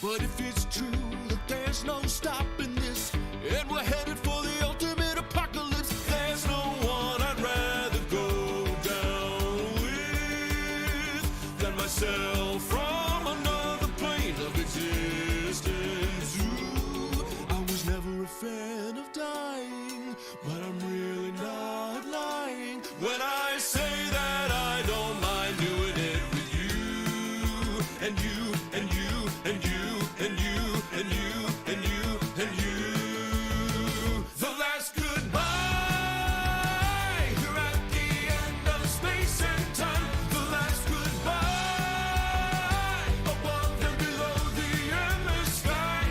But if it's true that there's no stopping this, and we're headed for the ultimate apocalypse, there's no one I'd rather go down with than myself from another plane of existence. Ooh, I was never a fan of dying, but I'm really not lying when I say that I don't mind doing it with you, and you, and you, and you, and you, and you, and you, and you. The last goodbye, you're at the end of space and time. The last goodbye, above and below the endless sky.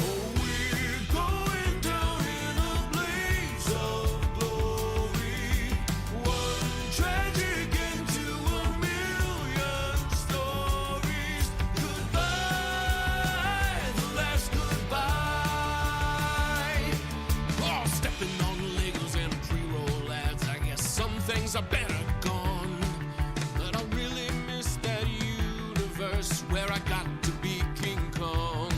Oh, we're going down in a blaze of glory. One tragic into a million stories. Goodbye, the last goodbye. Oh, stepping on Legos and Tiro lads. I guess some things are better gone. But I really miss that universe where I got to be King Kong.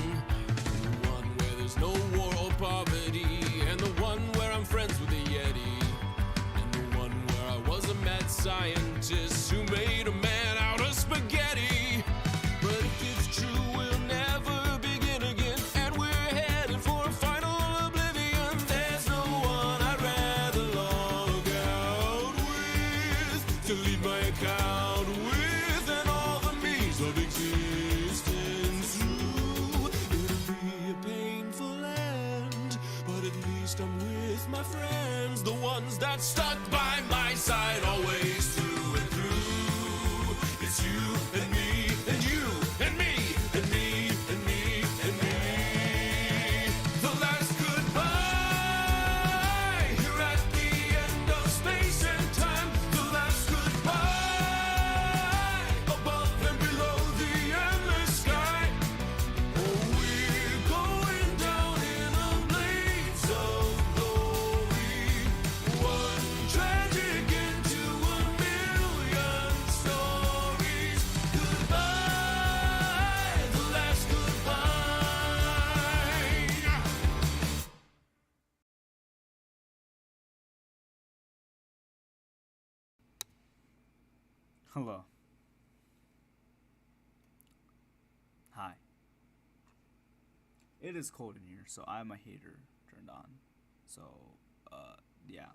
The one where there's no war or poverty, and the one where I'm friends with the Yeti, and the one where I was a mad scientist who made a man out of spaghetti. But if it's true, we'll never begin again, and we're headed for a final oblivion. There's no one I'd rather log out with to lead my account with, and all the me's of existence. Ooh, it'll be a painful end, but at least I'm with my friends, the ones that stuck by my side always through and through. It's you and me and you and me and me and me and me. The last goodbye, you're at the end of space and time. The last goodbye, above and below the endless sky. Oh, we're going down in a blaze of glory. One tragic into a million stories. Goodbye, the last goodbye. Hello. Hi. It is cold in here, so I have my heater turned on. So, yeah.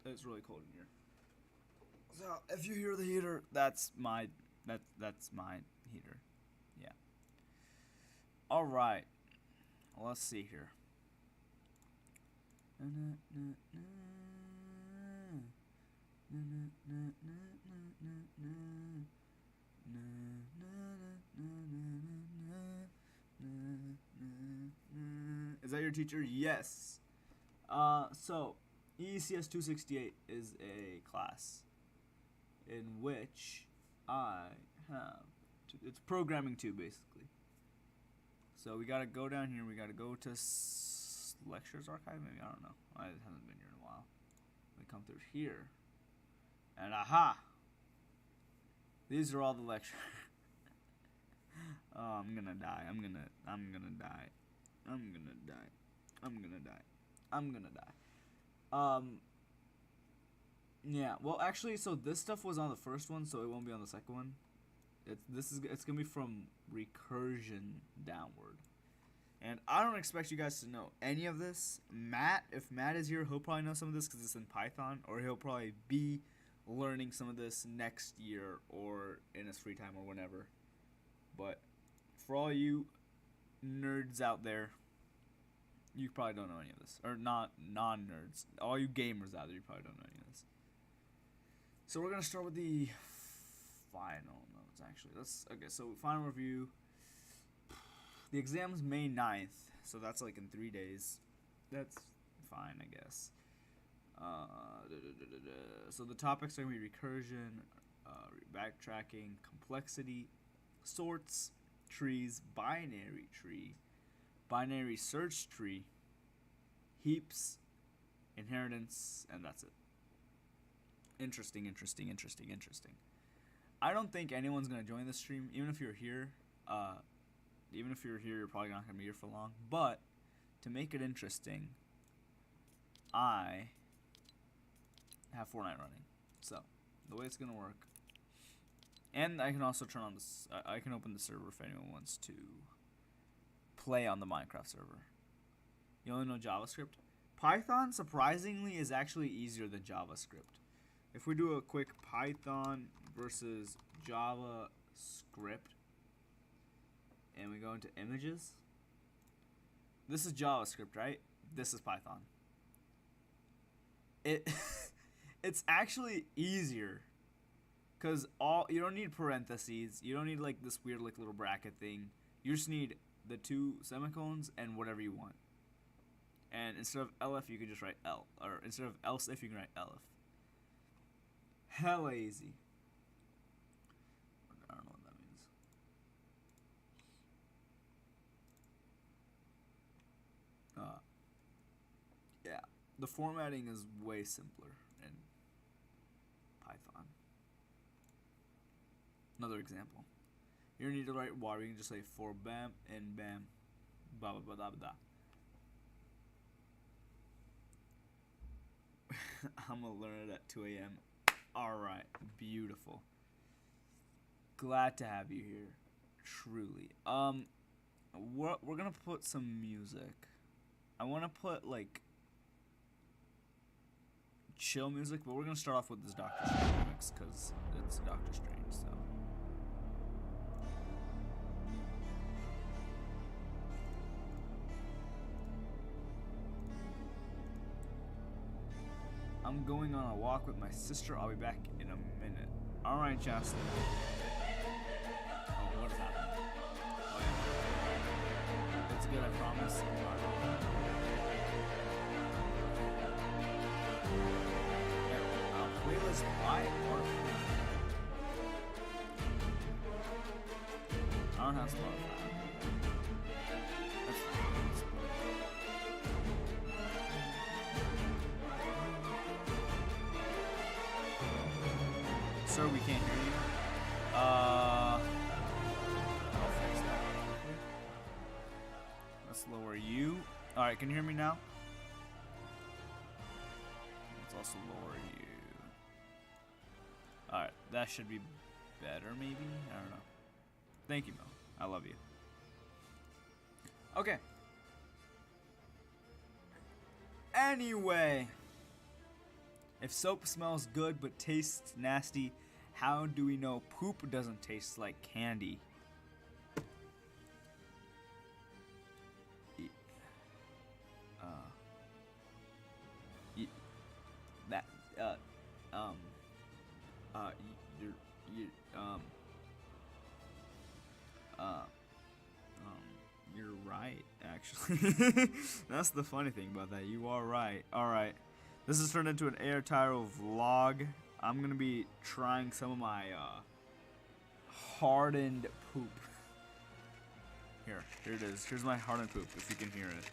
It's really cold in here. So, if you hear the heater, that's my heater. Yeah. All right. Let's see here. Is that your teacher? Yes. So ECS 268 is a class in which I have it's programming 2 basically. So we gotta go down here. We gotta go to lectures archive. Maybe, I don't know. I haven't been here in a while. We come through here, and aha! These are all the lectures. Oh, I'm gonna die. I'm gonna die. I'm gonna die. I'm gonna die. I'm gonna die. Yeah. Well, actually, so this stuff was on the first one, so it won't be on the second one. It's gonna be from recursion downward. And I don't expect you guys to know any of this. Matt, if Matt is here, he'll probably know some of this because it's in Python, or he'll probably be learning some of this next year or in his free time or whenever. But for all you nerds out there, you probably don't know any of this. Or not non-nerds. All you gamers out there, you probably don't know any of this. So we're going to start with the final notes, actually. Okay, so final review. The exam's May 9th, so that's like in 3 days. That's fine, I guess. So the topics are going to be recursion, backtracking, complexity, sorts, trees, binary tree, binary search tree, heaps, inheritance, and that's it. Interesting. I don't think anyone's gonna join this stream, even if you're here. You're probably not gonna be here for long. But to make it interesting, I have Fortnite running. So the way it's gonna work, and I can also turn on this. I can open the server if anyone wants to play on the Minecraft server. You only know JavaScript. Python, surprisingly, is actually easier than JavaScript. If we do a quick Python versus JavaScript, and we go into images, this is JavaScript, right? This is Python. It's actually easier, because you don't need parentheses, you don't need like this weird like little bracket thing. You just need the 2 semicolons and whatever you want. And instead of elif, you can just write L. Or instead of else if, you can write elif. Hella easy. I don't know what that means. Yeah. The formatting is way simpler in Python. Another example. You don't need to write water. You can just say for bam and bam. Blah, blah, blah, blah, blah. I'm gonna learn it at 2 a.m. Alright, beautiful. Glad to have you here. Truly. We're gonna put some music. I wanna put like chill music, but we're gonna start off with this Doctor Strange remix because it's Doctor Strange, so. I'm going on a walk with my sister. I'll be back in a minute. Alright, Justin. Oh, what is happening? Oh, yeah. It's good, I promise. Playlist by or I don't have Spotify. That's fine. Sir, we can't hear you. I'll fix that. Let's lower you. Alright, can you hear me now? Let's also lower you. Alright, that should be better maybe? I don't know. Thank you, Mel. I love you. Okay. Anyway. If soap smells good but tastes nasty, how do we know poop doesn't taste like candy? You're right, actually. That's the funny thing about that. You are right. Alright. This has turned into an ARTiro vlog. I'm gonna be trying some of my hardened poop. Here it is. Here's my hardened poop, if you can hear it.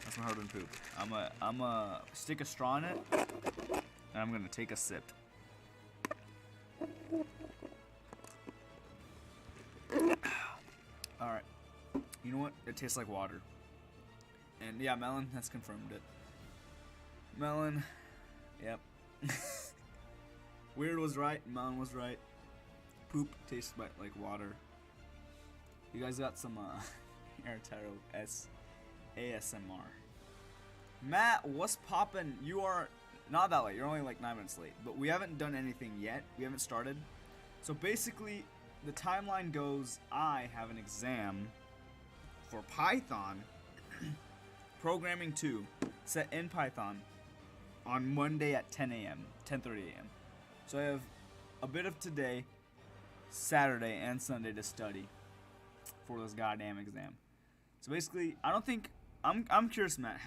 That's my hardened poop. I'm gonna stick a straw in it, and I'm gonna take a sip. Alright. You know what? It tastes like water. And yeah, Melon has confirmed it. Melon, yep. Weird was right, Melon was right. Poop tastes like water. You guys got some ARTiro ASMR. Matt, what's poppin'? You are not that late. You're only like 9 minutes late. But we haven't done anything yet. We haven't started. So basically, the timeline goes, I have an exam for Python, Programming 2, set in Python, on Monday at 10 a.m., 10:30 a.m. So I have a bit of today, Saturday, and Sunday to study for this goddamn exam. So basically, I don't think, I'm curious, Matt,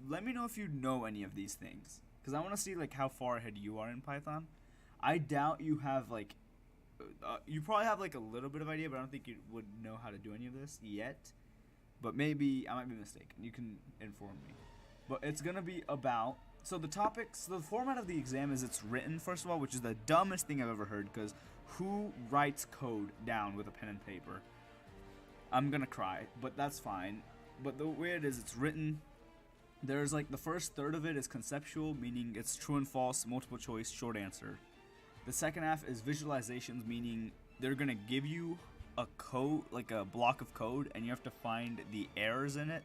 let me know if you know any of these things. Because I want to see, like, how far ahead you are in Python. I doubt you have, like, you probably have, like, a little bit of idea, but I don't think you would know how to do any of this yet. But maybe, I might be mistaken. You can inform me. But it's going to be about, so the topics, the format of the exam is it's written, first of all, which is the dumbest thing I've ever heard, because Who writes code down with a pen and paper? I'm gonna cry, but that's fine. But the way it is, it's written. There's like the first third of it is conceptual, meaning it's true and false, multiple choice, short answer. The second half is visualizations, meaning they're gonna give you a code, like a block of code, and you have to find the errors in it,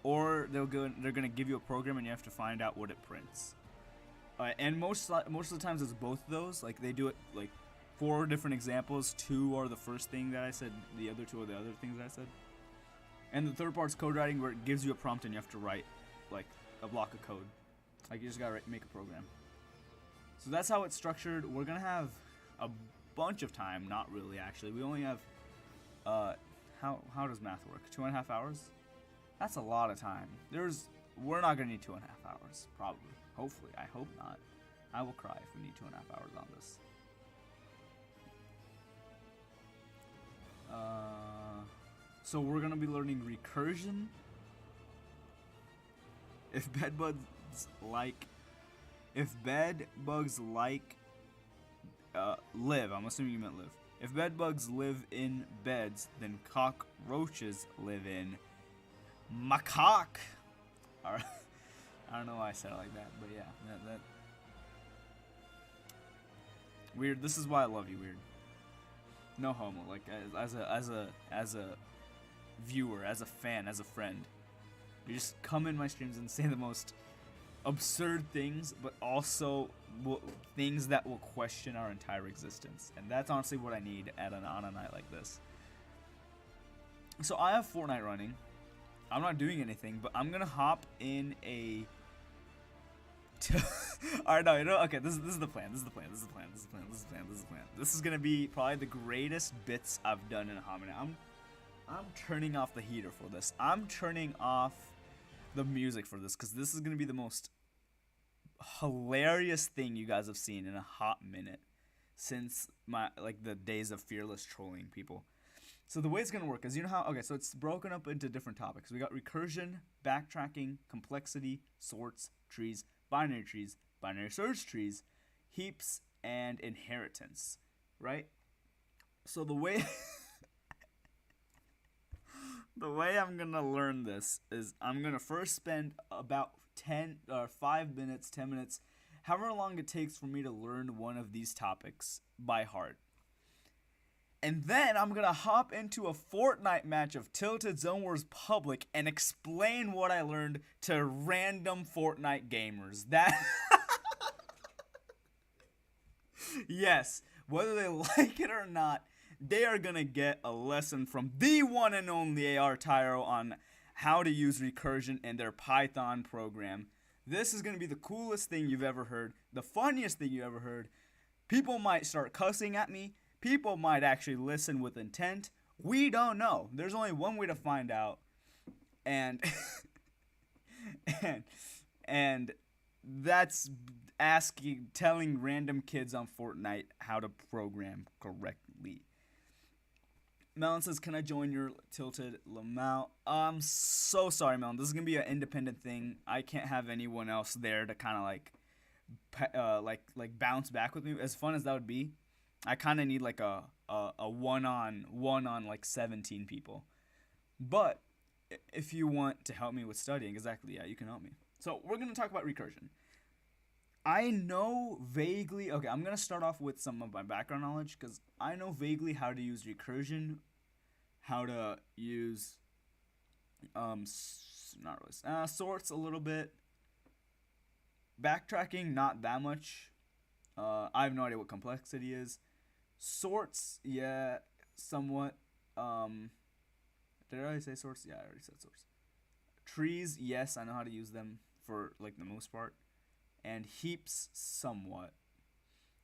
or they're gonna give you a program and you have to find out what it prints. And most of the times it's both of those. Like they do it like 4 different examples. 2 are the first thing that I said. The other 2 are the other things that I said. And the third part's code writing, where it gives you a prompt and you have to write like a block of code. Like you just gotta make a program. So that's how it's structured. We're gonna have a bunch of time. Not really, actually. We only have how does math work? 2.5 hours? That's a lot of time. We're not gonna need 2.5 hours, probably. Hopefully, I hope not. I will cry if we need 2.5 hours on this. So we're gonna be learning recursion. If bedbugs like live, I'm assuming you meant live. If bedbugs live in beds, then cockroaches live in macaque. Alright. I don't know why I said it like that, but yeah, that weird. This is why I love you, weird. No homo. Like as a viewer, as a fan, as a friend, you just come in my streams and say the most absurd things, but also things that will question our entire existence, and that's honestly what I need on a night like this. So I have Fortnite running. I'm not doing anything, but I'm gonna hop in a. Alright, no, okay. This is the plan. This is the plan. This is gonna be probably the greatest bits I've done in a hot minute. I'm turning off the heater for this. I'm turning off the music for this, because this is gonna be the most hilarious thing you guys have seen in a hot minute since the days of fearless trolling people. So the way it's gonna work is, you know how, okay, so it's broken up into different topics. We got recursion, backtracking, complexity, sorts, trees, binary search trees, heaps, and inheritance, right? So the way the way I'm gonna learn this is I'm gonna first spend about 5 minutes, 10 minutes, however long it takes for me to learn one of these topics by heart. And then I'm gonna hop into a Fortnite match of Tilted Zone Wars Public and explain what I learned to random Fortnite gamers. That yes, whether they like it or not, they are gonna get a lesson from the one and only ARTiro on how to use recursion in their Python program. This is gonna be the coolest thing you've ever heard, the funniest thing you ever heard. People might start cussing at me. People might actually listen with intent. We don't know. There's only one way to find out. And and that's telling random kids on Fortnite how to program correctly. Melon says, can I join your Tilted Lamau? I'm so sorry, Melon. This is going to be an independent thing. I can't have anyone else there to kind of like bounce back with me. As fun as that would be, I kind of need like a one-on-one on like 17 people. But if you want to help me with studying, exactly, yeah, you can help me. So we're going to talk about recursion. I know vaguely, okay, I'm going to start off with some of my background knowledge, because I know vaguely how to use recursion, how to use, sorts a little bit, backtracking, not that much. I have no idea what complexity is. Sorts, yeah, somewhat. Did I already say sorts? Yeah, I already said sorts. Trees, yes, I know how to use them for like the most part. And heaps, somewhat.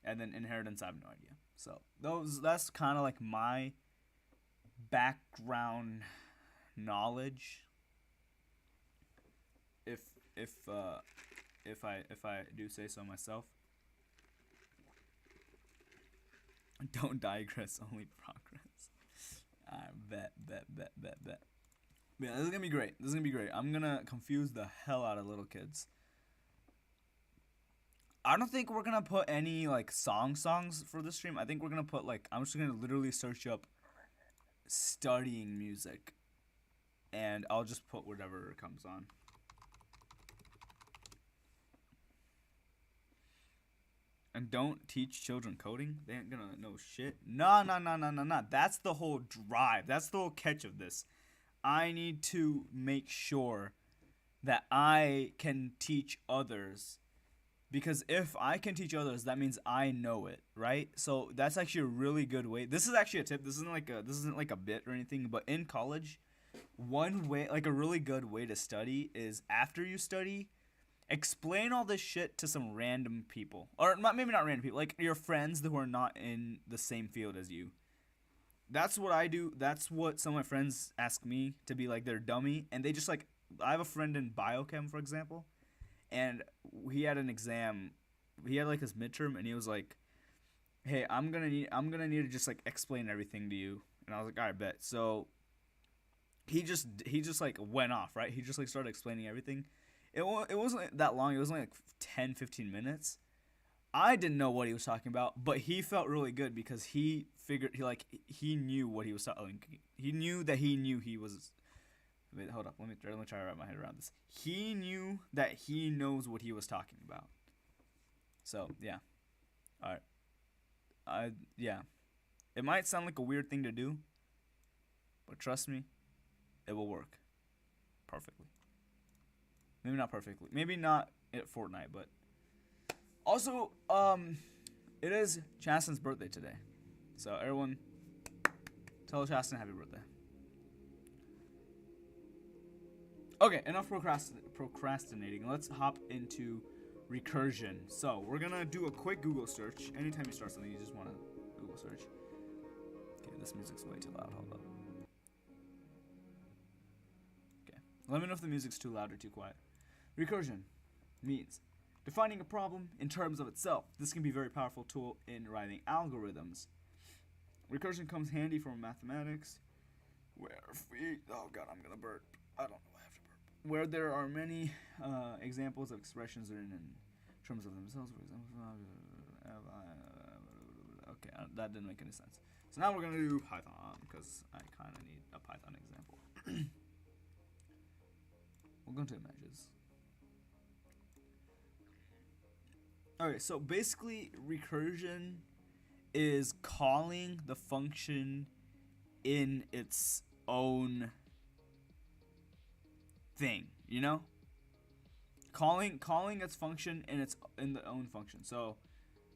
And then inheritance, I have no idea. So that's kind of like my background knowledge. If I do say so myself. Don't digress, only progress. Bet. Yeah, this is gonna be great. I'm gonna confuse the hell out of little kids. I don't think we're gonna put any like songs for this stream. I think we're gonna put like, I'm just gonna literally search up studying music, and I'll just put whatever comes on. And don't teach children coding. They ain't gonna know shit. No. That's the whole drive. That's the whole catch of this. I need to make sure that I can teach others. Because if I can teach others, that means I know it, right? So that's actually a really good way. This is actually a tip. This isn't like a bit or anything. But in college, one way, like a really good way to study is after you study, explain all this shit to some random people, or maybe not random people, like your friends who are not in the same field as you. That's what I do. That's what some of my friends ask me to be like their dummy, and they just like. I have a friend in biochem, for example, and he had an exam. He had like his midterm, and he was like, "Hey, I'm gonna need to just like explain everything to you." And I was like, "All right, bet." So he just like went off, right? He just like started explaining everything. It wasn't that long. It was only like 10, 15 minutes. I didn't know what he was talking about, but he felt really good because he figured he knew what he was talking. He knew that he knew he was. Wait, hold up. Let me try to wrap my head around this. He knew that he knows what he was talking about. So yeah, all right. Yeah, it might sound like a weird thing to do, but trust me, it will work perfectly. Maybe not perfectly. Maybe not at Fortnite, but also, it is Chasten's birthday today. So everyone, tell Chasten happy birthday. Okay, enough procrastinating. Let's hop into recursion. So we're gonna do a quick Google search. Anytime you start something, you just want to Google search. Okay, this music's way too loud. Hold up. Okay, let me know if the music's too loud or too quiet. Recursion means defining a problem in terms of itself. This can be a very powerful tool in writing algorithms. Recursion comes handy from mathematics, oh god, I'm gonna burp. I don't know why I have to burp. Where there are many examples of expressions written in terms of themselves. For example, okay, that didn't make any sense. So now we're gonna do Python because I kind of need a Python example. We'll go into images. Alright, so basically recursion is calling the function in its own thing, you know? Calling its function in the own function. So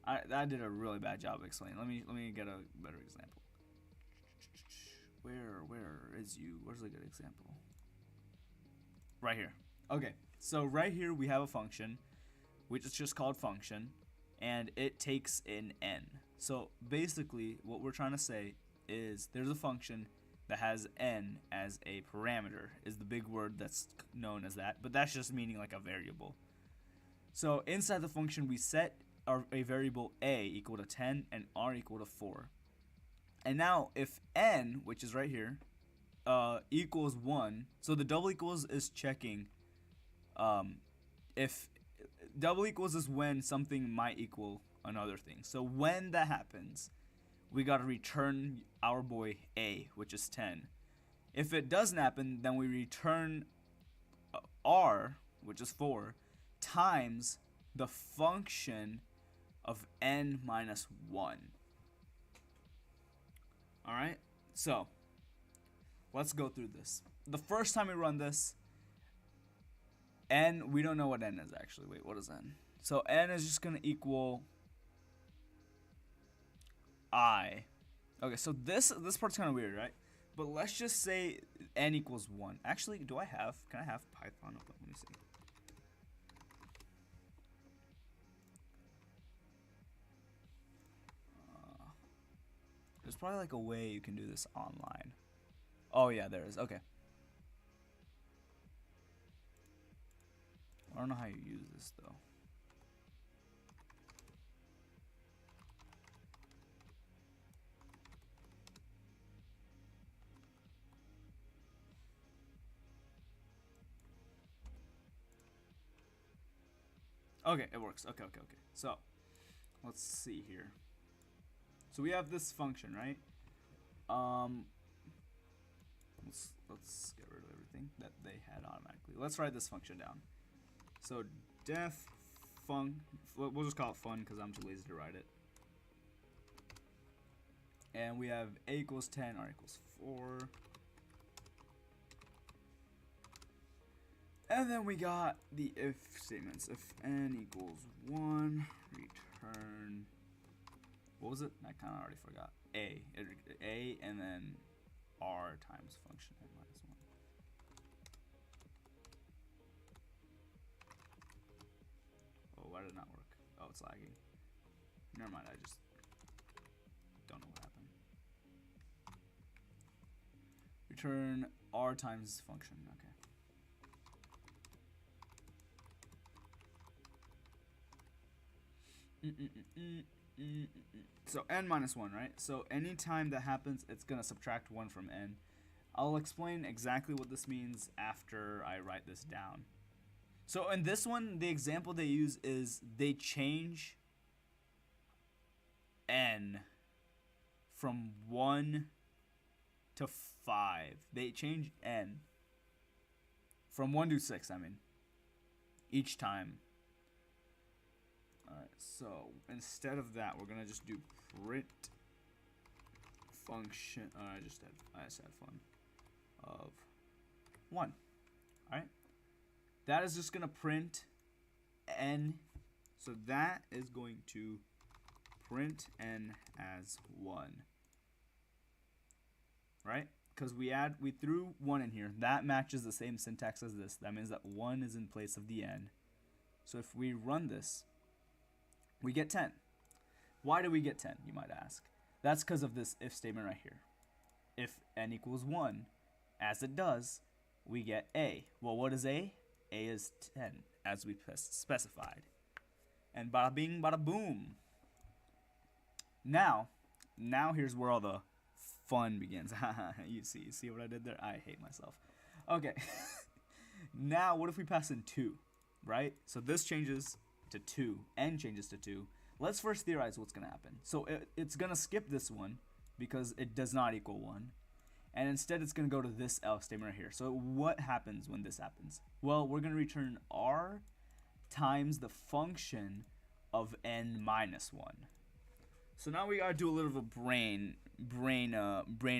I did a really bad job of explaining. Let me get a better example. Where is you? Where's a good example? Right here. Okay, so right here we have a function which is just called function, and it takes an n. So basically what we're trying to say is there's a function that has n as a parameter, is the big word that's known as that, but that's just meaning like a variable. So inside the function we set a variable a equal to 10 and r equal to 4. And now if n, which is right here, equals 1, so the double equals is checking if double equals is when something might equal another thing. So when that happens, we gotta return our boy a, which is 10. If it doesn't happen, then we return r, which is 4, times the function of n minus 1. Alright, so let's go through this. The first time we run this, n, we don't know what n is actually. Wait, what is n? So n is just going to equal I. Okay, so this part's kind of weird, right? But let's just say n equals 1. Actually, can I have Python open? Let me see. There's probably like a way you can do this online. Oh yeah, there is. Okay. I don't know how you use this though. Okay, it works. Okay. So, let's see here. So we have this function, right? Let's get rid of everything that they had automatically. Let's write this function down. So def fun, we'll just call it fun because I'm too lazy to write it. And we have a equals 10, r equals 4. And then we got the if statements. If n equals 1, return, what was it? I kind of already forgot. A and then r times function n minus 1. Oh, why did it not work? Oh, it's lagging. Never mind, I just don't know what happened. Return r times function. Okay. So n minus 1, right? So anytime that happens, it's going to subtract 1 from n. I'll explain exactly what this means after I write this down. So in this one, the example they use is they change n from 1 to 5. They change n from 1 to 6, I mean, each time. Alright, so instead of that, we're gonna just do print function. I just had fun of 1. Alright, that is just gonna print n. So that is going to print n as 1. Right? Because we threw 1 in here. That matches the same syntax as this. That means that 1 is in place of the n. So if we run this, we get 10. Why do we get 10, you might ask? That's because of this if statement right here. If n equals 1, as it does, we get a. Well, what is a? A is 10, as we specified. And bada bing, bada boom. Now here's where all the fun begins. you see what I did there? I hate myself. Okay. Now, what if we pass in 2, right? So this changes to 2, n changes to 2. Let's first theorize what's going to happen. So it's going to skip this one because it does not equal 1. And instead it's going to go to this else statement right here. So what happens when this happens? Well, we're going to return r times the function of n minus 1. So now we got to do a little of a brain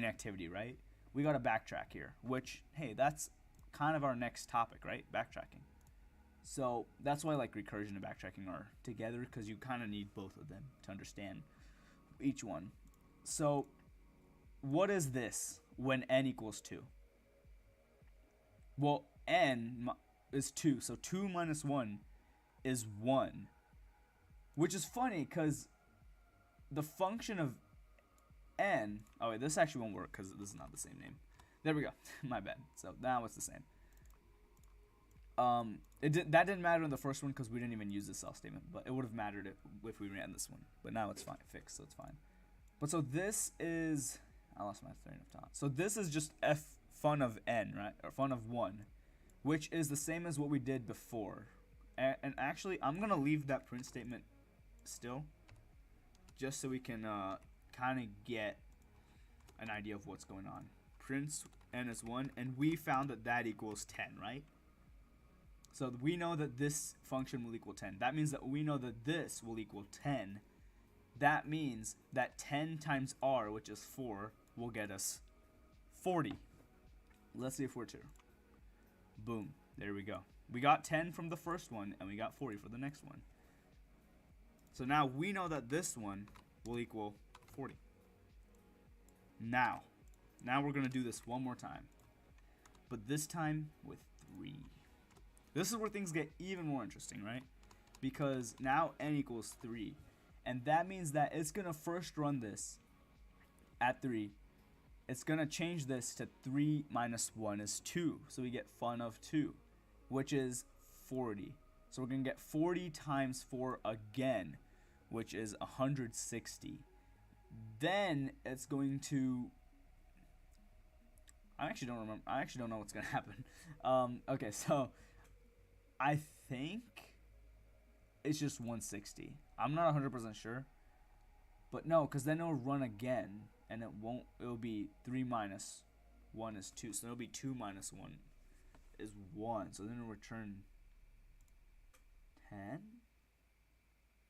activity, right? We got to backtrack here, which, hey, that's kind of our next topic, right? Backtracking. So that's why like recursion and backtracking are together, because you kind of need both of them to understand each one. So what is this when n equals 2? Well, n is 2, so 2 minus 1 is 1, which is funny because the function of n, oh wait, this actually won't work because this is not the same name. There we go. My bad. So now it's the same. That didn't matter in the first one because we didn't even use this else statement, but it would have mattered if we ran this one. But now it's fine, fixed, so it's fine. But so this is, I lost my train of thought. So this is just f fun of n, right, or fun of 1, which is the same as what we did before. And actually, I'm gonna leave that print statement still, just so we can kind of get an idea of what's going on. Prints n is 1, and we found that equals 10, right? So we know that this function will equal 10. That means that we know that this will equal 10. That means that 10 times r, which is 4, will get us 40. Let's see if we're true. Boom. There we go. We got 10 from the first one, and we got 40 for the next one. So now we know that this one will equal 40. Now we're going to do this one more time. But this time with 3. This is where things get even more interesting, right? Because now n equals 3. And that means that it's going to first run this at 3. It's going to change this to 3 minus 1 is 2. So we get fun of 2, which is 40. So we're going to get 40 times 4 again, which is 160. Then it's going to... I actually don't remember. I actually don't know what's going to happen. Okay, so... I think it's just 160. I'm not 100% sure. But no, because then it'll run again, and it'll be 3 minus 1 is 2. So it'll be 2 minus 1 is 1. So then it'll return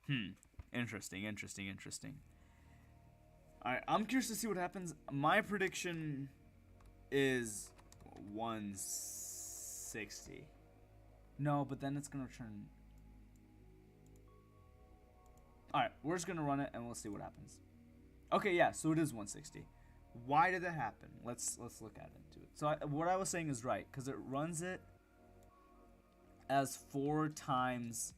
10? Interesting. Alright, I'm curious to see what happens. My prediction is 160. No, but then it's going to return. Alright, we're just going to run it and we'll see what happens. Okay, yeah, so it is 160. Why did that happen? Let's look at it. So what I was saying is right, because it runs it as 4 times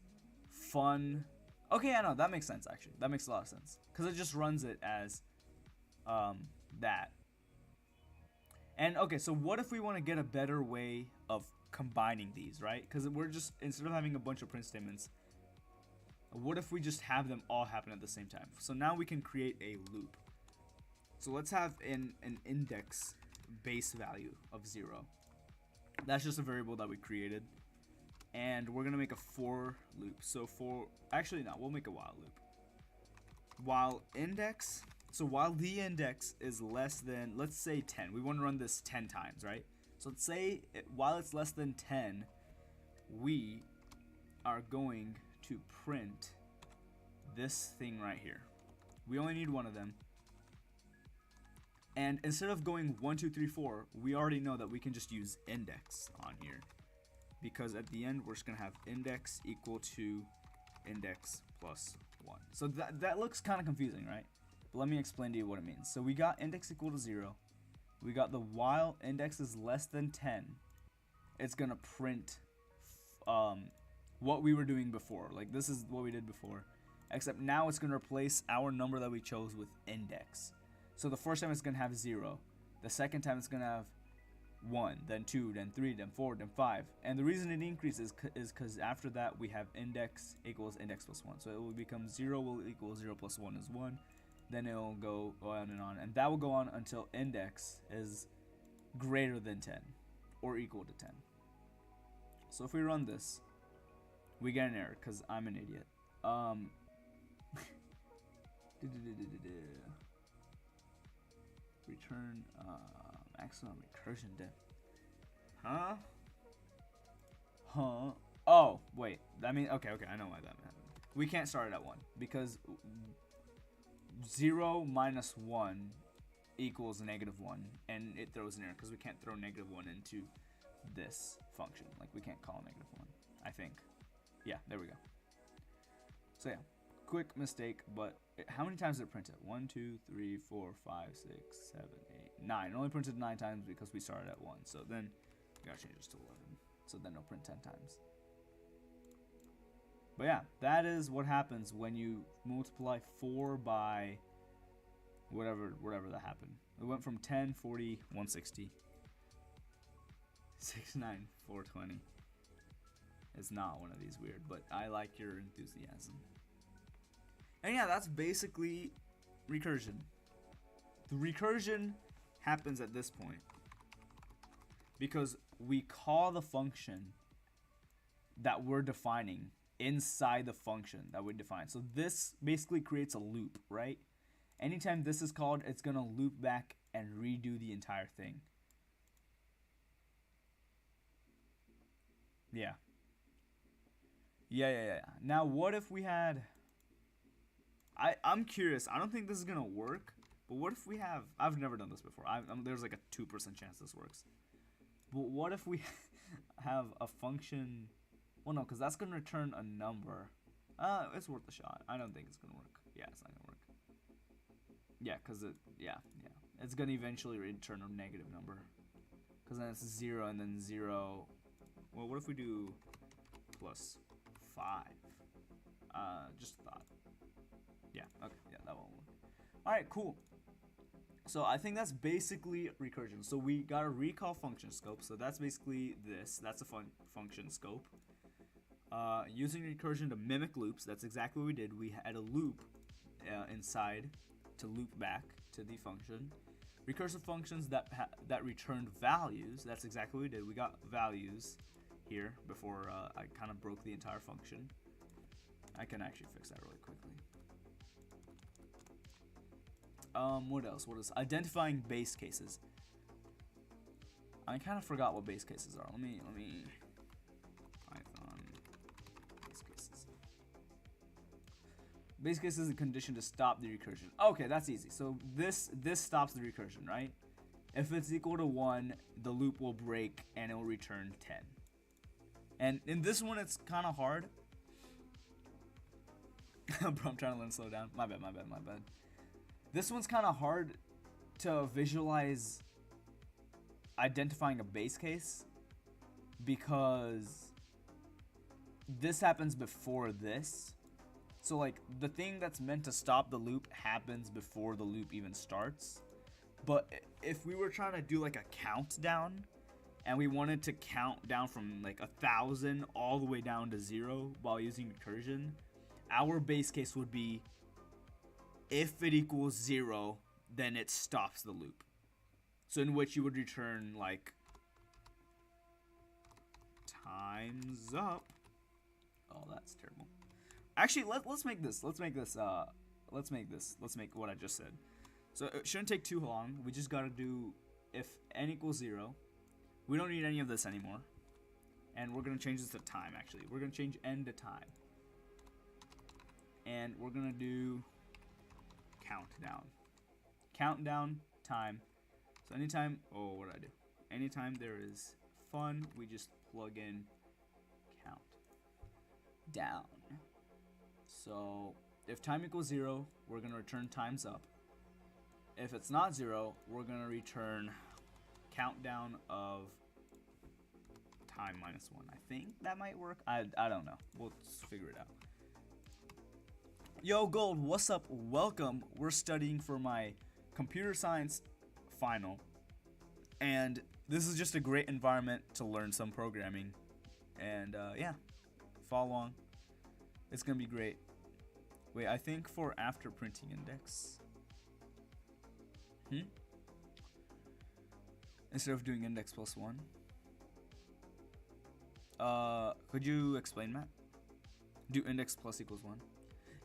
fun. Okay, yeah, no, that makes sense, actually. That makes a lot of sense. Because it just runs it as that. And, okay, so what if we want to get a better way of combining these, right? Because we're just, instead of having a bunch of print statements, what if we just have them all happen at the same time? So now we can create a loop. So let's have an index base value of 0. That's just a variable that we created. And we're going to make a for loop. So actually no, we'll make a while loop. While the index is less than, let's say 10. We want to run this 10 times, right? So let's say while it's less than 10, we are going to print this thing right here. We only need one of them. And instead of going 1, 2, 3, 4, we already know that we can just use index on here. Because at the end, we're just going to have index equal to index plus 1. So that looks kind of confusing, right? But let me explain to you what it means. So we got index equal to 0. We got the while index is less than 10. It's going to print what we were doing before. Like, this is what we did before. Except now it's going to replace our number that we chose with index. So the first time it's going to have 0. The second time it's going to have 1, then 2, then 3, then 4, then 5. And the reason it increases is because after that we have index equals index plus 1. So it will become 0 will equal 0 plus 1 is 1. Then it will go on and on. And that will go on until index is greater than 10 or equal to 10. So if we run this, we get an error because I'm an idiot. Return maximum recursion depth. Huh? Oh, wait. I mean, okay, I know why that happened. We can't start it at 1 because 0 minus 1 equals negative 1, and it throws an error because we can't throw negative 1 into this function. Like, we can't call negative 1, I think. Yeah, there we go. So yeah, quick mistake, but how many times did it print it? 1, 2, 3, 4, 5, 6, 7, 8, 9. It only printed 9 times because we started at 1. So then we gotta change this to 11. So then it'll print 10 times. But yeah, that is what happens when you multiply 4 by whatever that happened. It went from 10, 40, 160, 69, 420. It's not one of these weird, but I like your enthusiasm. And yeah, that's basically recursion. The recursion happens at this point because we call the function that we're defining inside the function that we define. So this basically creates a loop, right? Anytime this is called, it's going to loop back and redo the entire thing. Yeah. Yeah. Now, what if we had... I'm curious. I don't think this is going to work. But what if we have... I've never done this before. There's like a 2% chance this works. But what if we have a function... Well, no, because that's going to return a number. It's worth a shot. I don't think it's going to work. Yeah, it's not going to work. Yeah, because yeah. It's going to eventually return a negative number. Because then it's 0 and then 0. Well, what if we do plus 5? Just a thought. Yeah, okay, yeah, that won't work. Alright, cool. So I think that's basically recursion. So we got a recall function scope. So that's basically this. That's a function scope. Using recursion to mimic loops. That's exactly what we did. We had a loop inside to loop back to the function. Recursive functions that returned values. That's exactly what we did. We got values here before I kind of broke the entire function. I can actually fix that really quickly. What else? What is identifying base cases? I kind of forgot what base cases are. Let me Python base cases. Base case is a condition to stop the recursion. Okay, that's easy. So this stops the recursion, right? If it's equal to 1, the loop will break and it will return 10. And in this one, it's kind of hard. Bro, I'm trying to learn to slow down. My bad. This one's kind of hard to visualize identifying a base case because this happens before this. So like the thing that's meant to stop the loop happens before the loop even starts. But if we were trying to do like a countdown and we wanted to count down from like 1,000 all the way down to 0 while using recursion, our base case would be if it equals 0, then it stops the loop. So in which you would return like time's up. Oh, that's terrible. Actually, let's make this. Let's make what I just said. So it shouldn't take too long. We just gotta do if n equals 0. We don't need any of this anymore. And we're gonna change this to time actually. We're gonna change n to time. And we're gonna do countdown. Countdown time. So anytime, oh, what did I do? Anytime there is fun, we just plug in count down. So if time equals 0, we're gonna return time's up. If it's not 0, we're gonna return countdown of time minus 1. I think that might work. I don't know. We'll figure it out. Yo, Gold, what's up? Welcome. We're studying for my computer science final. And this is just a great environment to learn some programming. And yeah, follow along. It's going to be great. Wait, I think for after printing index. Instead of doing index plus 1. Could you explain, Matt? Do index plus equals 1.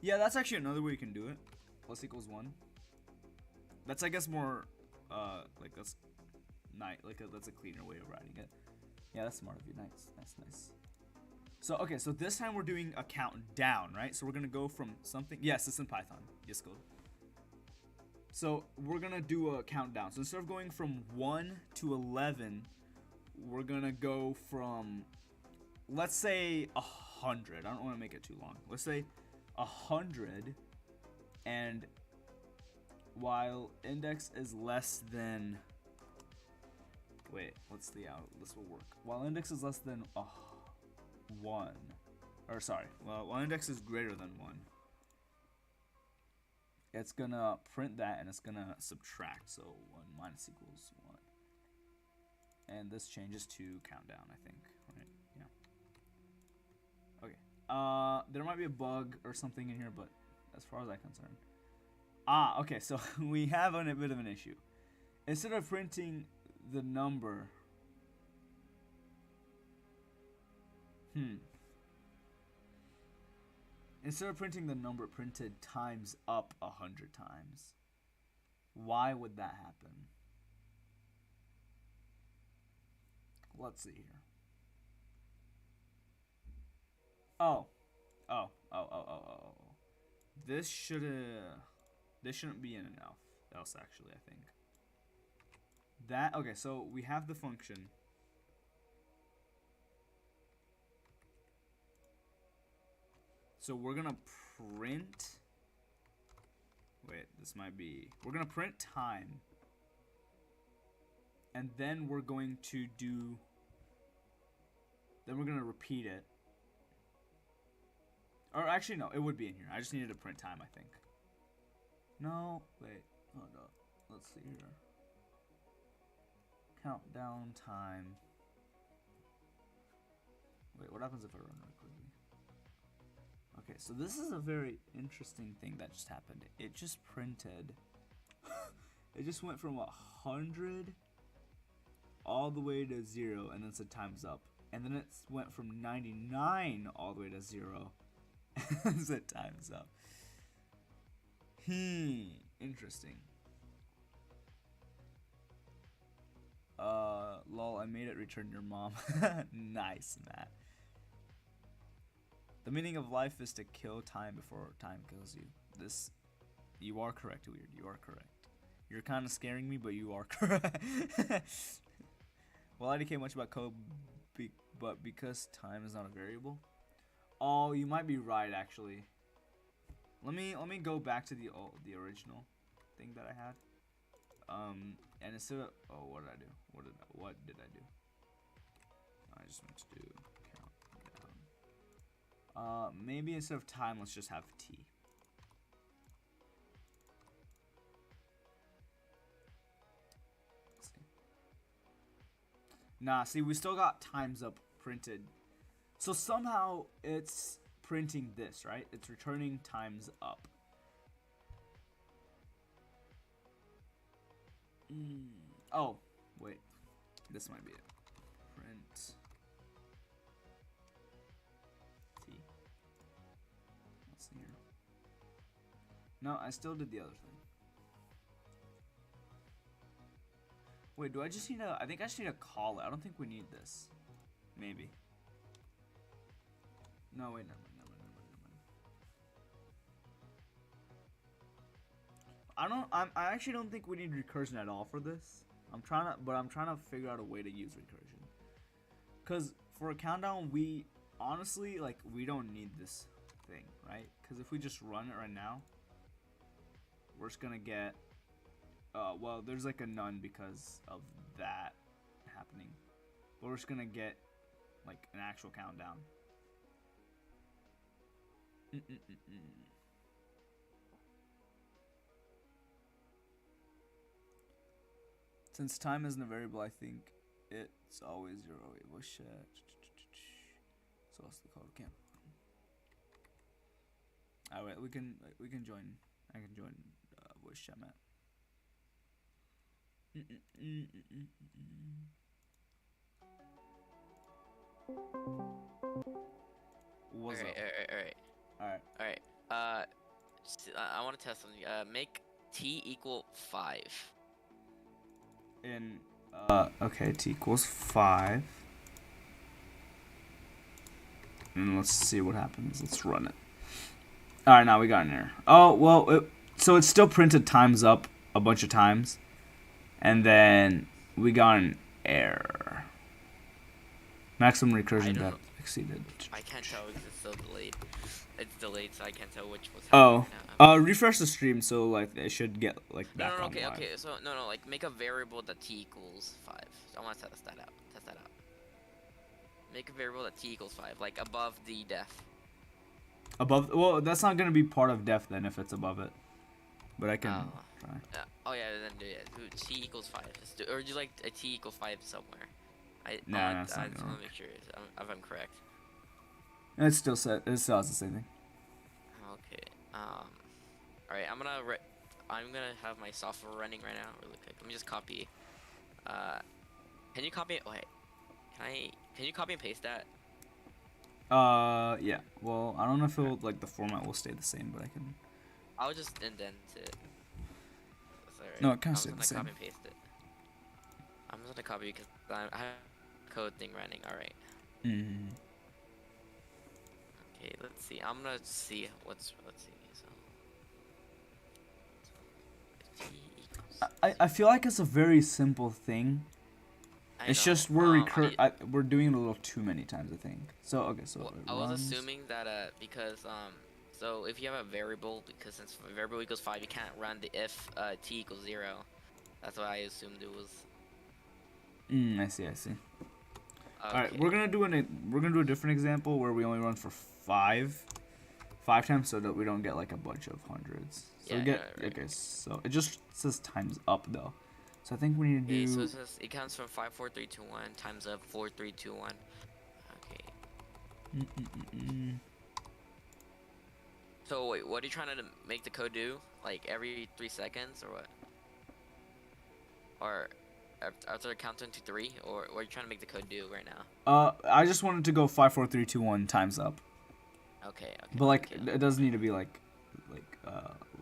Yeah, that's actually another way you can do it. Plus equals 1. That's, I guess, more, like, that's that's a cleaner way of writing it. Yeah, that's smart of you. Nice. That's nice. So, okay, so this time we're doing a countdown, right? So we're going to go from something. Yes, it's in Python. Yes, go. So we're going to do a countdown. So instead of going from 1 to 11, we're going to go from, let's say, 100. I don't want to make it too long. Let's say 100, and while index is less than, wait, let's see how this will work. While index is less than 1, or sorry, well, while index is greater than 1, it's gonna print that and it's gonna subtract. So 1 minus equals 1, and this changes to countdown, I think, right? Yeah. Okay. There might be a bug or something in here, but as far as I'm concerned. Okay, so we have a bit of an issue. Instead of printing the number, instead of printing the number, it printed times up 100 times. Why would that happen? Let's see here. Oh. This shouldn't be in else actually, I think. That, okay, so we have the function. So we're gonna print, wait, this might be, we're gonna print time. And then we're going to do, then we're gonna repeat it. Or actually, no, it would be in here. I just needed to print time, I think. No, wait, hold up. Let's see here. Countdown time. Wait, what happens if I run really quickly? Okay, so this is a very interesting thing that just happened. It just printed. It just went from 100 all the way to 0, and then said time's up. And then it went from 99 all the way to 0. Said time's up. Interesting. Lol, I made it return your mom. Nice, Matt. The meaning of life is to kill time before time kills you. You are correct, Weird. You are correct. You're kind of scaring me, but you are correct. Well, I didn't care much about code, but because time is not a variable. Oh, you might be right, actually. Let me go back to the original thing that I had. And instead of what did I do? What did I do? I just went to do countdown. Maybe instead of time, let's just have T. Let's see. Nah, see, we still got times up printed. So somehow it's printing this, right? It's returning times up. Oh, wait. This might be it. Print T. Let's see here. No, I still did the other thing. Wait, do I just need I think I just need to call it. I don't think we need this. Maybe. No, wait, never mind. I actually don't think we need recursion at all for this. I'm trying to figure out a way to use recursion. Cause for a countdown, we honestly we don't need this thing, right? Cause if we just run it right now, we're just gonna get well, there's like a none because of that happening. But we're just gonna get like an actual countdown. Since time isn't a variable, I think it's always 0. Wait, what's that? So what's the code? Camp. Alright, we can join. I can join voice chat, Matt. What's up? Alright. I want to test something. Make T equal 5. Okay, T equals 5. And let's see what happens. Let's run it. Alright, now we got an error. Oh, well, so it's still printed times up a bunch of times. And then we got an error. Maximum recursion depth exceeded. I can't tell because it's so delayed. It's delayed, so I can't tell which was happening now. Refresh the stream so it should get back on okay, live. okay. So no, make a variable that T equals 5. So I want to test that out. Make a variable that T equals 5, like above the def. Above? Well, that's not gonna be part of def then if it's above it. But I can try. Then do it. T equals 5. Or do you like a T equals 5 somewhere? I just want to make sure if I'm correct. It still has the same thing. Okay. Alright, I'm gonna have my software running right now really quick. Let me just copy. Can you copy it? Wait. Can you copy and paste that? Yeah. Well, I don't know if it'll the format will stay the same, but I can. I'll just indent it. Right. No, it kind of stays the same. Copy and paste it. I'm just gonna copy because I have a code thing running. Alright. Okay, let's see. I'm gonna see let's see. So I feel like it's a very simple thing. It's just we're doing it a little too many times, I think. So okay, so well, I was assuming that because so if you have a variable, because since a variable equals 5, you can't run the if T equals 0. That's what I assumed it was. I see. Okay. All right, we're gonna do a different example where we only run for 5 times so that we don't get a bunch of hundreds. So okay, so it just says times up though. So I think we need to do. So it says it counts from 5, 4, 3, 2, 1 times up 4, 3, 2, 1. Okay. So wait, what are you trying to make the code do? Like every 3 seconds or what? Or after counting to 3, or what are you trying to make the code do right now? I just wanted to go 5, 4, 3, 2, 1 times up. Okay. But like, okay. it doesn't need to be like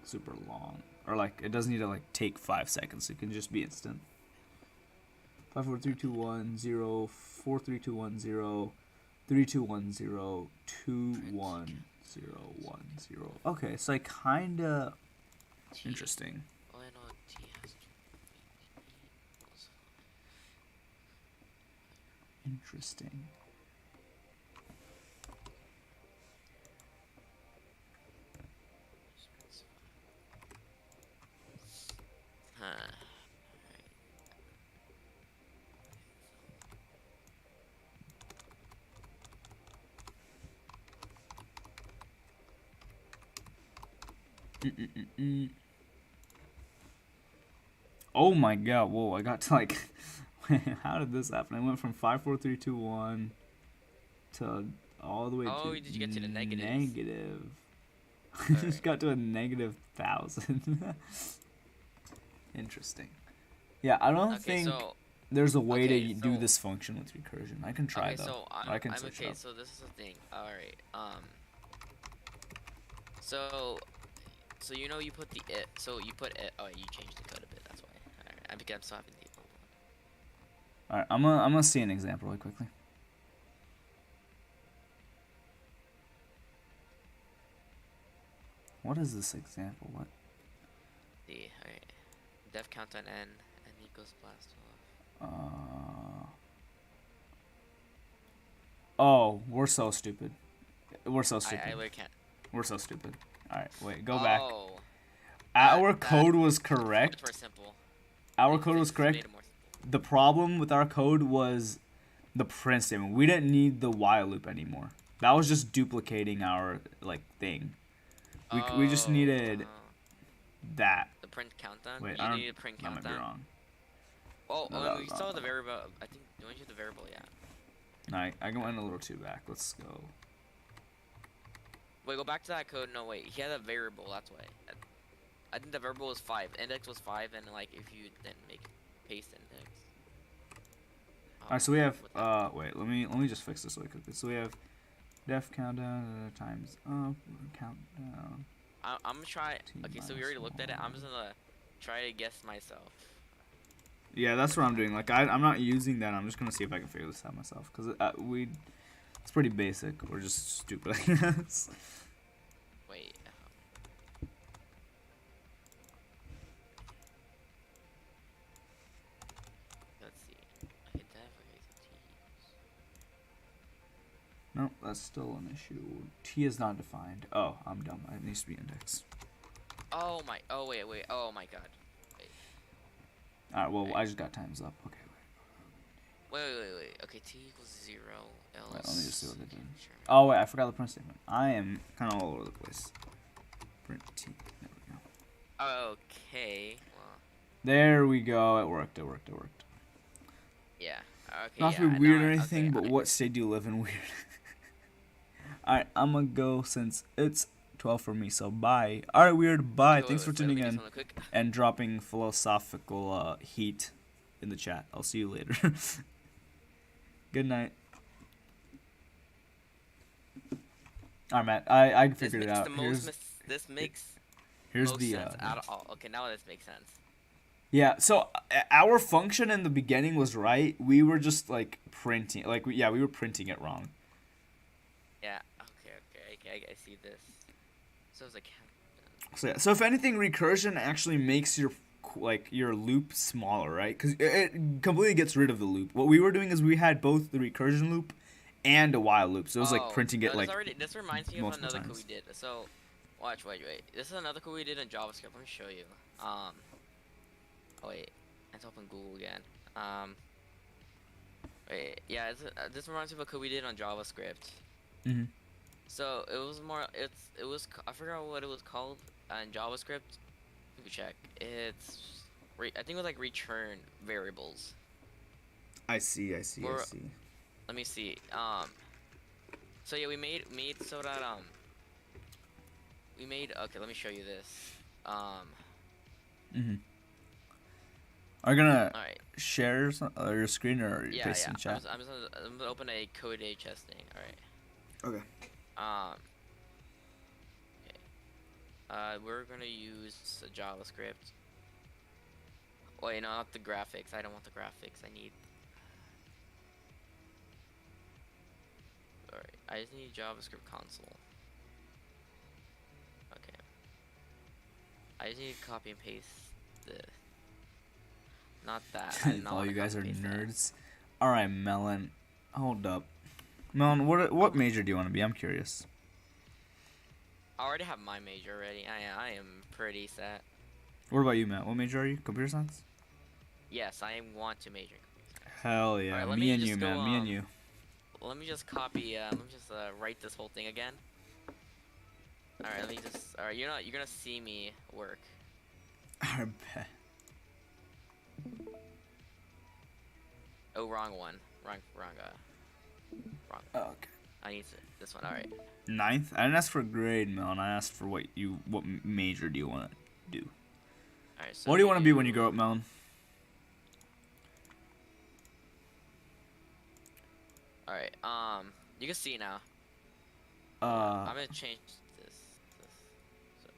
super long, or like it doesn't need to like take 5 seconds. It can just be instant. 5, 4, 3, 2, 1, 0, 4, 3, 2, 1, 0, 3, 2, 1, 0, 2, 1, 0, 1, 0. Okay, it's like kinda T. interesting. Oh, I know T has to be Interesting. Huh. Oh my god! Whoa! I got to like, how did this happen? I went from 5, 4, 3, 2, 1 to all the way Oh, to did you get to the negatives? negative. I just got to a -1,000. Interesting. Yeah, I don't think there's a way to do this function with recursion. I can try though. So I can I'm switch okay. up. So this is the thing. All right. So you know you put the it. So you put it. Oh, you changed the code a bit. That's why. All right. I became so having the. All right. I'm gonna see an example really quickly. What is this example? What? The alright. Def count on n equals blast off. Oh, we're so stupid. We're so stupid. I really can't. We're so stupid. All right, wait, go back. Oh. Our code was It's correct. more simple. Our code was Made correct. it more simple. The problem with our code was the print statement. We didn't need the while loop anymore. That was just duplicating our like thing. We just needed that. The print countdown. Wait, You need a print I might be countdown. wrong. Oh, No, oh, that we was saw not the that. variable. I think don't you the variable? Yeah. No, I went a little too back. Let's go. Wait, go back to that code. No, wait. He had a variable. That's why. I think the variable was 5. Index was 5, and like if you then make paste index. All right, so we have wait. Let me just fix this really quickly. So we have def countdown times up countdown. I'm gonna try. Okay, so we already looked at it. I'm -1. just gonna try to guess myself. Yeah, that's what I'm doing. Like I'm not using that. I'm just gonna see if I can figure this out myself. Cause it's pretty basic. We're just stupid. I guess. Wait. Let's see. Okay, Nope, that's still an issue. T is not defined. Oh, I'm dumb. It needs to be indexed. Oh my. Oh wait. Oh my god. All right. Well, Wait. I just got times up. Okay. Wait. Okay, t equals 0. Else. Wait, let me just see what I did. Sure. Oh wait, I forgot the print statement. I am kind of all over the place. Print T. There we go. Okay. Well. There we go. It worked. Yeah. Okay. Not yeah, to be weird or okay, anything, but what state do you live in? Weird. Alright, I'm gonna go since it's 12 for me, so bye. Alright, weird, bye. Thanks for tuning in and dropping philosophical heat in the chat. I'll see you later. Good night. Alright, Matt, I figured it out. This makes here's most the sense at all. Okay, now this makes sense. Yeah, so our function in the beginning was right. We were just like printing, like we were printing it wrong. Yeah. Okay. I see this. So it's like. So if anything, recursion actually makes your loop smaller, right? Because it completely gets rid of the loop. What we were doing is we had both the recursion loop and a while loop, so it was like printing it like. This reminds me of another times. code we did. So, wait. This is another code we did in JavaScript. Let me show you. Oh wait, let's open Google again. Wait, yeah, this reminds me of a code we did on JavaScript. Mhm. So it was more. It was. I forgot what it was called in JavaScript. Let me check. I think it was like return variables. I see. Let me see. So yeah, we made so that we made. Okay, let me show you this. Mhm. Are you gonna Alright. share your screen or paste it in chat? I'm gonna open a code A testing. All right. Okay. We're gonna use JavaScript. Wait, no, not the graphics. I don't want the graphics. I need. Alright, I just need JavaScript console. Okay. I just need to copy and paste this. Not that. I do not Oh, wanna you guys are copy and paste that. nerds. All right, Melon. Hold up. Melon, what major do you want to be? I'm curious. I already have my major already. I am pretty set. What about you, Matt? What major are you? Computer science? Yes, I want to major in computer science. Hell yeah. Alright, let me me and just you, go, man. Me and you. Let me just copy. Let me just write this whole thing again. All right, let me just. All right, you're gonna see me work. I bet. Oh, wrong one. Wrong. Oh, okay. I need this one. All right. Ninth? I didn't ask for a grade, Melon. I asked for what major do you want to do? All right. So What do you want to be when you grow up, Melon? All right. You can see now. I'm gonna change this. So.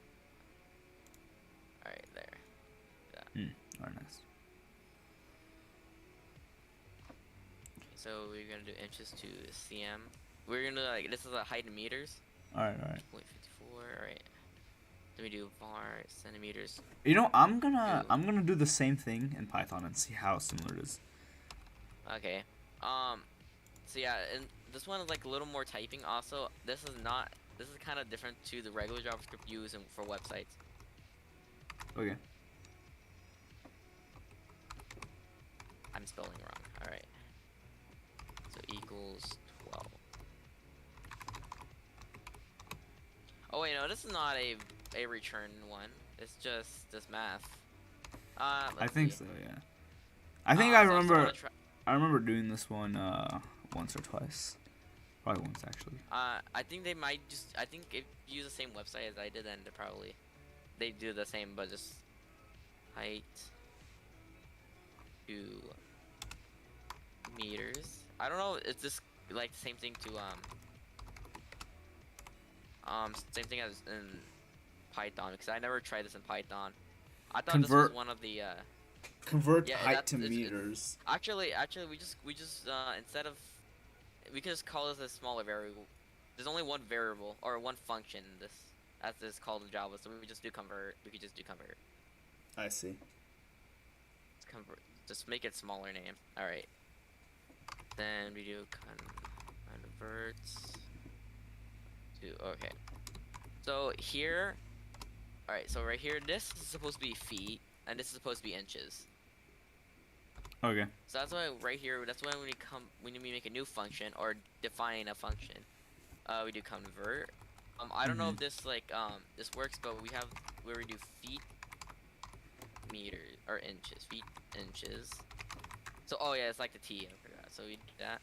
All right, there. Alright, nice. So we're gonna do inches to cm. We're gonna like this is a height in meters. Alright. 0.54. All right. Then we do var centimeters. You know, I'm gonna do the same thing in Python and see how similar it is. Okay. So yeah, and this one is like a little more typing. Also, this is kind of different to the regular JavaScript used for websites. Okay. I'm spelling wrong. All right. So equals 12. Oh wait, no, this is not a return one. It's just this math. I think so, yeah. I remember doing this one once or twice. Probably once actually. I think they might I think if you use the same website as I did, then they do the same, but just height to meters. I don't know. It's just like the same thing to same thing as in Python, because I never tried this in Python. I thought this was one of the convert yeah, height to it's meters. actually we just instead of we could just call this a smaller variable. There's only one variable or one function in this as is called in Java, so we just do convert. We could just do convert. I see. Convert. Just make it smaller name. All right. Then we do converts to okay. So here, all right. So right here, this is supposed to be feet, and this is supposed to be inches. Okay. So that's why right here, that's why when we make a new function or define a function, we do convert. I don't know if this this works, but we have where we do feet, meters or inches, feet, inches. So oh yeah, it's like the T. I forgot. So we do that.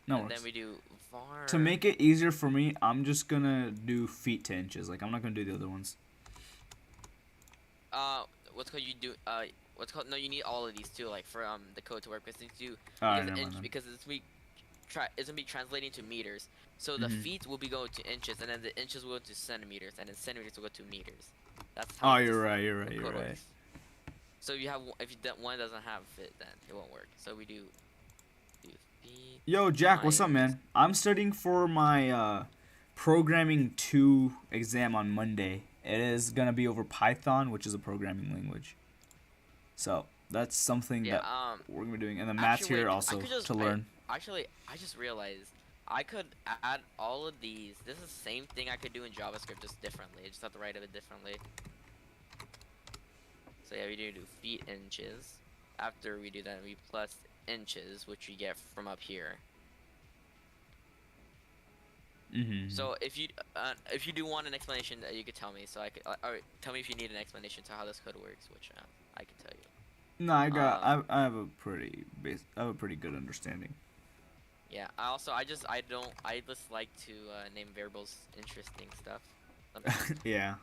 No. And then we do var. To make it easier for me, I'm just gonna do feet to inches. Like I'm not gonna do the other ones. What's called you do what's called no, you need all of these too, like for the code to work, because it's do because it's gonna be translating to meters. So the feet will be going to inches, and then the inches will go to centimeters, and then centimeters will go to meters. That's how You're right. works. So you have if one doesn't have it, then it won't work. So we do feet. Yo, Jack, what's up, man? I'm studying for my programming 2 exam on Monday. It is gonna be over Python, which is a programming language. So that's something that we're gonna be doing, and the math's here also to learn. Actually, I just realized I could add all of these. This is the same thing I could do in JavaScript, just differently. I just have to write it differently. So yeah, we do feet inches. After we do that, we plus inches, which we get from up here. So if you do want an explanation, you could tell me. So I could, or tell me if you need an explanation to how this code works, which I can tell you. No, I have a pretty good understanding. Yeah. I just like to name variables interesting stuff. Yeah.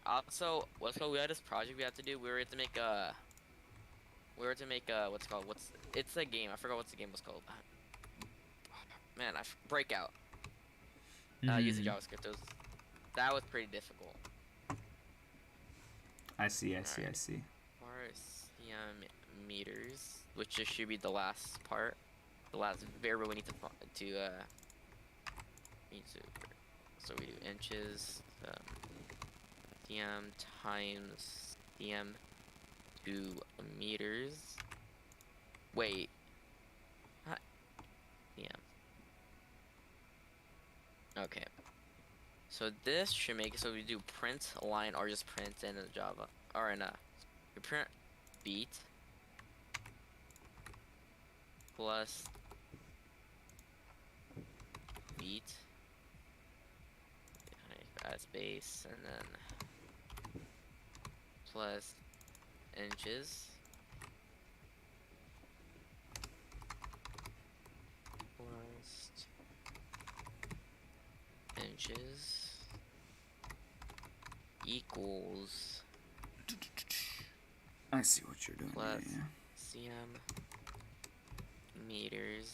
Also, we had this project we had to do. We were to make it's a game. I forgot what the game was called. Man, Breakout. Using JavaScript. That was pretty difficult. I see. As far as meters, which just should be the last part, the last variable we need to so we do inches, cm times cm to meters. Wait, not cm. Okay. So this should make it so we do print line or just print in a Java or in a we print beat plus beat as base and then plus inches plus inches equals I see what you're doing. plus Yeah. cm meters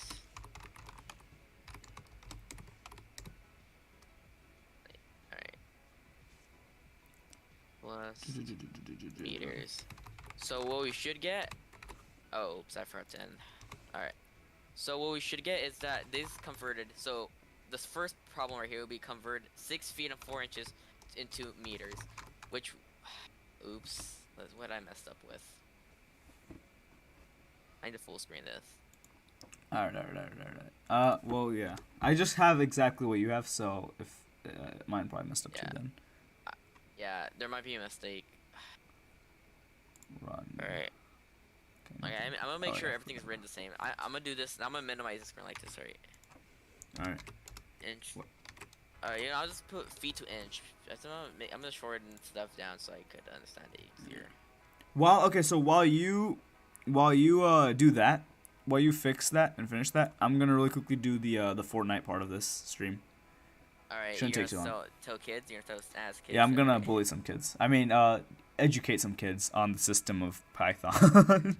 alright plus meters. So what we should get, oh oops, I forgot to end. Alright, so what we should get is that this converted, so this first problem right here will be convert 6 feet and 4 inches into meters, which, oops, that's what I messed up with. I need to full screen this. Alright. Well, yeah. I just have exactly what you have, so if mine probably messed up too then. Yeah, there might be a mistake. Run. Alright. Okay, I'm gonna make sure everything is written the same. I'm gonna do this, I'm gonna minimize the screen like this, right? Alright. Inch. Alright, I'll just put feet to inch. I'm gonna shorten stuff down so I could understand it easier. So while you do that, while you fix that and finish that, I'm gonna really quickly do the Fortnite part of this stream. Alright, Shouldn't you're take too gonna long. tell kids? You're gonna ask kids? Yeah, I'm gonna bully some kids. I mean, educate some kids on the system of Python.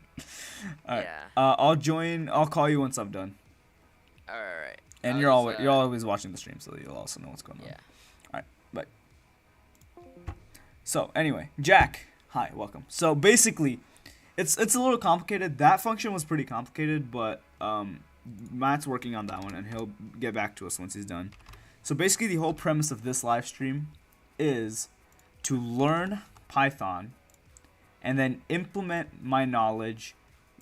Alright. Yeah. I'll call you once I'm done. Alright. And you're always watching the stream, so you'll also know what's going on. Yeah. Alright, bye. So anyway, Jack, hi, welcome. So basically, it's a little complicated. That function was pretty complicated, but Matt's working on that one, and he'll get back to us once he's done. So basically, the whole premise of this live stream is to learn Python, and then implement my knowledge,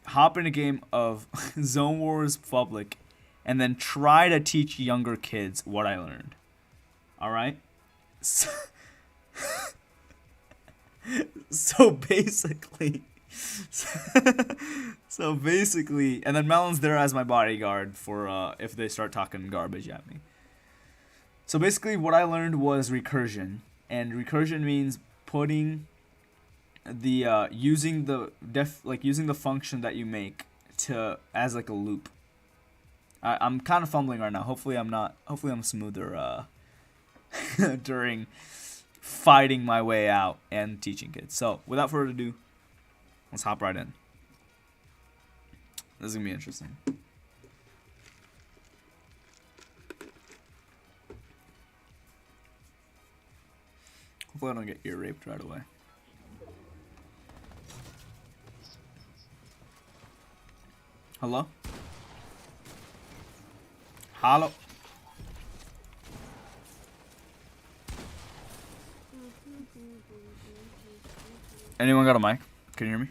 hop in a game of Zone Wars Public, and then try to teach younger kids what I learned. Alright? So basically, and then Melon's there as my bodyguard for if they start talking garbage at me. So basically what I learned was recursion, and recursion means putting the using the function that you make to as like a loop. I'm kind of fumbling right now. Hopefully I'm smoother during fighting my way out and teaching kids. So without further ado, let's hop right in. This is gonna be interesting. Hopefully I don't get ear raped right away. Hello? Hello? Anyone got a mic? Can you hear me?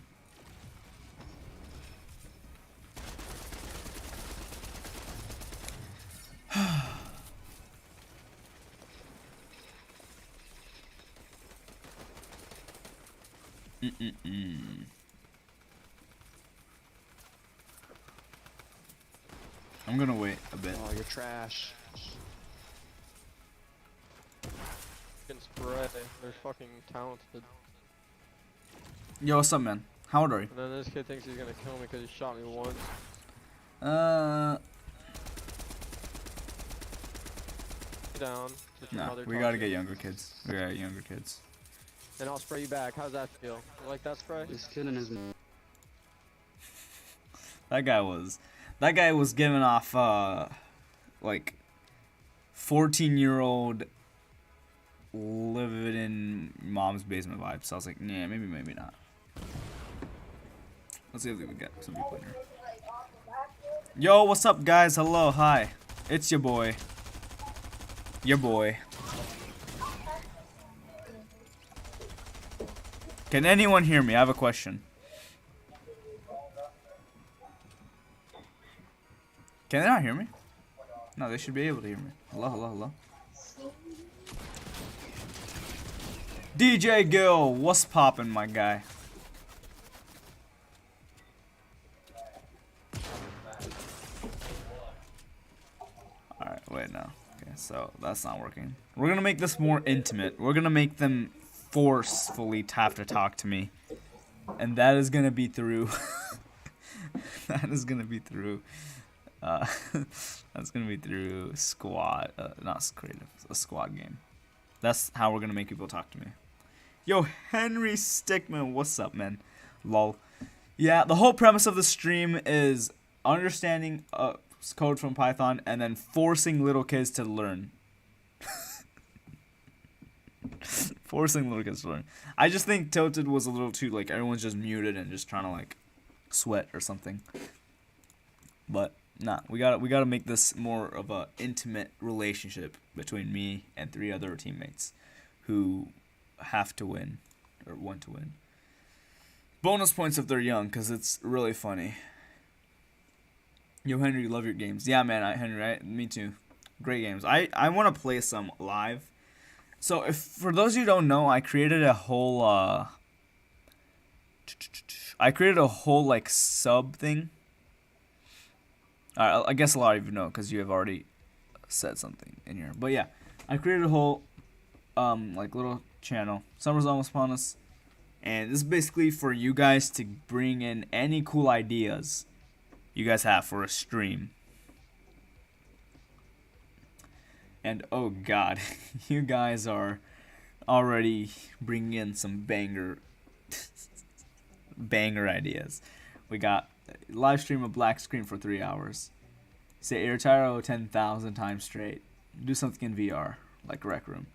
I'm gonna wait a bit. Oh, you're trash. Fucking spray. They're fucking talented. Yo, what's up, man? How old are you? And then this kid thinks he's gonna kill me because he shot me once. Down. Nah, we gotta get younger kids. We gotta get younger kids. And I'll spray you back. How's that feel? You like that spray? This kid and his That guy was giving off like 14-year-old living in mom's basement vibe. So I was like, nah, maybe not. Let's see if we can get some people in here. Yo, what's up, guys? Hello, hi. It's your boy. Your boy. Can anyone hear me? I have a question. Can they not hear me? No, they should be able to hear me. Hello, hello, hello. DJ Gil, what's poppin', my guy? Alright, wait, no. Okay, so that's not working. We're gonna make this more intimate. We're gonna make them forcefully have to talk to me. And that is gonna be through... that is gonna be through... that's gonna be through squad, not creative, a squad game. That's how we're gonna make people talk to me. Yo, Henry Stickman, what's up, man? Lol. Yeah, the whole premise of the stream is understanding code from Python and then forcing little kids to learn. Forcing little kids to learn. I just think Tilted was a little too, like, everyone's just muted and just trying to, like, sweat or something. But nah, we gotta make this more of a intimate relationship between me and 3 other teammates who have to win or want to win. Bonus points if they're young, because it's really funny. Yo, Henry, you love your games. Yeah, man, Henry, me too. Great games. I want to play some live. So, if for those of you who don't know, I created a whole like sub thing. I guess a lot of you know because you have already said something in here. But yeah, I created a whole like little channel. Summer's almost upon us, and this is basically for you guys to bring in any cool ideas you guys have for a stream. And oh god, you guys are already bringing in some banger ideas. We got live stream a black screen for 3 hours. Say ARTiro 10,000 times straight. Do something in VR, like Rec Room.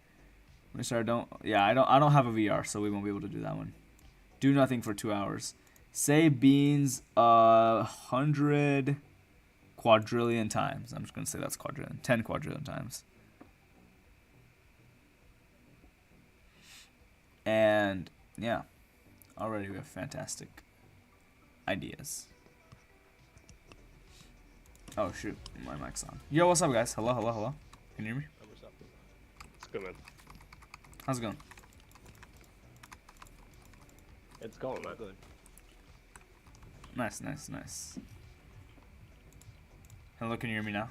I don't have a VR, so we won't be able to do that one. Do nothing for 2 hours. Say beans 100 quadrillion times. I'm just gonna say that's quadrillion. 10 quadrillion times. And yeah, already we have fantastic ideas. Oh shoot, my mic's on. Yo, what's up, guys? Hello, hello, hello. Can you hear me? What's up? It's good, man. How's it going? It's going, man. Good. Nice, nice, nice. Hello, can you hear me now?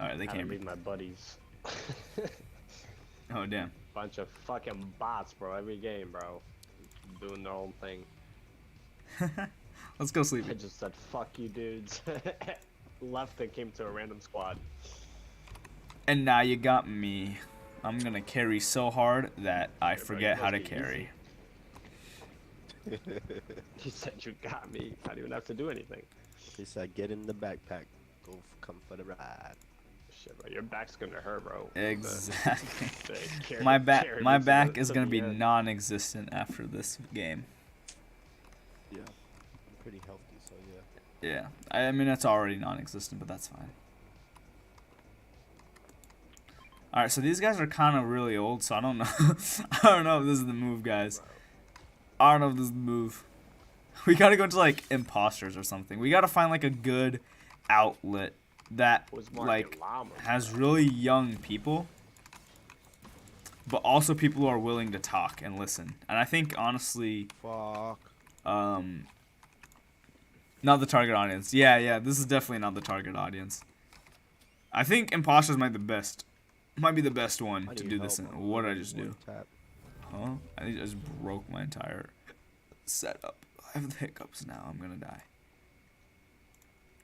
Alright, they I can't read hear me. my buddies. Oh, damn. Bunch of fucking bots, bro. Every game, bro. Doing their own thing. Let's go sleep. I just said, fuck you, dudes. Left and came to a random squad. And now you got me. I'm gonna carry so hard that I forget how to must be carry. He said you got me. I don't even have to do anything. He said, get in the backpack. Come for the ride. Shit, bro. Your back's gonna hurt, bro. Exactly. Carry- My carry my me to back the- is to gonna the be end. non-existent after this game. Yeah. I'm pretty healthy, so yeah. Yeah, I mean it's already non-existent, but that's fine. All right, so these guys are kind of really old, so I don't know. I don't know if this is the move, guys. I don't know if this is the move. We gotta go to like imposters or something. We gotta find like a good outlet that Who's Market like Llama, has bro? really young people, but also people who are willing to talk and listen. And I think honestly, Fuck. not the target audience. Yeah, this is definitely not the target audience. I think imposters might be the best one I to need do this in. help. What did I just do? Tap. Huh? I just broke my entire setup. I have the hiccups now. I'm gonna die.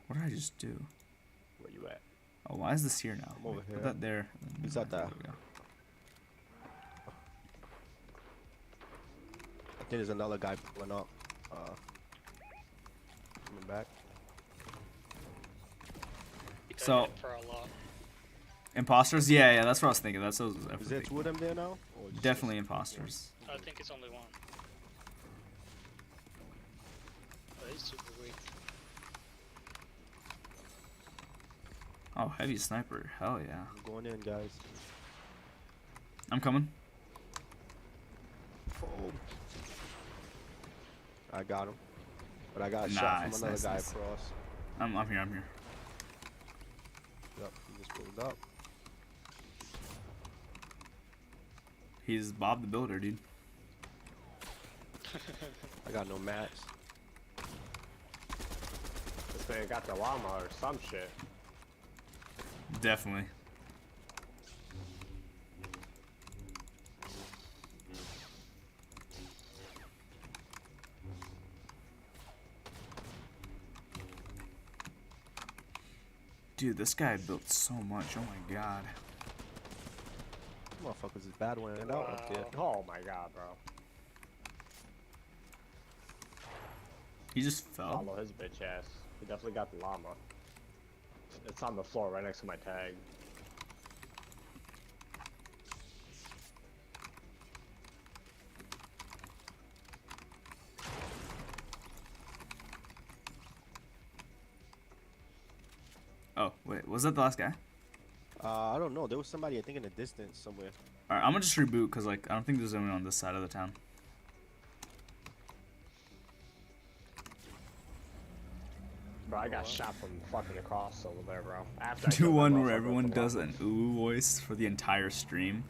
What did I just do? Where you at? Oh, why is this here now? I'm over Put here. that there. Who's that there? There we go. I think there's another guy pulling up. Coming back. So, Imposters? Yeah, that's what I was thinking. That's what I was Is there thinking. 2 of them there now? Or just Definitely imposters. I think it's only one. Oh, he's super weak. Oh, heavy sniper. Hell yeah. I'm going in, guys. I'm coming. Oh. I got him. But I got shot Nice, from another guy nice. across. I'm here. I'm here. Yep, he just pulled up. He's Bob the Builder, dude. I got no mats. This thing got the llama or some shit. Definitely. Dude, this guy built so much. Oh my god. Motherfuckers is bad when it out up there. Oh my god, bro. He just fell. Follow his bitch ass. He definitely got the llama. It's on the floor right next to my tag. Oh, wait. Was that the last guy? I don't know. There was somebody, I think, in the distance somewhere. Alright, I'm gonna just reboot because, like, I don't think there's anyone on this side of the town. Bro, I got shot from fucking across over there, bro. After I Do killed that one where motherfucker everyone with the does llama. an ooh voice for the entire stream.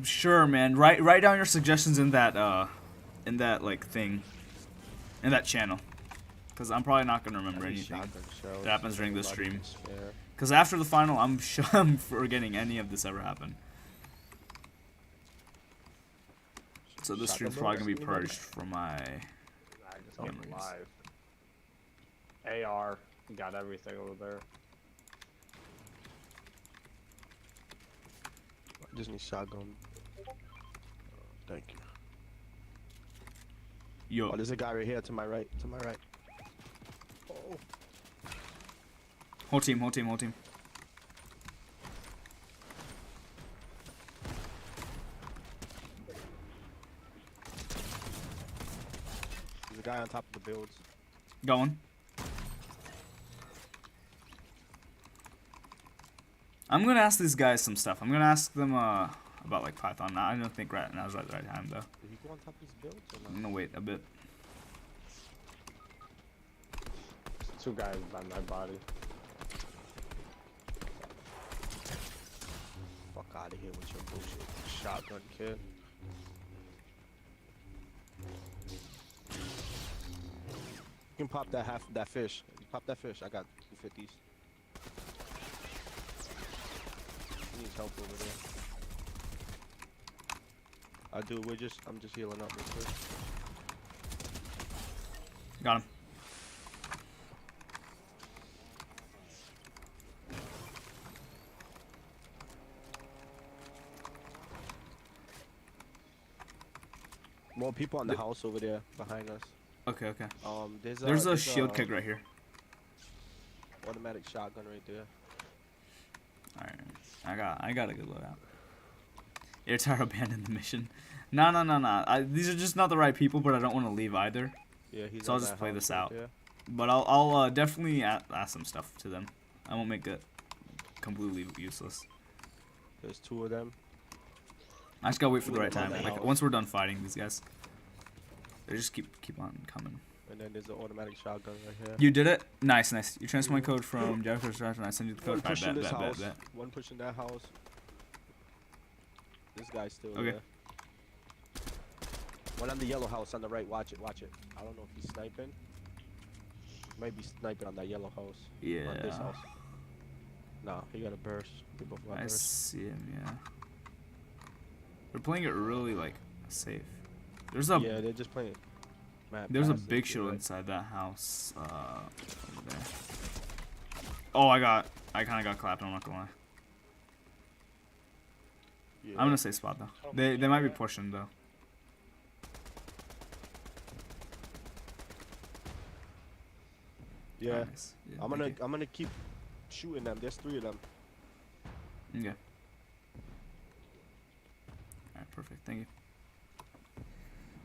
Sure, man. Write down your suggestions in that like thing, in that channel, because I'm probably not gonna remember anything that happens during this stream. Because after the final, I'm sure I'm forgetting any of this ever happened. So this stream's probably gonna be purged from my. I just came memories. alive. AR, got everything over there. Just need shotgun. Thank you. Yo, Oh, there's a guy right here to my right. To my right. Oh. whole team. There's a guy on top of the builds. Going. I'm gonna ask these guys some stuff. I'm gonna ask them about like Python. Now, I don't think right now's the right time though. Did he go on top of his builds or I'm not? gonna wait a bit. 2 guys by my body. Fuck out of here with your bullshit. Shotgun, kid. You can pop that fish. Pop that fish. I got 250s. He needs help over there. I'm just healing up real quick. Got him. More people on the house over there behind us. Okay. There's There's a shield keg right here. Automatic shotgun right there. Alright. I got a good loadout. ARTiro abandoned the mission. No. These are just not the right people, but I don't want to leave either. Yeah, he's So I'll on just that play house this right out. there. But I'll definitely ask some stuff to them. I won't make it completely useless. There's 2 of them. I just gotta wait for the right Leave them time. on the Like house. once we're done fighting these guys, they just keep on coming. And then there's the automatic shotgun right here. You did it. Nice. You transfer my code from Jericho Stratton, and I send you the One code. pushing this house. Bet. One pushing that house. This guy's still Okay. there. One on the yellow house on the right. Watch it. I don't know if he's sniping. Might be sniping on that yellow house. Yeah. On this house. Nah, he got a burst. They both got I burst. see him. Yeah. They're playing it really like safe. There's a Yeah, they're just playing. Mad there's a passive, big you're shield right. inside that house. Over there. Oh, I kind of got clapped. I'm not gonna lie. Yeah. I'm gonna say spot though. They might be pushing though. Yeah. Nice. Yeah, I'm thank gonna you. I'm gonna keep shooting them. There's 3 of them. Okay. Alright, perfect. Thank you.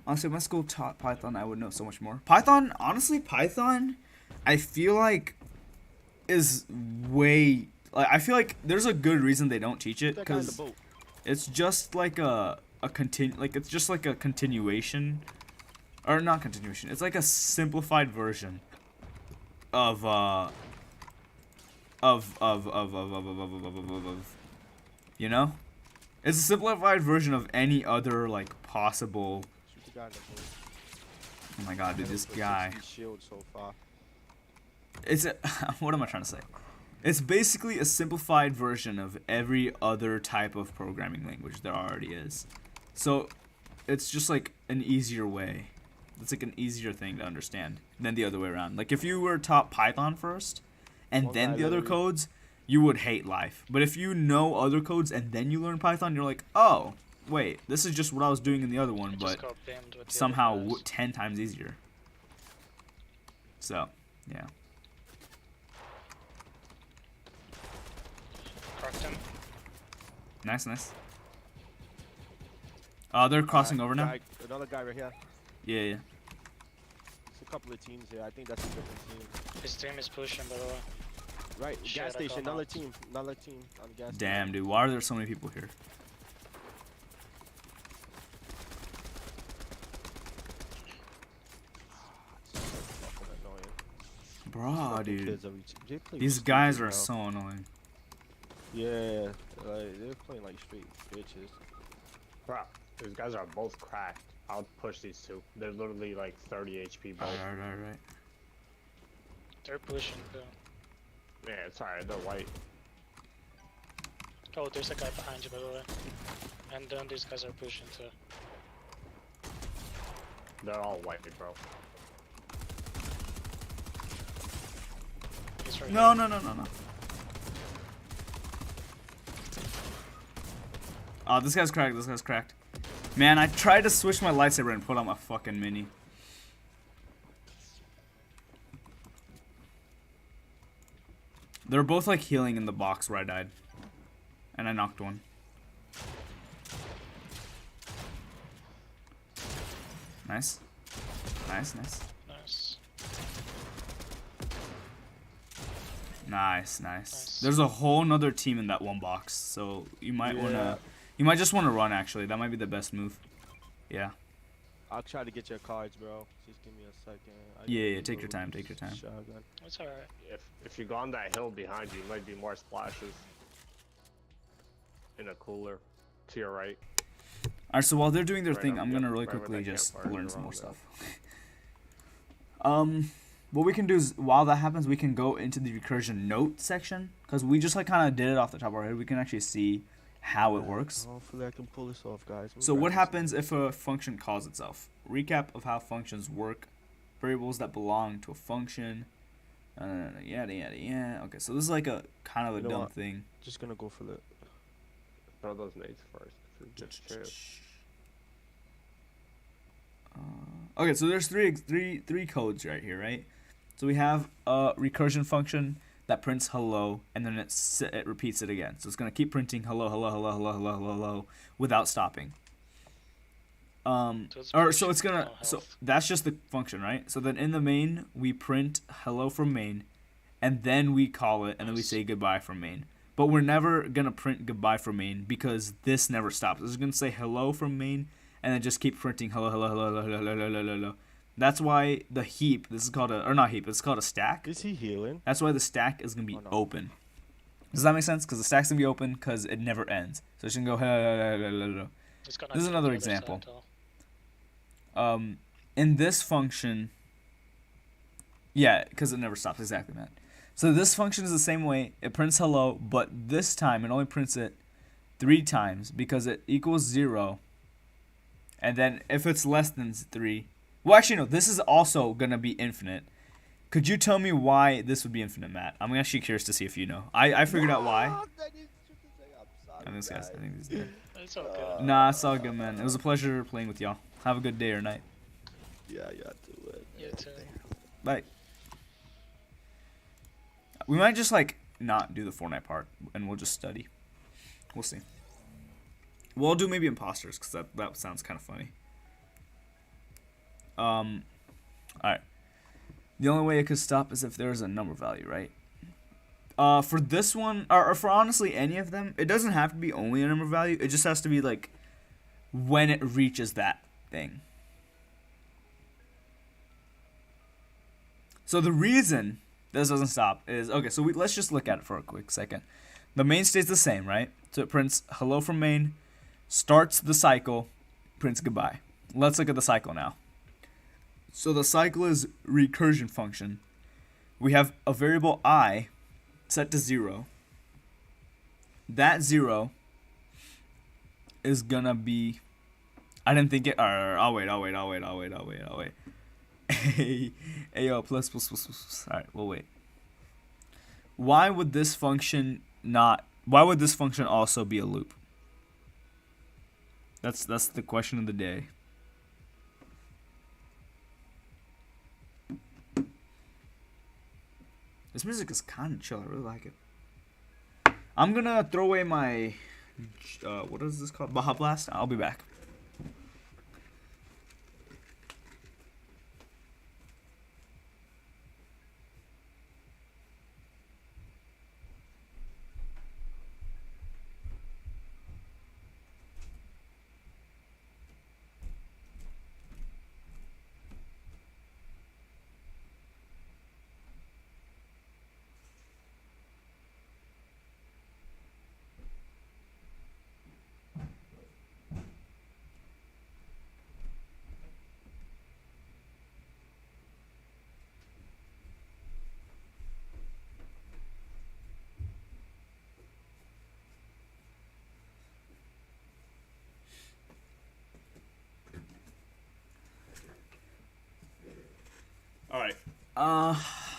Honestly, if my school taught Python, I would know so much more. Python, honestly, Python, I feel like is way like I feel like there's a good reason they don't teach it That guy in the because boat. it's just like it's just like a continuation, or not continuation. It's like a simplified version of you know, it's a simplified version of any other like possible. Shoot the guy in the boat. Oh my god, dude, this 160 guy. shield so far. It's a, what am I trying to say? It's basically a simplified version of every other type of programming language there already is. So it's just like an easier way. It's like an easier thing to understand than the other way around. Like if you were taught Python first and One then guy the other literally- codes, you would hate life. But if you know other codes and then you learn Python, you're like, oh, wait, this is just what I was doing in the other one, I but just got pinned with the somehow other guys. 10 times easier. So, yeah. Cracked him. Nice, nice. They're crossing over now? Another guy right here. Yeah, yeah. There's a couple of teams here. I think that's a different team. His team is pushing, by the way. Right, Shit, gas I got station. Another knocked. team. Another team on the gas Damn, station. dude. Why are there so many people here? Fucking annoying. Bro, Fucking dude. kids every they play These stupid guys are now. so annoying. Yeah, like they're playing like straight bitches. Bro, these guys are both cracked. I'll push these two. They're literally like 30 HP both. Alright. They're pushing too. Yeah, it's alright. They're white. Oh, there's a guy behind you, by the way. And then these guys are pushing too. They're all white, bro. He's right No, here. no. Oh, this guy's cracked. Man, I tried to switch my lightsaber and put on my fucking mini. They're both like healing in the box where I died. And I knocked one. Nice. Nice. Nice. There's a whole nother team in that one box, so you might wanna just wanna run actually. That might be the best move. Yeah. I'll try to get your cards, bro. Just give me a second. Yeah, take your time, take your time. Shotgun. It's alright. If you go on that hill behind you, might be more splashes. In a cooler. To your right. Alright, so while they're doing their Right thing, up, I'm yeah, gonna really right where quickly that just campfire learn is some more around stuff. What we can do is, while that happens, we can go into the recursion note section, because we just like kind of did it off the top of our head. We can actually see how it works. Hopefully I can pull this off, guys. So what happens if a function calls itself? Recap of how functions work, variables that belong to a function, yada. Okay, so this is like a kind of a You know dumb what? thing. Just gonna go for the. Throw those nades first. Just chill. Okay, so there's three codes right here, right? So we have a recursion function that prints hello, and then it repeats it again. So it's gonna keep printing hello without stopping. So that's just the function, right? So then in the main we print hello from main, and then we call it, and then we say goodbye from main. But we're never gonna print goodbye from main because this never stops. It's gonna say hello from main, and then just keep printing hello. That's why the heap, this is called it's called a stack. Is he healing? That's why the stack is gonna be Oh, no. open. Does that make sense? Because the stack's gonna be open because it never ends. So it's gonna go hello. It's gonna This is hit another the other example. side, though. In this function, yeah, because it never stops. Exactly, man. So this function is the same way. It prints hello, but this time it only prints it 3 times because it equals 0. And then if it's less than 3, well, actually no, this is also gonna be infinite. Could you tell me why this would be infinite, Matt? I'm actually curious to see if you know. I figured out why. I think this is dead. It's all good. Nah, it's all good, man. It was a pleasure playing with y'all. Have a good day or night. Yeah, do it. You too. Bye. We might just like not do the Fortnite part and we'll just study. We'll see. We'll do maybe imposters because that sounds kind of funny. Alright. The only way it could stop is if there's a number value, right? For this one, or for honestly any of them, it doesn't have to be only a number value. It just has to be like when it reaches that thing. So the reason this doesn't stop is, okay, so let's just look at it for a quick second. The main stays the same, right? So it prints hello from main, starts the cycle, prints goodbye. Let's look at the cycle now. So the cycle is recursion function. We have a variable I set to 0. That 0 is gonna be, I didn't think it, I'll wait. Ayo, plus. Alright, we'll wait. Why would this function also be a loop? That's the question of the day. This music is kind of chill. I really like it. I'm gonna throw away my what is this called? Baja Blast. I'll be back. All right.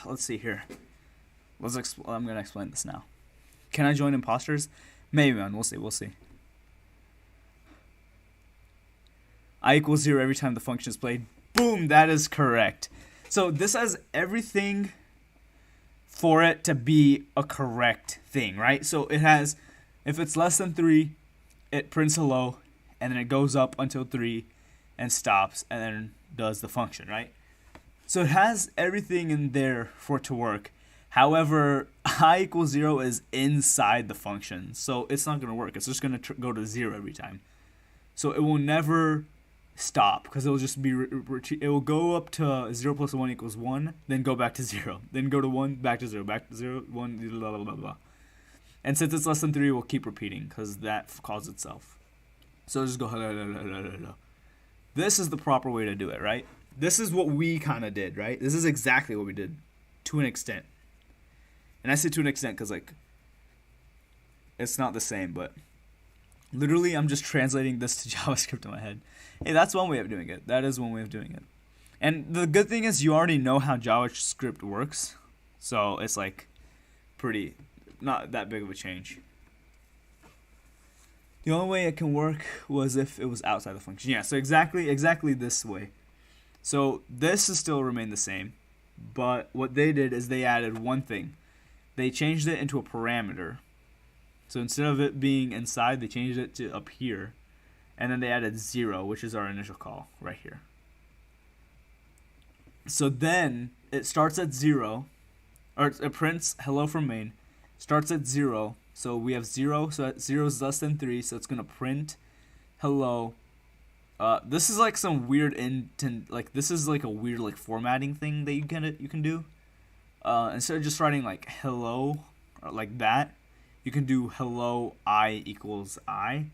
Let's see here. I'm gonna explain this now. Can I join imposters? Maybe, man. We'll see. I equals 0 every time the function is played. Boom, that is correct. So this has everything for it to be a correct thing, right? So it has, if it's less than 3, it prints hello, and then it goes up until 3 and stops, and then does the function, right? So it has everything in there for it to work. However, I equals 0 is inside the function, so it's not going to work. It's just going to go to 0 every time. So it will never stop, because it will just be, it will go up to 0 plus 1 equals 1, then go back to 0, then go to 1, back to 0, back to 0, 1, blah, blah, blah, blah. And since it's less than 3, we'll keep repeating, because that calls itself. So just go, this is the proper way to do it, right? This is what we kind of did, right? This is exactly what we did, to an extent. And I say to an extent because, like, it's not the same, but literally I'm just translating this to JavaScript in my head. Hey, that's one way of doing it. That is one way of doing it. And the good thing is you already know how JavaScript works, so it's, like, pretty, not that big of a change. The only way it can work was if it was outside the function. Yeah, so exactly this way. So this is still remain the same, but what they did is they added one thing. They changed it into a parameter. So instead of it being inside, they changed it to up here, and then they added 0, which is our initial call right here. So then it starts at 0, or it prints hello from main, starts at 0. So we have 0, so 0 is less than 3, so it's gonna print hello. This is like some weird this is like a weird like formatting thing that you can do. Instead of just writing like hello or like that, you can do hello I equals I,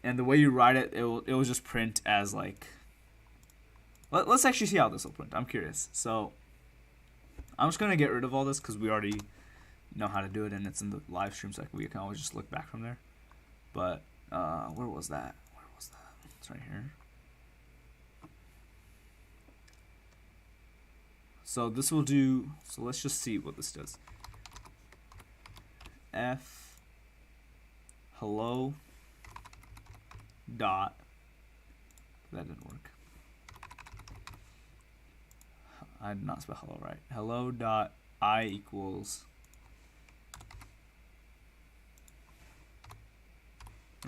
and the way you write it, it will just print as like. Let's actually see how this will print. I'm curious. So I'm just gonna get rid of all this because we already know how to do it, and it's in the live stream, so we can always just look back from there. But where was that? It's right here. So this will do, so let's just see what this does. F hello dot, that didn't work. I did not spell hello right. Hello dot I equals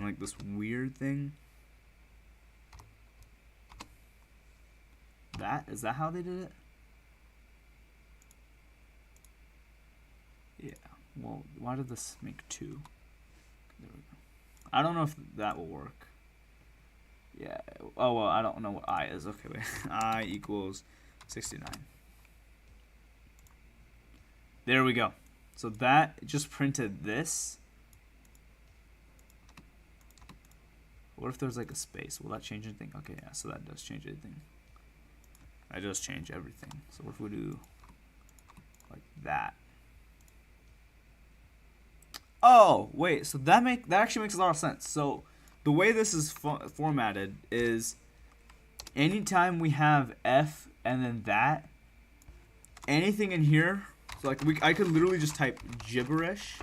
and like this weird thing. Is that how they did it? Yeah. Well, why did this make 2? There we go. I don't know if that will work. Yeah. Oh well, I don't know what I is. Okay, wait. I equals 69. There we go. So that just printed this. What if there's like a space? Will that change anything? Okay, yeah, so that does change anything. That does change everything. So what if we do like that? Oh, wait, so that actually makes a lot of sense. So the way this is formatted is anytime we have F and then that, anything in here, so like I could literally just type gibberish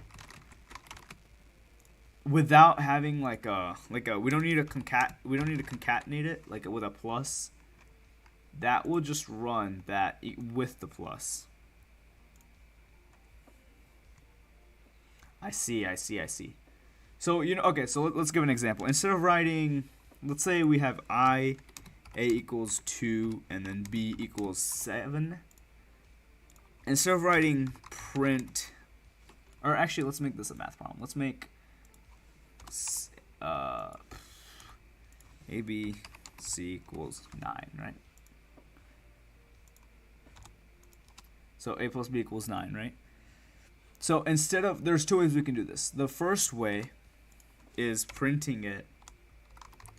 without having like a we don't need to concatenate it like with a plus. That will just run that with the plus. I see. So, you know, okay, so let's give an example. Instead of writing, let's say we have A equals 2 and then B equals 7. Instead of writing print, or actually let's make this a math problem. Let's make A, B, C equals 9, right? So A plus B equals 9, right? So instead of, there's 2 ways we can do this. The first way is printing it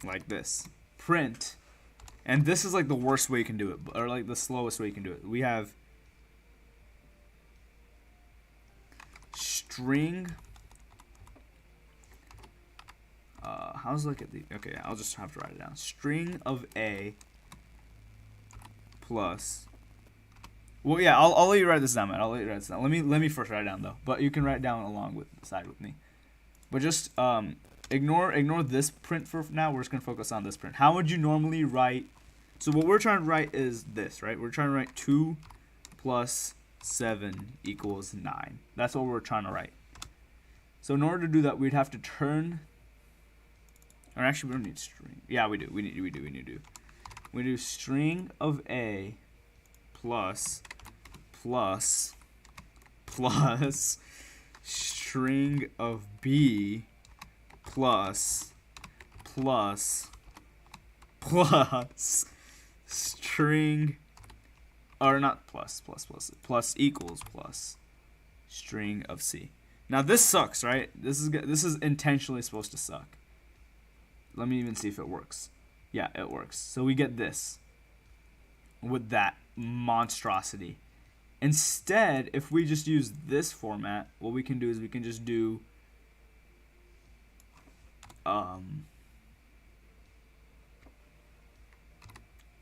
like this. Print, and this is like the worst way you can do it, or like the slowest way you can do it. We have string, how's look at the, okay, I'll just have to write it down. String of A plus, well, yeah, I'll let you write this down, man. I'll let you write this down. Let me first write it down though. But you can write it down along with side with me. But just ignore this print for now. We're just gonna focus on this print. How would you normally write? So what we're trying to write is this, right? We're trying to write 2 plus 7 equals 9. That's what we're trying to write. So in order to do that, we'd have to turn. Or actually, we don't need string. Yeah, we do. We do string of A plus string of B plus string, or not plus equals plus string of C. Now this sucks, right? This is intentionally supposed to suck. Let me even see if it works. Yeah, it works. So we get this with that monstrosity. Instead, if we just use this format, what we can do is we can just do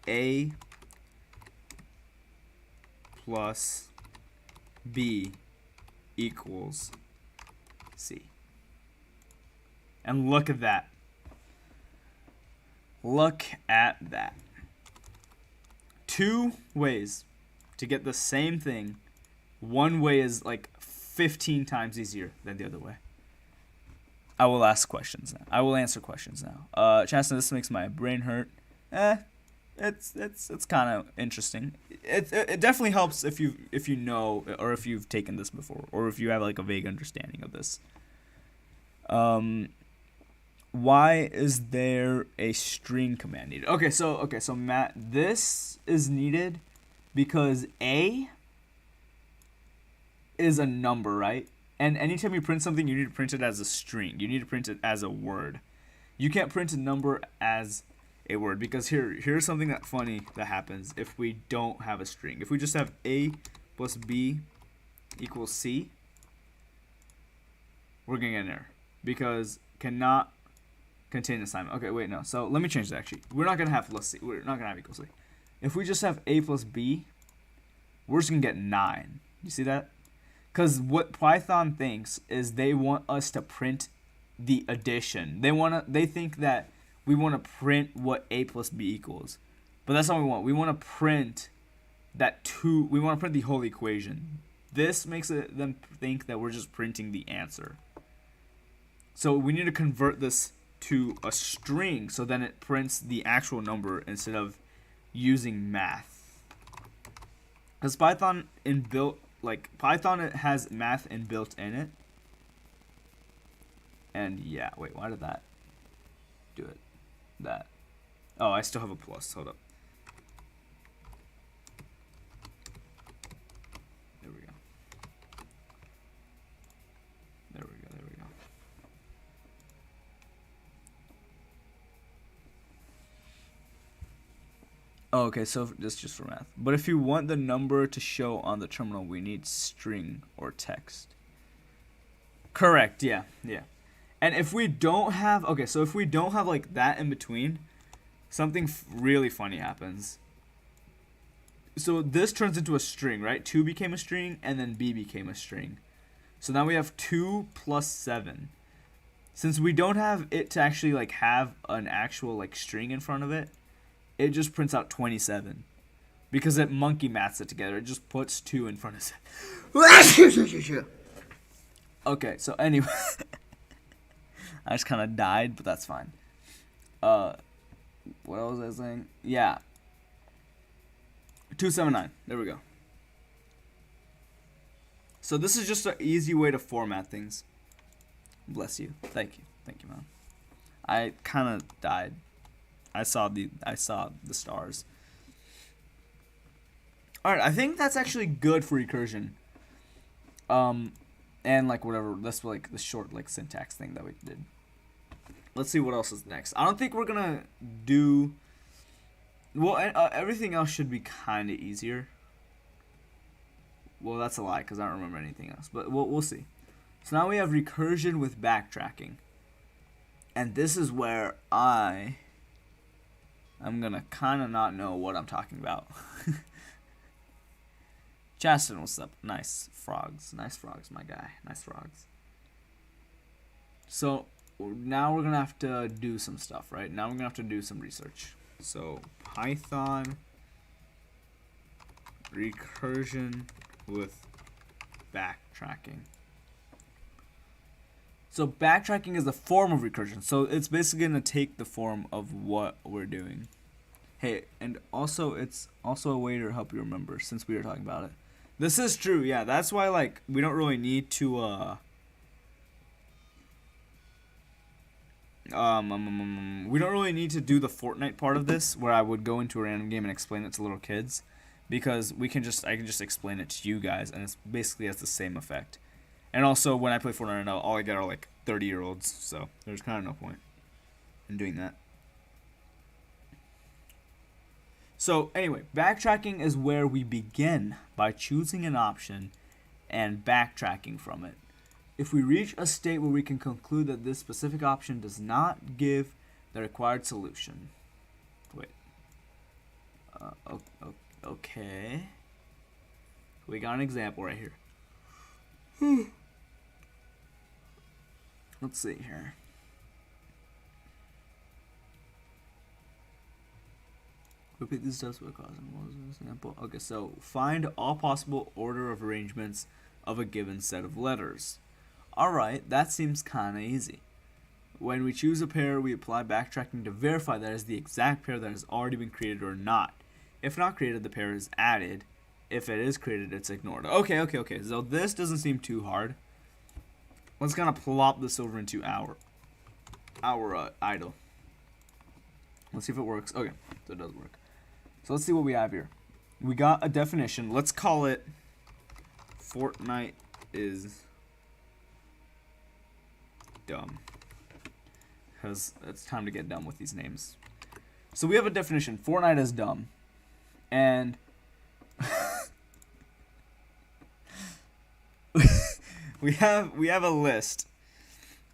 A plus B equals C. And look at that. Look at that. 2 ways to get the same thing. One way is like 15 times easier than the other way. I will ask questions now. I will answer questions now. Chancellor, this makes my brain hurt. It's kind of interesting. It definitely helps if you know, or if you've taken this before, or if you have like a vague understanding of this. Why is there a string command needed? Okay, so Matt, this is needed because A is a number, right? And anytime you print something, you need to print it as a string. You need to print it as a word. You can't print a number as a word, because here's something that funny that happens if we don't have a string. If we just have A plus B equals C, we're gonna get an error because cannot contain assignment. Okay, wait, no. So let me change that actually. We're not gonna have plus C. We're not gonna have equals C. If we just have A plus B, we're just gonna get 9. You see that? Because what Python thinks is they want us to print the addition. They think that we want to print what A plus B equals, but that's not what we want. We want to print that 2. We want to print the whole equation. This makes them think that we're just printing the answer. So we need to convert this to a string, so then it prints the actual number instead of using math. Because Python Python it has math inbuilt in it. And yeah, wait, why did that do it? That. Oh, I still have a plus. Hold up. There we go. There we go. There we go. Oh, okay, so this is just for math. But if you want the number to show on the terminal, we need string or text. Correct, yeah, yeah. And if we don't have, okay, so if we don't have like that in between, something really funny happens. So this turns into a string, right? 2 became a string, and then B became a string. So now we have 2 plus 7. Since we don't have it to actually like have an actual like string in front of it, it just prints out 27. Because it monkey maths it together. It just puts 2 in front of 7. Okay, so anyway. I just kind of died, but that's fine. What was I saying? Yeah. 279. There we go. So this is just an easy way to format things. Bless you. Thank you. Thank you, man. I kind of died. I saw the stars. All right, I think that's actually good for recursion. And like whatever, that's like the short like syntax thing that we did. Let's see what else is next. I don't think we're gonna do. Well, everything else should be kind of easier. Well, that's a lie because I don't remember anything else. But we'll see. So now we have recursion with backtracking, and this is where I'm gonna kind of not know what I'm talking about. Justin, what's up? Nice frogs, my guy. Nice frogs. So now we're gonna have to do some stuff, right? Now we're gonna have to do some research. So Python recursion with backtracking. So backtracking is a form of recursion. So it's basically gonna take the form of what we're doing. Hey, and also it's also a way to help you remember since we were talking about it. This is true, yeah. That's why like we don't really need to we don't really need to do the Fortnite part of this where I would go into a random game and explain it to little kids, because I can just explain it to you guys and it's basically has the same effect. And also when I play Fortnite now, all I get are like 30-year-olds, so there's kind of no point in doing that. So anyway, backtracking is where we begin by choosing an option and backtracking from it. If we reach a state where we can conclude that this specific option does not give the required solution. Wait. Okay. We got an example right here. Let's see here. Repeat these steps by causing an example. Okay, so find all possible order of arrangements of a given set of letters. Alright, that seems kinda easy. When we choose a pair, we apply backtracking to verify that it is the exact pair that has already been created or not. If not created, the pair is added. If it is created, it's ignored. Okay. So this doesn't seem too hard. Let's kind of plop this over into our idle. Let's see if it works. Okay, so it does work. So let's see what we have here. We got a definition. Let's call it Fortnite is dumb. Because it's time to get dumb with these names. So we have a definition. Fortnite is dumb. And we have a list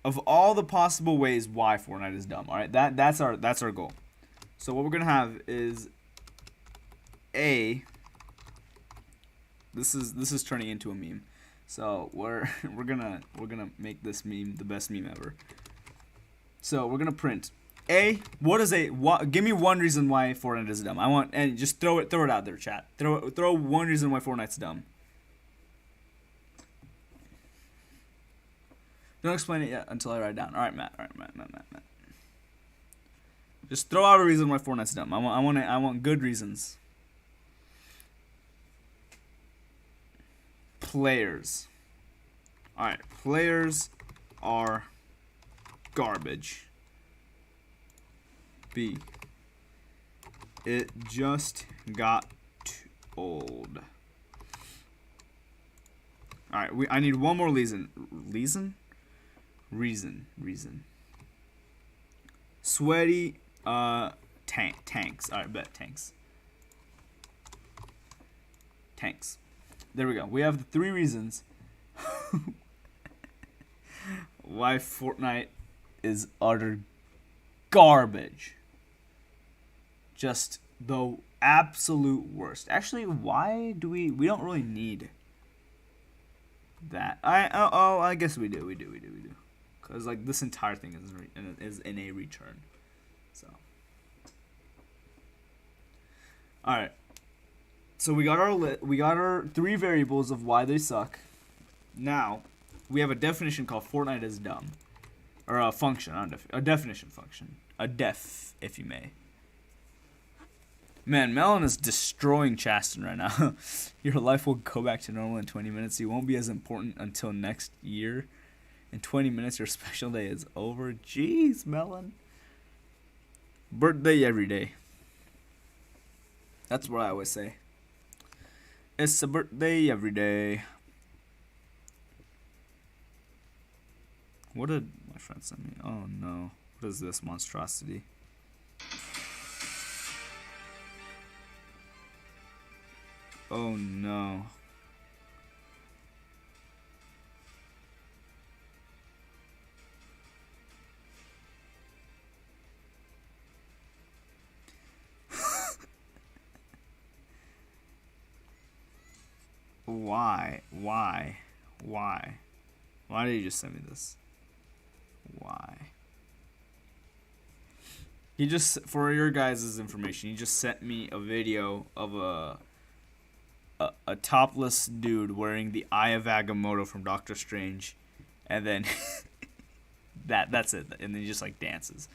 of all the possible ways why Fortnite is dumb. All right, that's our goal. So what we're gonna have is this is turning into a meme. So we're gonna make this meme the best meme ever. So we're gonna print give me one reason why Fortnite is dumb. And just throw it out there, chat. Throw one reason why Fortnite's dumb. Don't explain it yet until I write it down. All right, Matt. Just throw out a reason why Fortnite's dumb. I want good reasons. Players. Alright, players are garbage. B. It just got old. Alright, I need one more reason. Reason. Sweaty tanks. Alright, bet tanks. Tanks. There we go. We have the 3 reasons why Fortnite is utter garbage. Just the absolute worst. Actually, why do we don't really need that. I guess we do. Cuz like this entire thing is in a return. So all right. So we got our 3 variables of why they suck. Now, we have a definition called Fortnite is dumb. Or a function, a definition function. A def, if you may. Man, Melon is destroying Chasten right now. Your life will go back to normal in 20 minutes. You won't be as important until next year. In 20 minutes, your special day is over. Jeez, Melon. Birthday every day. That's what I always say. It's a birthday every day. What did my friend send me? Oh no. What is this monstrosity? Oh no. Why did you just send me this? Why? He just, for your guys' information, he just sent me a video of a topless dude wearing the Eye of Agamotto from Doctor Strange, and then that's it, and then he just like dances.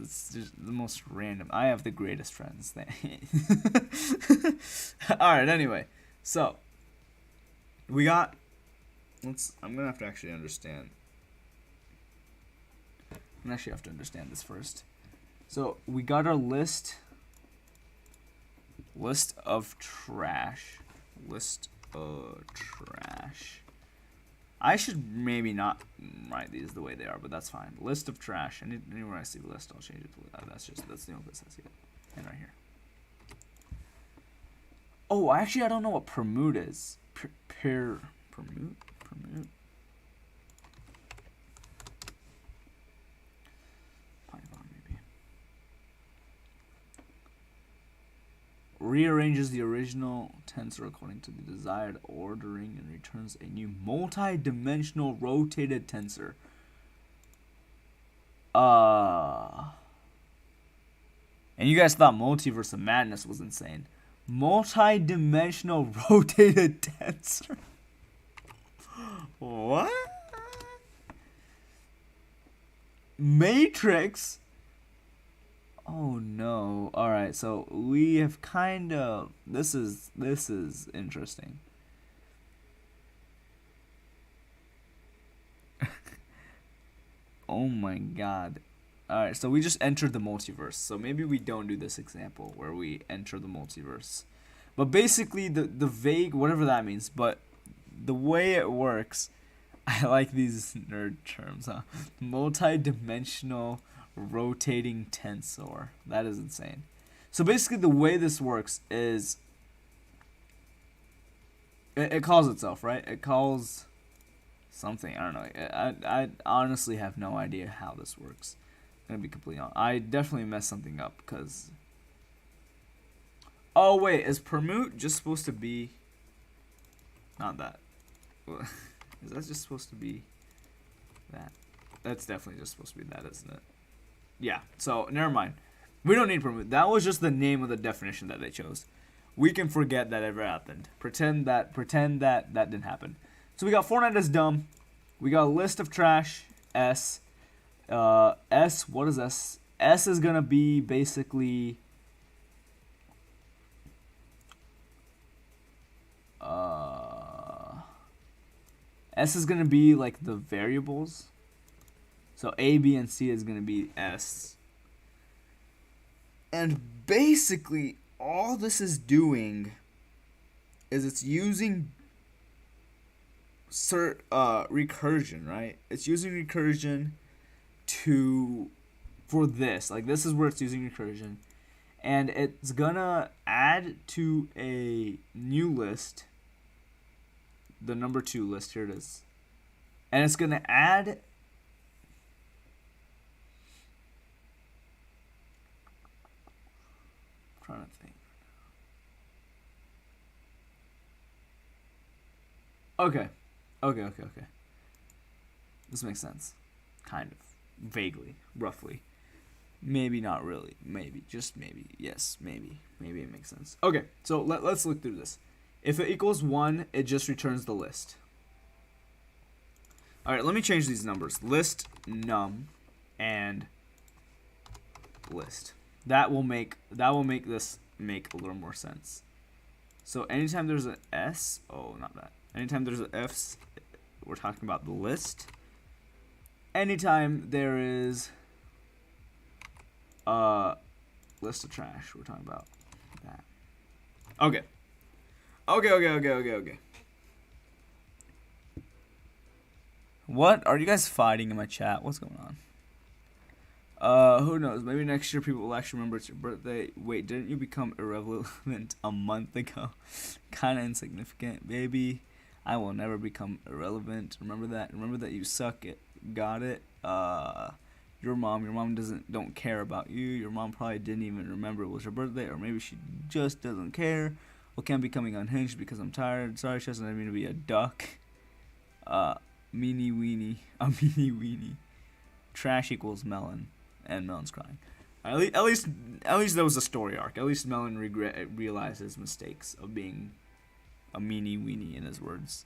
It's just the most random. I have the greatest friends. Alright, anyway. So we got I'm gonna have to actually understand. I'm gonna actually have to understand this first. So we got our list of trash. I should maybe not write these the way they are, but that's fine. List of trash. Anywhere I see list, I'll change it to that's the only place I see it. And right here. Oh, actually, I don't know what permute is. Permute. Python maybe. Rearranges the original tensor according to the desired ordering and returns a new multi-dimensional rotated tensor. And you guys thought Multiverse of Madness was insane. Multi-dimensional rotated tensor. What? Matrix? Oh no. Alright, so we have kind of... This is interesting. Oh my god. Alright, so we just entered the multiverse. So maybe we don't do this example where we enter the multiverse. But basically, the vague, whatever that means, but the way it works, I like these nerd terms, huh? Multi-dimensional rotating tensor. That is insane. So basically, the way this works is it calls itself, right? It calls something. I don't know. I honestly have no idea how this works. I'm gonna be completely honest. I definitely messed something up because. Oh wait, is permute just supposed to be? Not that. Is that just supposed to be that? That's definitely just supposed to be that, isn't it? Yeah. So never mind. We don't need permute. That was just the name of the definition that they chose. We can forget that ever happened. Pretend that didn't happen. So we got Fortnite is dumb. We got a list of trash. S. What is S? S is gonna be basically S is gonna be like the variables. So A, B, and C is gonna be S. And basically all this is doing is it's using recursion, right? It's using recursion for this. Like this is where it's using recursion. And it's gonna add to a new list, the number 2 list, here it is. And it's gonna add trying to think. Okay. This makes sense. Kind of. Vaguely. Roughly. Maybe not really. Maybe. Just maybe. Yes, maybe. Maybe it makes sense. Okay, so let's look through this. If it equals 1, it just returns the list. Alright, let me change these numbers. List, num, and list. That will make this make a little more sense. So anytime there's an S, oh, not that. Anytime there's an F, we're talking about the list. Anytime there is a list of trash, we're talking about that. Okay. What? Are you guys fighting in my chat? What's going on? Who knows? Maybe next year people will actually remember it's your birthday. Wait, didn't you become irrelevant a month ago? Kinda insignificant, baby. I will never become irrelevant. Remember that. Remember that you suck. Got it. Your mom don't care about you. Your mom probably didn't even remember it was your birthday, or maybe she just doesn't care. Okay, I'm becoming unhinged because I'm tired. Sorry, Chester, I didn't mean to be a duck. Meanie weenie. Trash equals melon, and melon's crying. At least there was a story arc. At least Melon realized his mistakes of being a meanie weenie, in his words.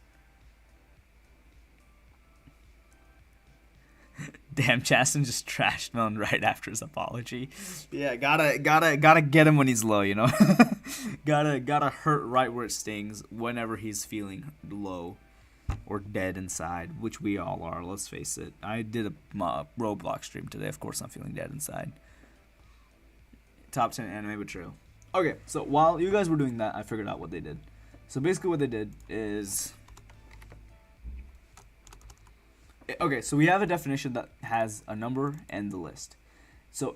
Damn, Chasten just trashed Melon right after his apology. Yeah, gotta get him when he's low, you know. gotta hurt right where it stings whenever he's feeling low or dead inside, which we all are. Let's face it. I did a Roblox stream today. Of course, I'm feeling dead inside. Top 10 anime betrayal. Okay, so while you guys were doing that, I figured out what they did. So basically, what they did is. Okay, so we have a definition that has a number and the list. So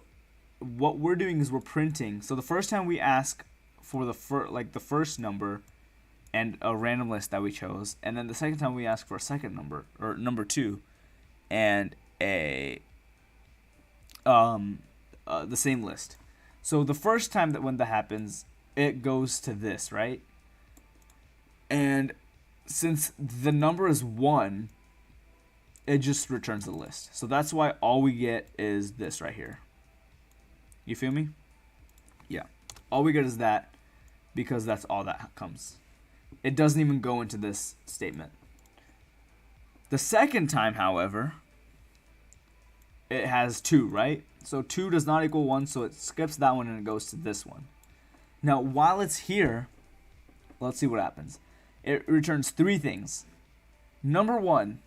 what we're doing is we're printing. So the first time we ask for the first number and a random list that we chose, and then the second time we ask for a second number, or number 2, and the same list. So the first time when that happens, it goes to this, right? And since the number is 1, it just returns the list. So that's why all we get is this right here. You feel me? Yeah. All we get is that, because that's all that comes. It doesn't even go into this statement. The second time, however, it has 2, right? So 2 does not equal 1, so it skips that one and it goes to this one. Now, while it's here, let's see what happens. It returns 3 things. Number 1,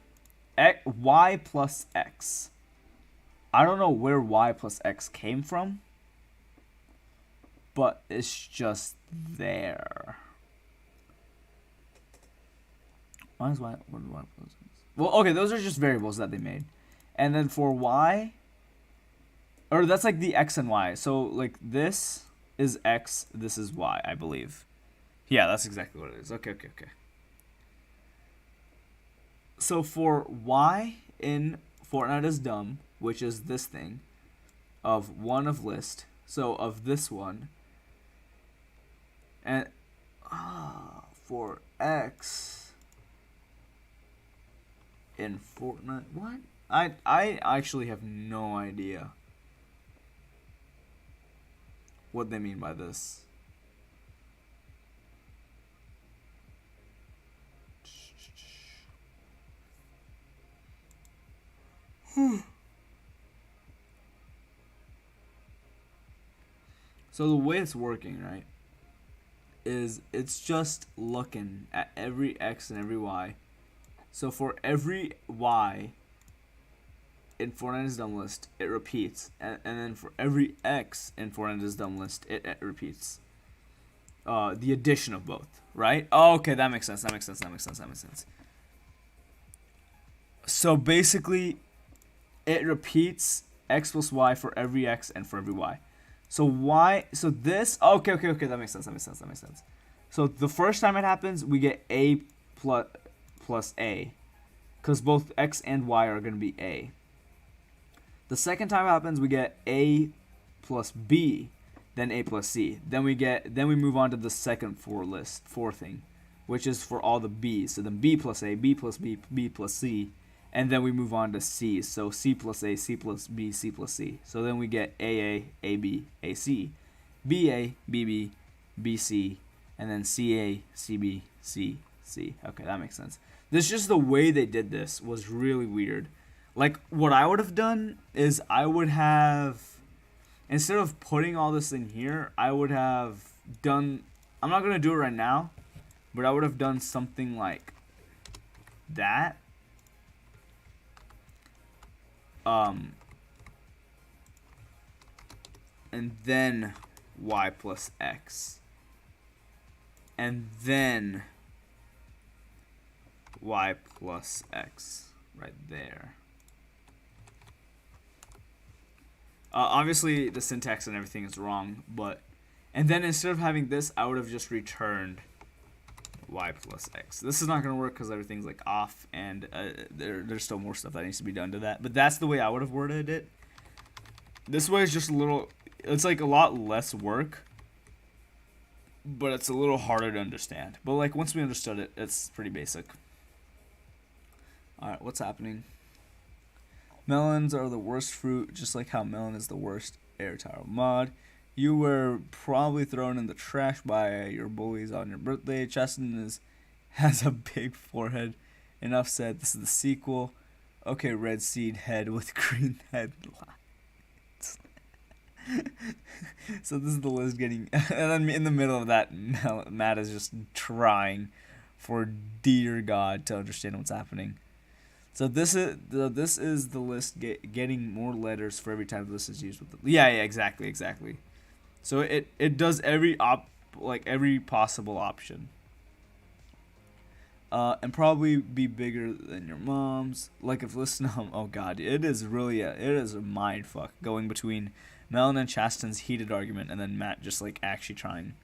y plus x. I don't know where y plus x came from, but it's just there. Why is y? What is y plus x? Well, okay, those are just variables that they made, and then for y, or that's like the x and y. So like this is x, this is y, I believe. Yeah, that's exactly what it is. Okay. So for y in Fortnite is dumb, which is this thing, of 1 of list, so of this one, and for x in Fortnite, what? I actually have no idea what they mean by this. So the way it's working, right, is it's just looking at every x and every y. So for every y in Fortnite's dumb list, it repeats, and then for every x in Fortnite's dumb list, it repeats. The addition of both, right? Oh, okay, that makes sense. That makes sense. That makes sense. That makes sense. So basically, it repeats x plus y for every x and for every y. So y, so this, okay, that makes sense. That makes sense. That makes sense. So the first time it happens, we get a plus a, because both x and y are going to be a. The second time it happens, we get a plus b, then a plus c. Then we move on to the second for thing, which is for all the b's. So then b plus a, b plus b, b plus c, and then we move on to c. So c plus a, c plus b, c plus c. So then we get aa, ab, ac, ba, bb, bc, and then ca, cb, c, c. Okay, that makes sense. This just the way they did this was really weird. Like, what I would have done is I would have, instead of putting all this in here, I would have done, I'm not going to do it right now, but I would have done something like that. And then y plus x. And then y plus x right there. Obviously, the syntax and everything is wrong, but... And then instead of having this, I would have just returned y plus x. This is not going to work because everything's like off, and there's still more stuff that needs to be done to that. But that's the way I would have worded it. This way is just a little... It's like a lot less work, but it's a little harder to understand. But like once we understood it, it's pretty basic. Alright, what's happening? Melons are the worst fruit, just like how melon is the worst ARTiro mod. You were probably thrown in the trash by your bullies on your birthday. Chaston has a big forehead. Enough said. This is the sequel. Okay, red seed head with green headlights. So this is the list getting... And then in the middle of that, Matt is just trying for dear God to understand what's happening. So this is the list getting more letters for every time this is used with the... Yeah, exactly. So it does every every possible option. And probably be bigger than your mom's. Like if listen, oh god, it is a mind fuck going between Melon and Chasten's heated argument and then Matt just like actually trying.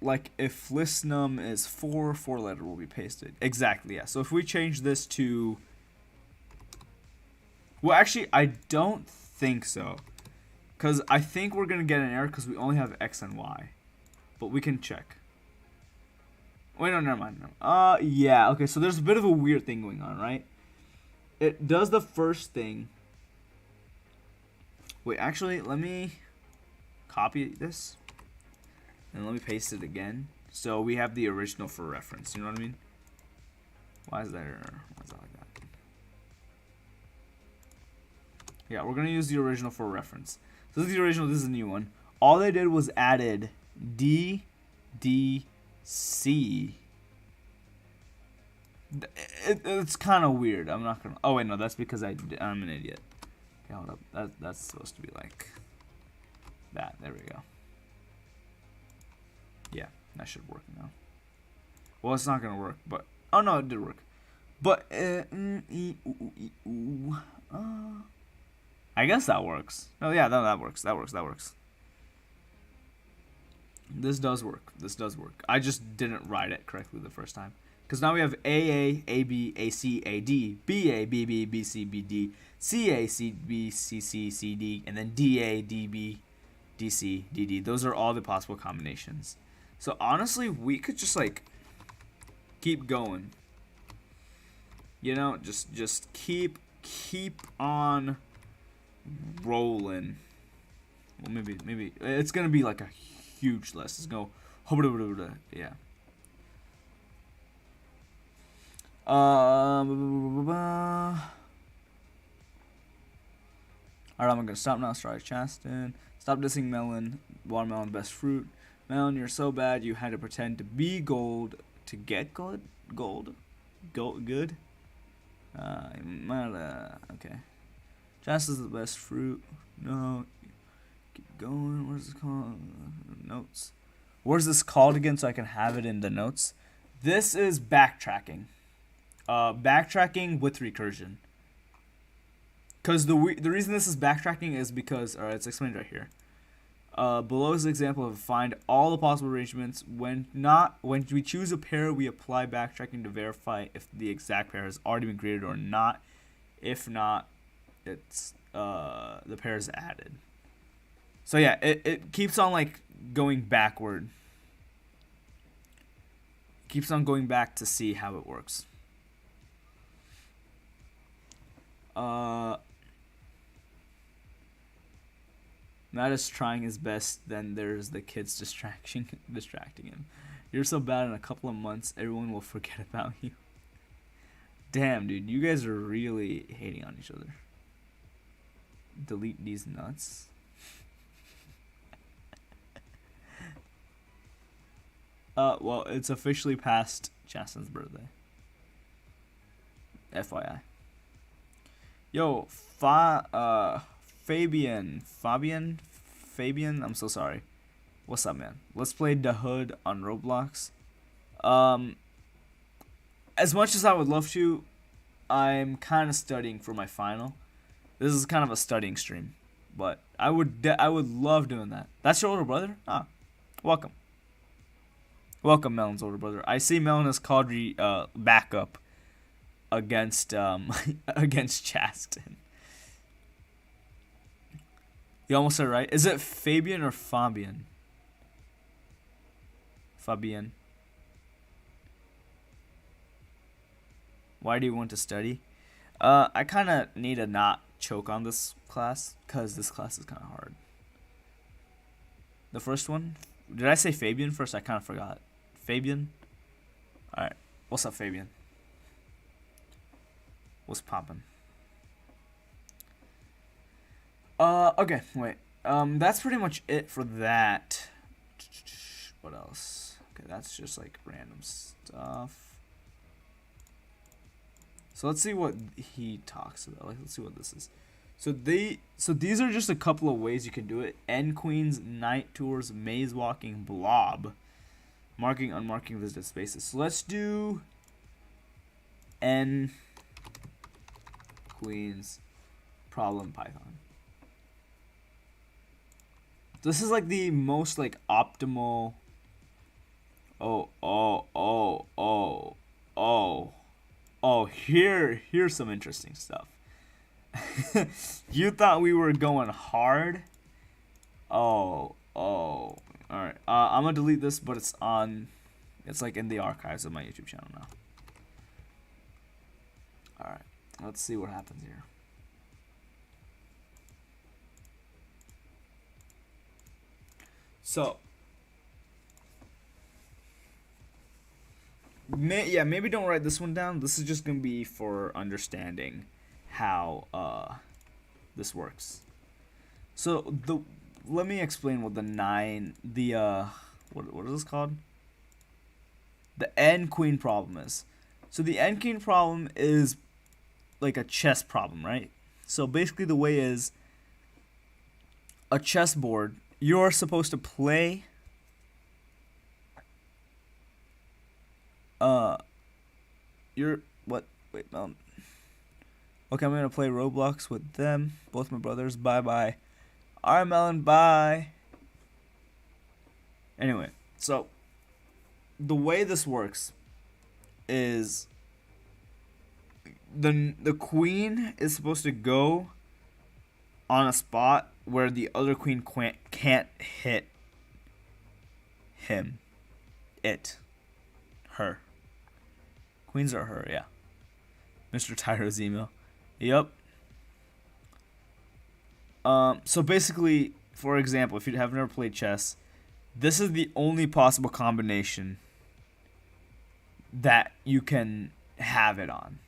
Like if listenum is 4 letter will be pasted. Exactly, yeah. So if we change this to... Well, actually, I don't think so. Because I think we're going to get an error because we only have X and Y. But we can check. Wait, no, never mind. No. Yeah, okay, so there's a bit of a weird thing going on, right? It does the first thing. Wait, actually, let me copy this. And let me paste it again. So we have the original for reference. You know what I mean? Why is that like that? Yeah, we're going to use the original for reference. So this is the original. This is the new one. All they did was added D, D, C. It's kind of weird. I'm not going to... Oh, wait, no. That's because I'm an idiot. Okay, hold up. That's supposed to be like that. There we go. Yeah, that should work now. Well, it's not gonna work, but oh no, it did work. But I guess that works. Oh yeah, that works. That works. This does work. I just didn't write it correctly the first time. Because now we have AA, AB, AC, AD, BA, BB, BC, BD, CA, CB, CC, CD, and then DA, DB, DC, DD. Those are all the possible combinations. So honestly, we could just like keep going. You know, just keep on rolling. Well, maybe it's gonna be like a huge list. Let's go. Yeah. Alright, I'm gonna stop now. Sorry, Chasten. Stop dissing melon. Watermelon best fruit. Melon, you're so bad you had to pretend to be gold to get good. Good. Okay. Jazz is the best fruit. No. Keep going. What is this called? Notes. What is this called again so I can have it in the notes? This is backtracking. Backtracking with recursion. Because the reason this is backtracking is because, alright, it's explained right here. Below is an example of find all the possible arrangements. When we choose a pair, we apply backtracking to verify if the exact pair has already been created or not. If not, it's the pair is added. So yeah, it keeps on like going backward. Keeps on going back to see how it works. Matt is trying his best, then there's the kids distracting him. You're so bad, in a couple of months, everyone will forget about you. Damn, dude, you guys are really hating on each other. Delete these nuts. Well, it's officially past Chasten's birthday. FYI. Yo, Fabian, I'm so sorry. What's up, man? Let's play The Hood on Roblox. As much as I would love to, I'm kind of studying for my final. This is kind of a studying stream, but I would love doing that. That's your older brother? Ah, welcome. Welcome, Melon's older brother. I see Melon as Caudry backup against against Chasten. You almost said it right. Is it Fabian or Fabian? Fabian. Why do you want to study? I kind of need to not choke on this class because this class is kind of hard. The first one? Did I say Fabian first? I kind of forgot. Fabian? Alright. What's up, Fabian? What's poppin'? Okay, wait. That's pretty much it for that. What else? Okay, that's just like random stuff. So let's see what he talks about. Like, let's see what this is. So these are just a couple of ways you can do it. End queens, night tours, maze walking, blob, marking, unmarking visited spaces. So let's do N queens problem Python. This is like the most like optimal. Here's some interesting stuff. You thought we were going hard? Alright. I'm gonna delete this, but it's like in the archives of my YouTube channel now. Alright, let's see what happens here. So, maybe don't write this one down. This is just gonna be for understanding how this works. So let me explain what what is this called? The end queen problem is. So the end queen problem is like a chess problem, right? So basically the way is a chessboard. You're supposed to play wait, Melon. Okay, I'm gonna play Roblox with them, both my brothers. Bye bye. Alright, Melon, bye. Anyway, so the way this works is the queen is supposed to go on a spot where the other queen can't hit him. Her. Queens are her, yeah. Mr. Tiro's email. Yep. So basically, for example, if you have never played chess, this is the only possible combination that you can have it on.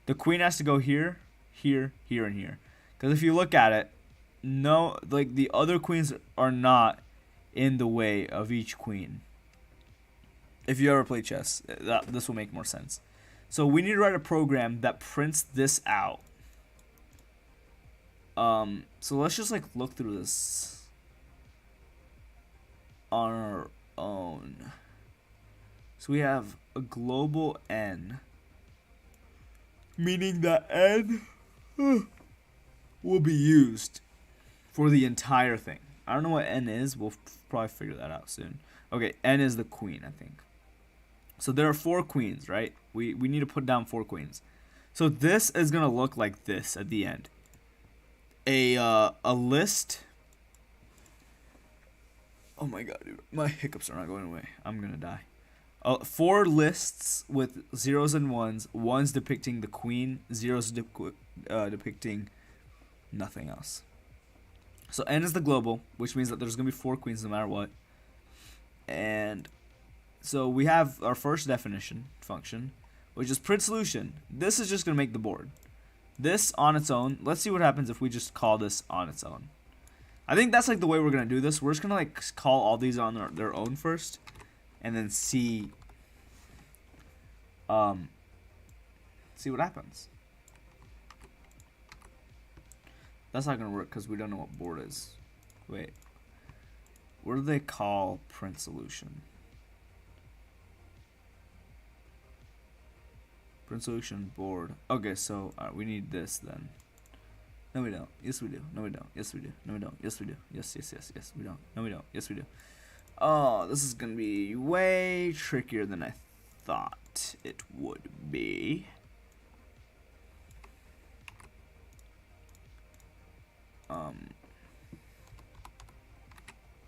The queen has to go here, here, here, and here. Because if you look at it, no, like the other queens are not in the way of each queen. If you ever play chess, this will make more sense. So we need to write a program that prints this out. So let's just like look through this on our own. So we have a global n, meaning that n will be used for the entire thing. I don't know what n is. We'll probably figure that out soon. Okay, n is the queen, I think. So there are 4 queens, right? We need to put down 4 queens. So this is gonna look like this at the end. A list. Oh my god, dude. My hiccups are not going away. I'm gonna die. 4 lists with 0s and 1s. 1s depicting the queen. 0s depicting nothing else. So n is the global, which means that there's gonna be 4 queens no matter what. And so we have our first definition function, which is print solution. This is just gonna make the board. This on its own. Let's see what happens if we just call this on its own. I think that's like the way we're gonna do this. We're just gonna like call all these on their own first, and then see what happens. That's not gonna work because we don't know what board is. Wait, what do they call print solution? Print solution board. Okay, so we need this then. No, we don't. Yes, we do. No, we don't. Yes, we do. No, we don't. Yes, we do. Yes, yes, yes, yes. We don't. No, we don't. Yes, we do. Oh, this is gonna be way trickier than I thought it would be.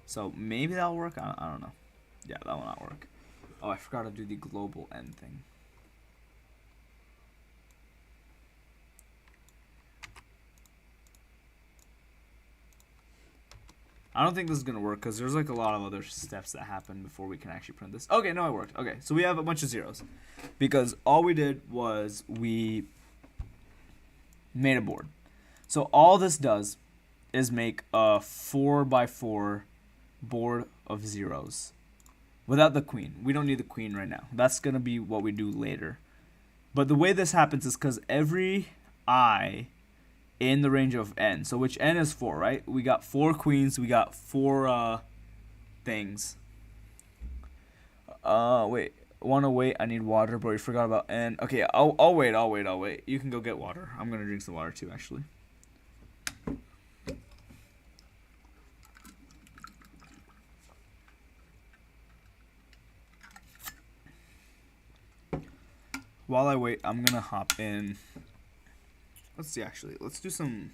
So maybe that'll work. I don't know. Yeah, that will not work. Oh, I forgot to do the global end thing. I don't think this is gonna work because there's like a lot of other steps that happen before we can actually print this. Okay, no, it worked. Okay, so we have a bunch of zeros because all we did was we made a board. So all this does is make a 4x4 board of zeros without the queen. We don't need the queen right now. That's gonna be what we do later. But the way this happens is because every I in the range of n, so which n is 4, right? We got 4 queens, we got 4 things. Wait, wanna wait? I need water, bro. You forgot about n. Okay, I'll wait. You can go get water. I'm gonna drink some water too, actually. While I wait, I'm gonna hop in. Let's see, actually. Let's do some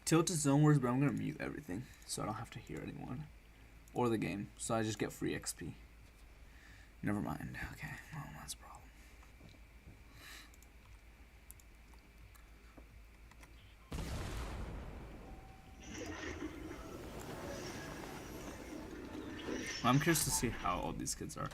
tilted zone wars, but I'm gonna mute everything so I don't have to hear anyone or the game, so I just get free XP. Never mind. Okay, well, that's a problem. I'm curious to see how old these kids are.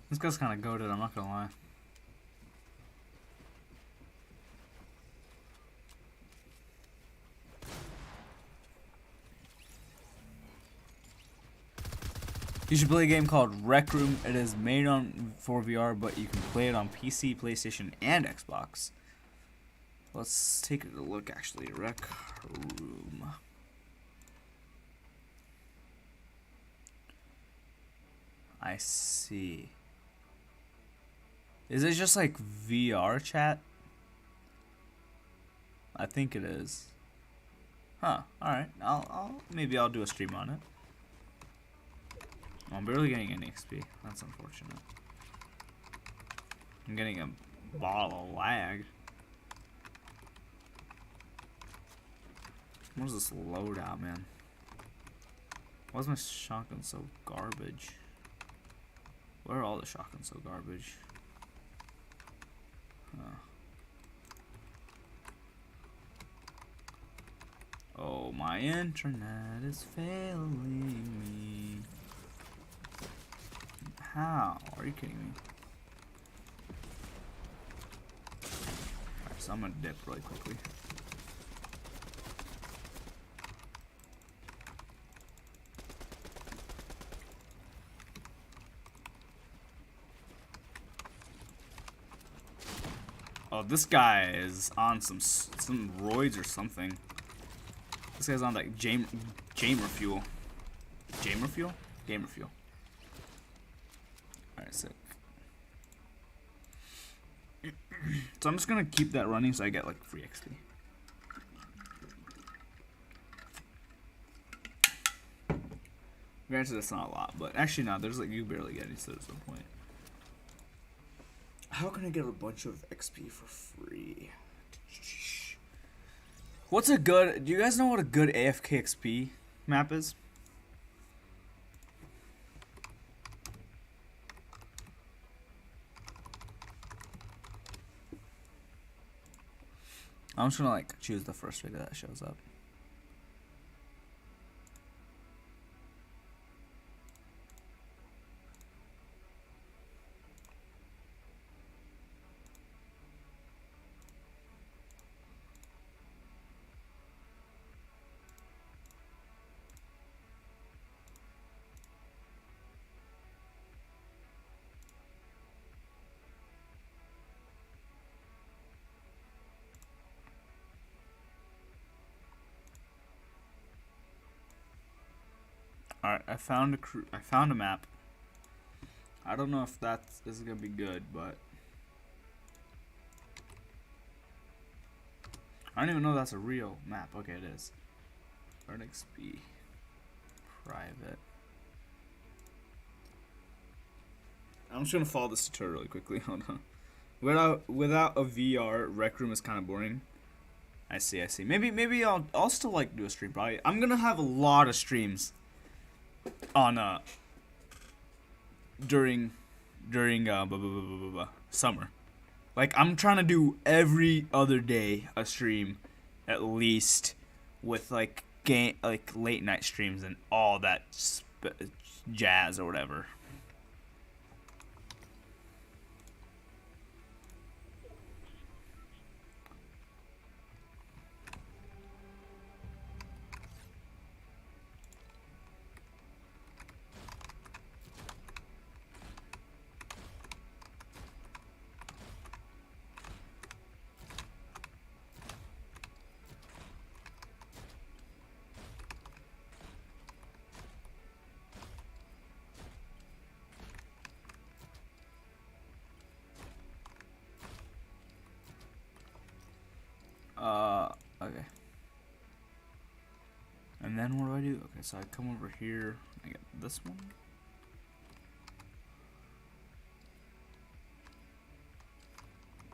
This guy's kind of goated, I'm not gonna lie. You should play a game called Rec Room. It is made for VR, but you can play it on PC, PlayStation, and Xbox. Let's take a look, actually. Rec Room. I see. Is it just like VR chat? I think it is. Huh. All right. Maybe I'll do a stream on it. I'm barely getting any XP. That's unfortunate. I'm getting a ball of lag. What is this loadout, man? Why is my shotgun so garbage? Why are all the shotguns so garbage? Oh, my internet is failing me. How? Are you kidding me? Alright, so I'm gonna dip really quickly. Oh, this guy is on some roids or something. This guy's on like Jamer fuel. Jamer fuel? Gamer fuel. Alright, sick. So I'm just gonna keep that running so I get like free XP. Granted, that's not a lot, but actually no, there's like, you barely get any, so there's no point. How can I get a bunch of XP for free? What's a good... Do you guys know what a good AFK XP map is? I'm just gonna like choose the first video that shows up. Alright, I found a map. I don't know if that is gonna be good, but I don't even know that's a real map. Okay, it is. Earn XP. Private. I'm just gonna follow this tutorial really quickly. Hold on. Without a VR, Rec Room is kind of boring. I see. Maybe I'll still like do a stream. Probably. I'm gonna have a lot of streams on during summer. Like I'm trying to do every other day a stream at least, with like late night streams and all that jazz or whatever. Okay. And then what do I do? Okay, so I come over here, I get this one.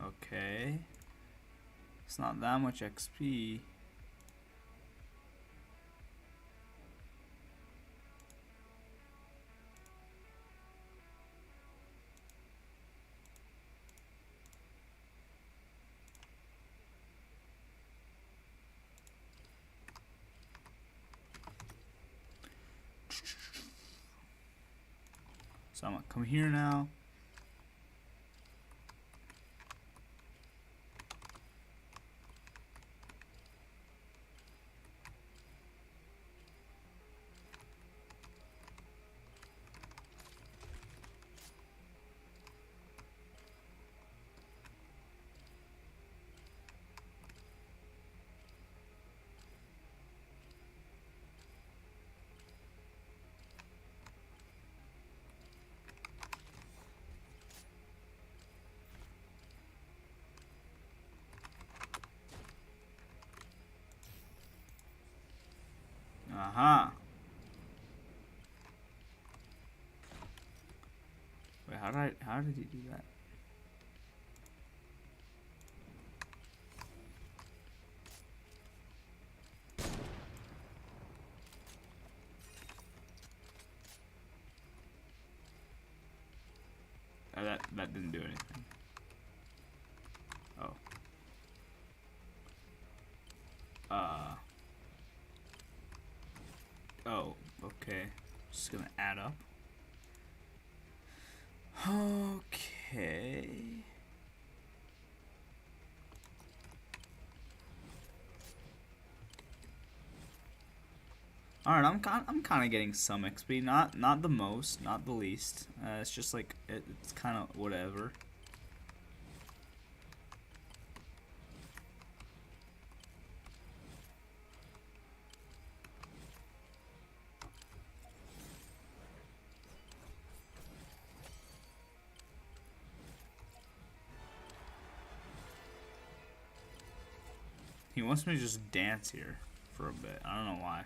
Okay. It's not that much XP. So I'm gonna come here now. Uh-huh. Wait, how did he do that? Oh, that didn't do anything. Oh. Oh, okay. Just gonna add up. Okay. All right, I'm kind of getting some XP, not the most, not the least. It's just like it's kind of whatever. He wants me to just dance here for a bit. I don't know why.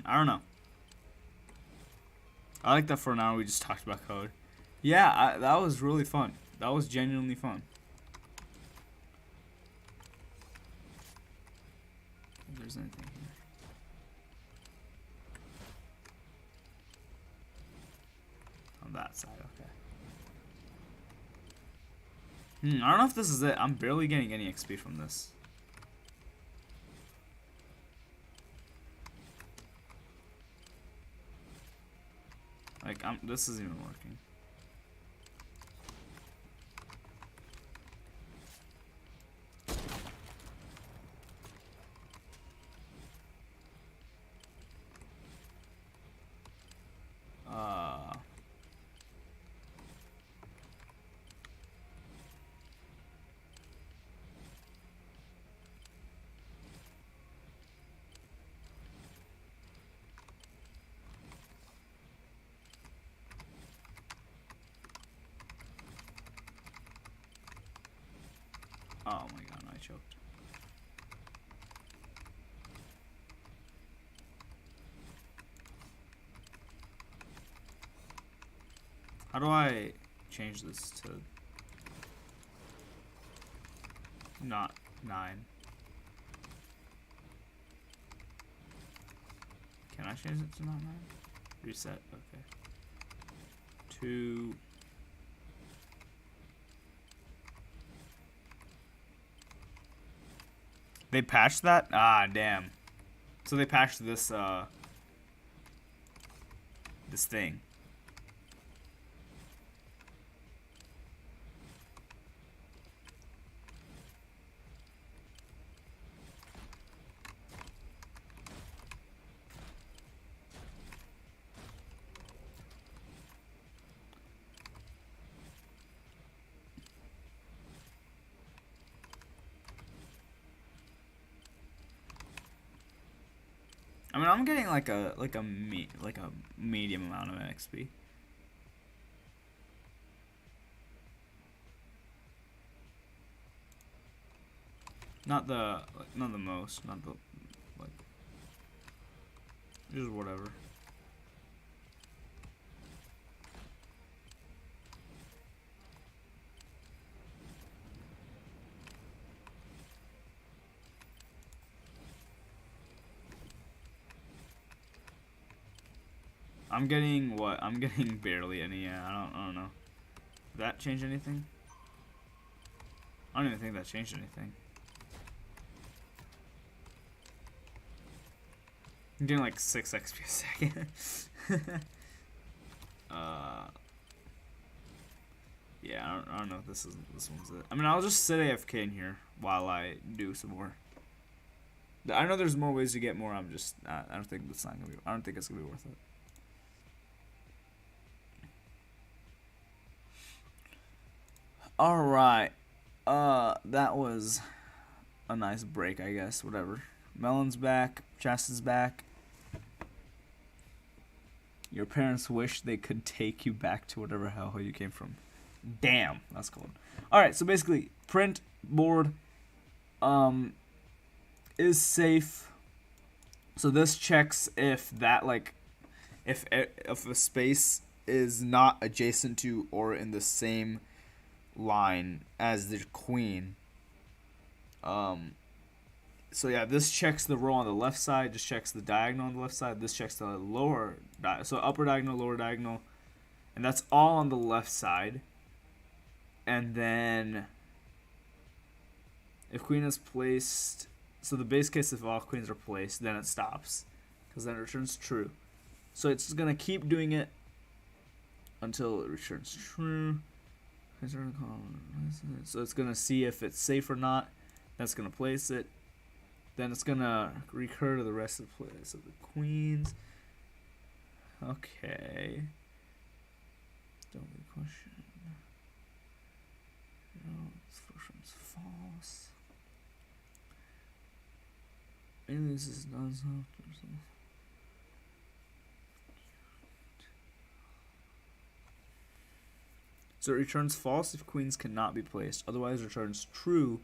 I don't know. I like that for an hour we just talked about code. Yeah, that was really fun. That was genuinely fun. If there's anything here. On that side, okay. I don't know if this is it. I'm barely getting any XP from this. Like, this isn't even working. Oh my god, I choked. How do I change this to not 9? Can I change it to not 9? Reset, okay. 2. They patched that? Ah, damn. So they patched this, this thing. I mean, I'm getting like a medium amount of XP. Not the most, not the like, just whatever. I'm getting what? I'm getting barely any. Yeah, I don't know. Did that change anything? I don't even think that changed anything. I'm getting like 6 XP a second. Yeah, I don't know if this one's it. I mean, I'll just sit AFK in here while I do some more. I know there's more ways to get more. I don't think it's not gonna be. I don't think it's gonna be worth it. All right. That was a nice break, I guess. Whatever. Melon's back. Chasta's back. Your parents wish they could take you back to whatever hell you came from. Damn, that's cold. Alright, so basically, print board is safe. So this checks if that, like, if a space is not adjacent to or in the same line as the queen. So yeah, this checks the row on the left side, just checks the diagonal on the left side. This checks the lower, so upper diagonal, lower diagonal, and that's all on the left side. And then if queen is placed, so the base case if all queens are placed, then it stops, because then it returns true. So it's gonna keep doing it until it returns true. So it's gonna see if it's safe or not. That's gonna place it. Then it's gonna recur to the rest of the place of the queens. Okay. Don't be a question. No, this first one's false. Maybe this is not something. So it returns false if queens cannot be placed. Otherwise, it returns true,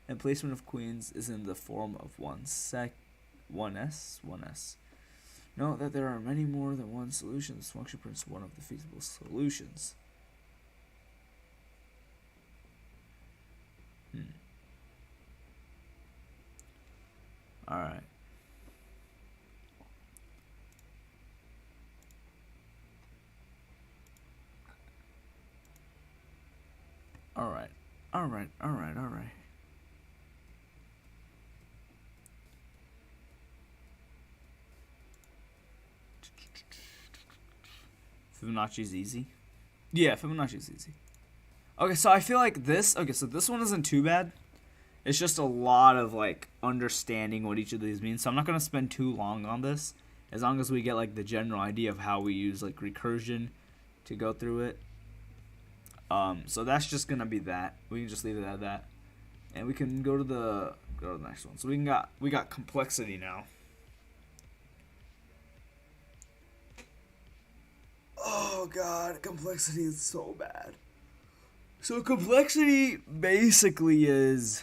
and placement of queens is in the form of 1s. Note that there are many more than one solution. This function prints one of the feasible solutions. Alright. Alright. Fibonacci's easy? Yeah, Fibonacci's easy. Okay, so I feel like this... Okay, so this one isn't too bad. It's just a lot of, like, understanding what each of these means. So I'm not going to spend too long on this. As long as we get, like, the general idea of how we use, like, recursion to go through it. So that's just going to be that. We can just leave it at that. And we can go to the next one. So we got complexity now. Oh god, complexity is so bad. So complexity basically is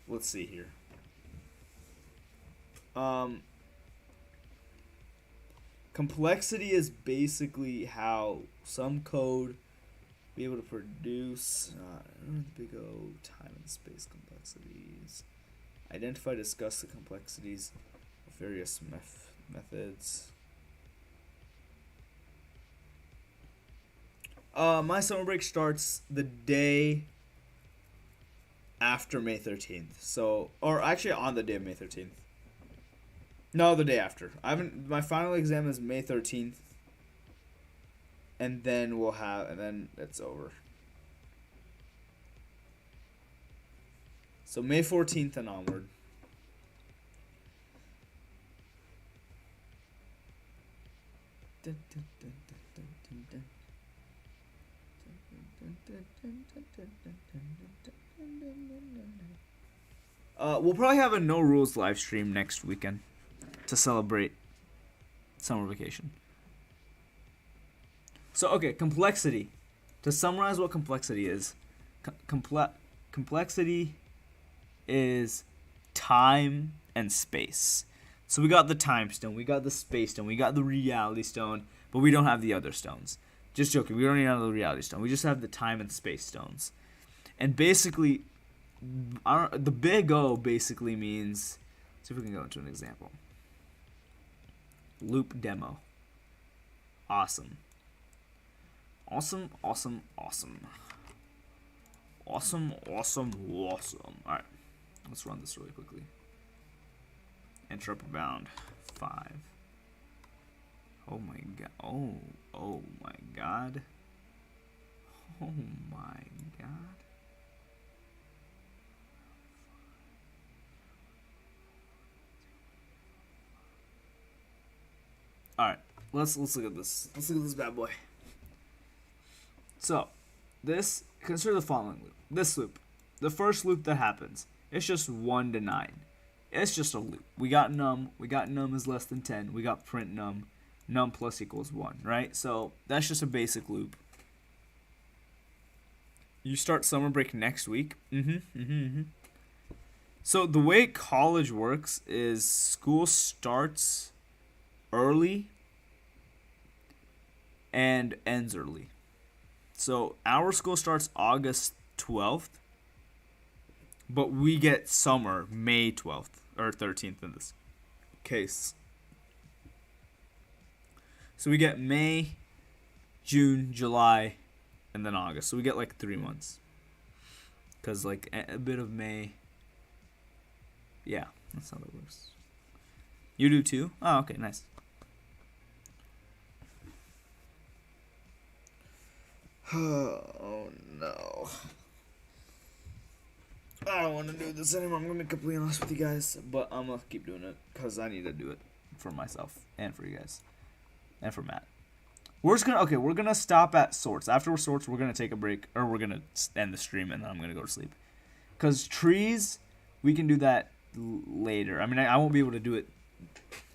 let's see here. Complexity is basically how some code be able to produce big O time and space complexities. Identify, discuss the complexities of various methods. My summer break starts the day after May 13th. So, or actually on the day of May 13th. No, the day after. My final exam is May 13th. And then and then it's over. So May 14th and onward. We'll probably have a no rules live stream next weekend to celebrate summer vacation. So okay, complexity. To summarize what complexity is, complexity is time and space. So we got the time stone, we got the space stone, we got the reality stone, but we don't have the other stones. Just joking, we don't need another reality stone. We just have the time and space stones. And basically, the big O basically means, see if we can go into an example. Loop demo. Awesome. Awesome. Alright, let's run this really quickly. Interrupt bound 5. Oh my god. Oh my god. Oh my god. Alright, let's look at this. Let's look at this bad boy. So, this, consider the following loop. This loop, the first loop that happens, it's just 1 to 9. It's just a loop. We got num is less than 10. We got print num plus equals 1, right? So that's just a basic loop. You start summer break next week. So the way college works is school starts early and ends early. So our school starts August 12th, but we get summer May 12th or 13th in this case. So we get May, June, July, and then August. So we get like 3 months. Because like a bit of May. Yeah, that's how that works. You do too? Oh, okay, nice. Oh no. I don't want to do this anymore. I'm going to be completely honest with you guys. But I'm going to keep doing it because I need to do it for myself and for you guys. And for Matt. We're gonna stop at sorts. After sorts, we're gonna take a break, or we're gonna end the stream, and then I'm gonna go to sleep. Cause trees, we can do that later. I mean, I won't be able to do it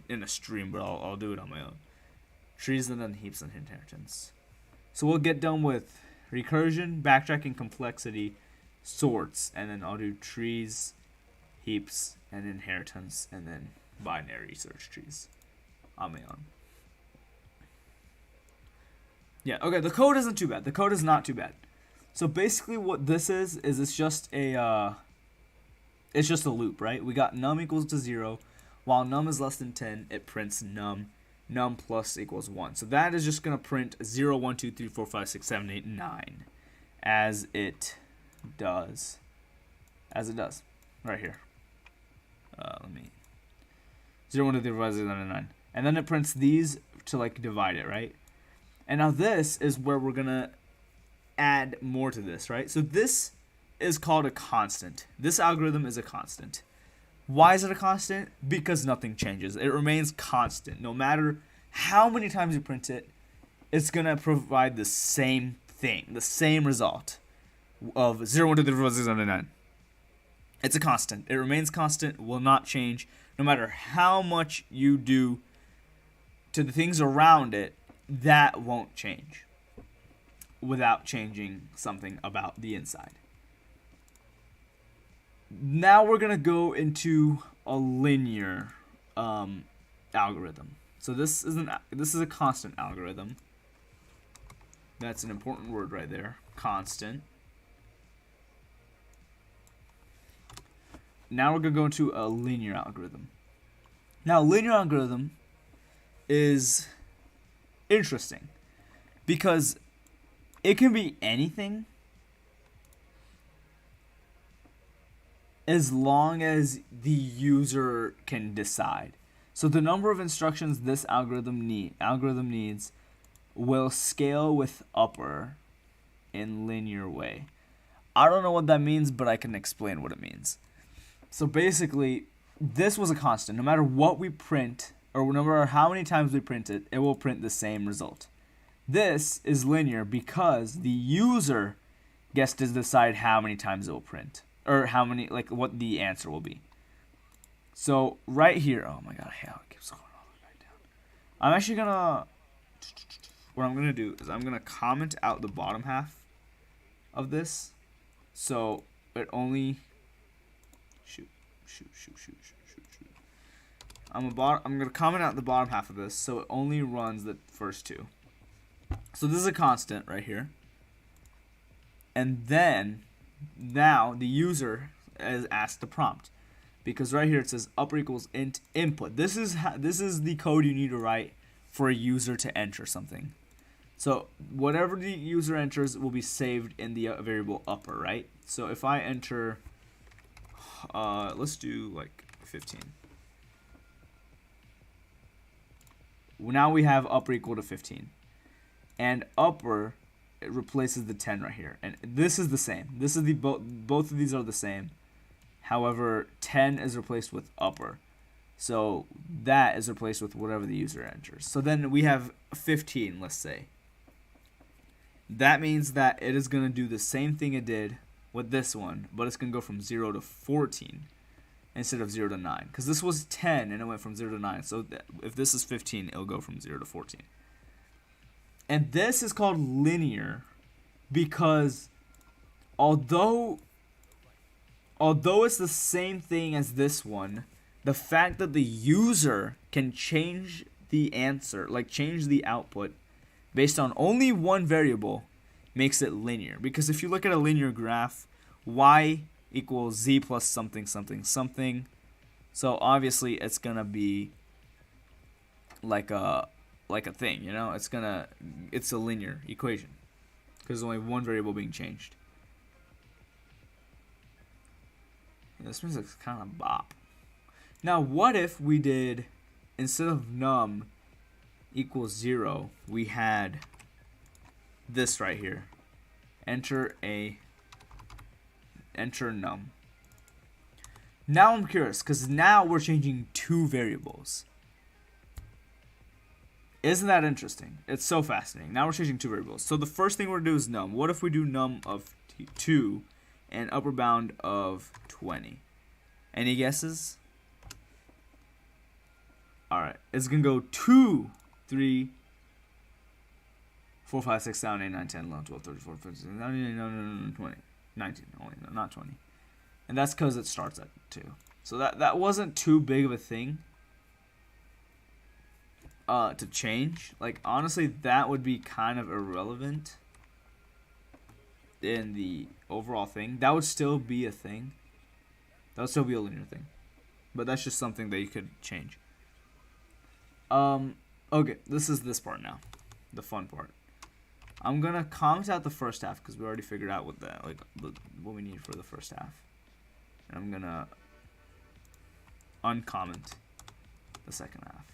in a stream, but I'll do it on my own. Trees and then heaps and inheritance. So we'll get done with recursion, backtracking, complexity, sorts, and then I'll do trees, heaps, and inheritance, and then binary search trees on my own. Yeah, okay, the code isn't too bad. The code is not too bad. So basically what this is it's just a loop, right? We got num equals to 0. While num is less than 10, it prints num plus equals 1. So that is just going to print 0, 1, 2, 3, 4, 5, 6, 7, 8, 9 as it does. Right here. Let me 0, 1, 2, 3, 4, 5, 6, 7, 8, 9. And then it prints these to like divide it, right? And now this is where we're going to add more to this, right? So this is called a constant. This algorithm is a constant. Why is it a constant? Because nothing changes. It remains constant. No matter how many times you print it, it's going to provide the same thing, the same result of 0, 1, 2, 3, 4, 5, 6, 7, 8, 9. It's a constant. It remains constant, will not change. No matter how much you do to the things around it, that won't change without changing something about the inside. Now we're going to go into a linear algorithm. So this is a constant algorithm. That's an important word right there. Constant. Now we're going to go into a linear algorithm. Now, linear algorithm is interesting because it can be anything as long as the user can decide. So the number of instructions this algorithm needs will scale with upper in linear way. I don't know what that means, but I can explain what it means. So basically, this was a constant. No matter what we print, or no matter how many times we print it, it will print the same result. This is linear because the user gets to decide how many times it will print, or how many, like what the answer will be. So right here, oh my god, how it keeps going all the way down. I'm actually gonna, what I'm gonna do is I'm gonna comment out the bottom half of this, so it only, shoot. I'm gonna comment out the bottom half of this, so it only runs the first two. So this is a constant right here, and then now the user is asked to prompt, because right here it says upper equals int input. This is the code you need to write for a user to enter something. So whatever the user enters will be saved in the variable upper, right? So if I enter, let's do like 15. Now we have upper equal to 15, and upper, it replaces the 10 right here, and this is the same. This is the both of these are the same. However, 10 is replaced with upper, so that is replaced with whatever the user enters. So then we have 15, let's say, that means that it is going to do the same thing it did with this one, but it's going to go from 0 to 14 instead of 0 to 9. Because this was 10 and it went from 0 to 9. So if this is 15, it'll go from 0 to 14. And this is called linear because although it's the same thing as this one, the fact that the user can change the answer, like change the output based on only one variable, makes it linear. Because if you look at a linear graph, y equals z plus something something something. So obviously it's gonna be like a thing, you know? It's a linear equation because there's only one variable being changed. This music's kind of bop. Now, what if we did, instead of num equals 0, we had this right here. Enter num. Now I'm curious, because now we're changing two variables. Isn't that interesting? It's so fascinating. Now we're changing two variables. So the first thing we're going to do is num. What if we do num of 2 and upper bound of 20? Any guesses? Alright, it's going to go 2, 3, 4, 5, 6, 7, 8, 9, 10, 11, 12, 13, 14, 15, 16, 17, 18, 20, 19, only, not 20. And that's because it starts at 2. So that wasn't too big of a thing to change. Like, honestly, that would be kind of irrelevant in the overall thing. That would still be a thing. That would still be a linear thing. But that's just something that you could change. Okay, this is this part now. The fun part. I'm gonna comment out the first half because we already figured out what what we need for the first half. And I'm gonna uncomment the second half.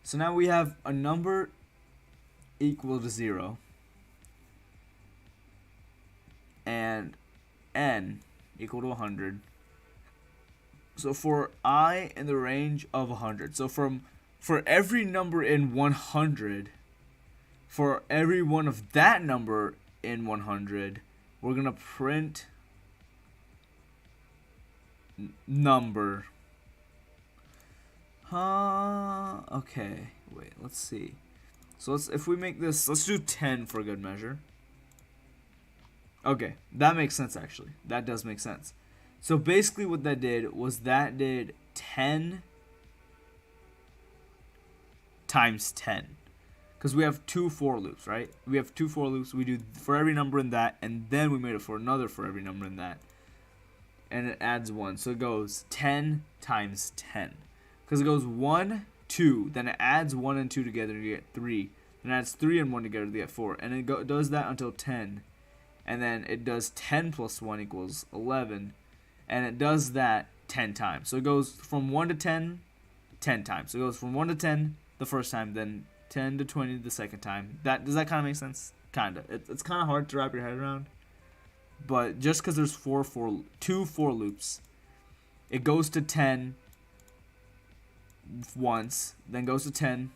So now we have a number equal to 0 and n equal to 100. So for I in the range of 100. So for every number in 100, for every one of that number in 100, we're going to print number. Okay. Wait, let's see. So if we make this, let's do 10 for good measure. Okay, that makes sense actually. That does make sense. So basically what that did was 10 times 10. Because we have 2 for loops, right? We have 2 for loops. We do for every number in that, and then we made it for another for every number in that. And it adds 1. So it goes 10 times 10. Because it goes 1, 2, then it adds 1 and 2 together to get 3. Then it adds 3 and 1 together to get 4. And it does that until 10. And then it does 10 plus 1 equals 11. And it does that 10 times. So it goes from 1 to 10, 10 times. So it goes from 1 to 10 the first time, then 10 to 20 the second time. Does that kind of make sense? Kind of. It's kind of hard to wrap your head around. But just because there's 2 for loops, it goes to 10 once, then goes to 10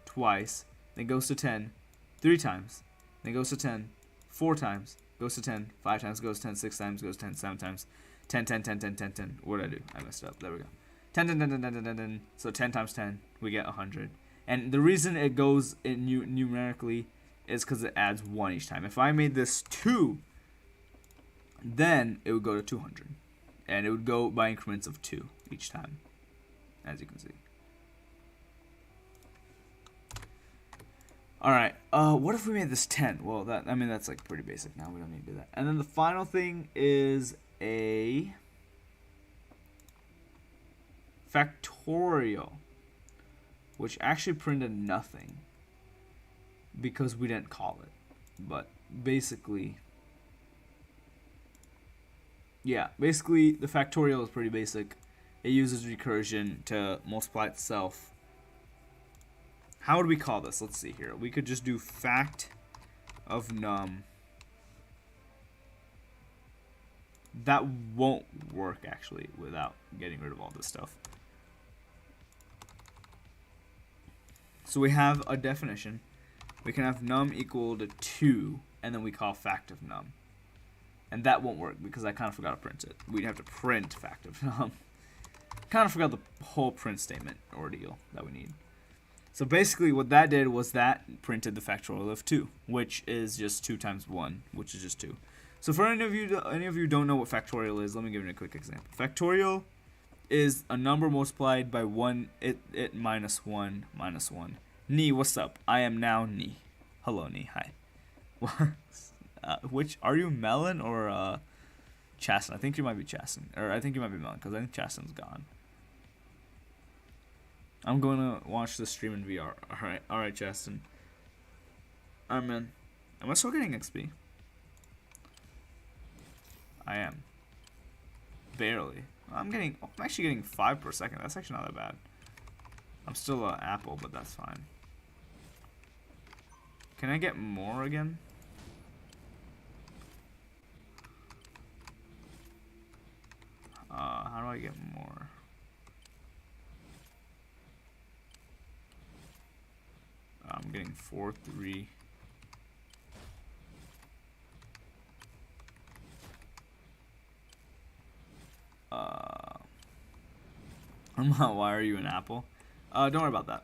twice, then goes to 10 3 times, then goes to 10 4 times, goes to 10 5 times, goes to 10 6 times, goes to 10 7 times, 10 10 10 10 10 10. What did I do? I messed up. There we go. 10 10 10 10 10 10 10 10. So 10 times 10, we get 100. And the reason it goes in numerically is because it adds 1 each time. If I made this 2, then it would go to 200. And it would go by increments of 2 each time, as you can see. Alright, what if we made this 10? Well, that's like pretty basic now. We don't need to do that. And then the final thing is a factorial, which actually printed nothing because we didn't call it. But basically, yeah, basically the factorial is pretty basic. It uses recursion to multiply itself. How would we call this? Let's see here. We could just do fact of num. That won't work actually without getting rid of all this stuff. So we have a definition, we can have num equal to 2, and then we call fact of num. And that won't work because I kind of forgot to print it. We'd have to print fact of num. Kind of forgot the whole print statement ordeal that we need. So basically what that did was that printed the factorial of 2, which is just 2 times 1, which is just 2. So for any of you who don't know what factorial is, let me give you a quick example. Factorial is a number multiplied by 1, it minus 1, minus 1. Ni, what's up? I am now Ni. Hello, Ni. Hi. Which, are you Melon or Chasten? I think you might be Chasten. Or I think you might be Melon, because I think Chasten's gone. I'm going to watch the stream in VR. Alright, Chasten. Alright, man. Am I still getting XP? I am. Barely. I'm actually getting 5 per second. That's actually not that bad. I'm still an apple, but that's fine. Can I get more again? How do I get more? I'm getting 4, 3. Why are you an apple? Don't worry about that.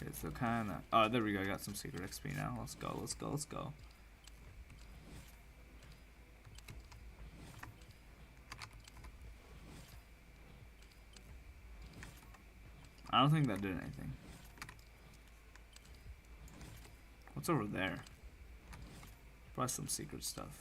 Okay, so kinda. Oh, there we go. I got some secret XP now. Let's go. Let's go. Let's go. I don't think that did anything. What's over there? Probably some secret stuff.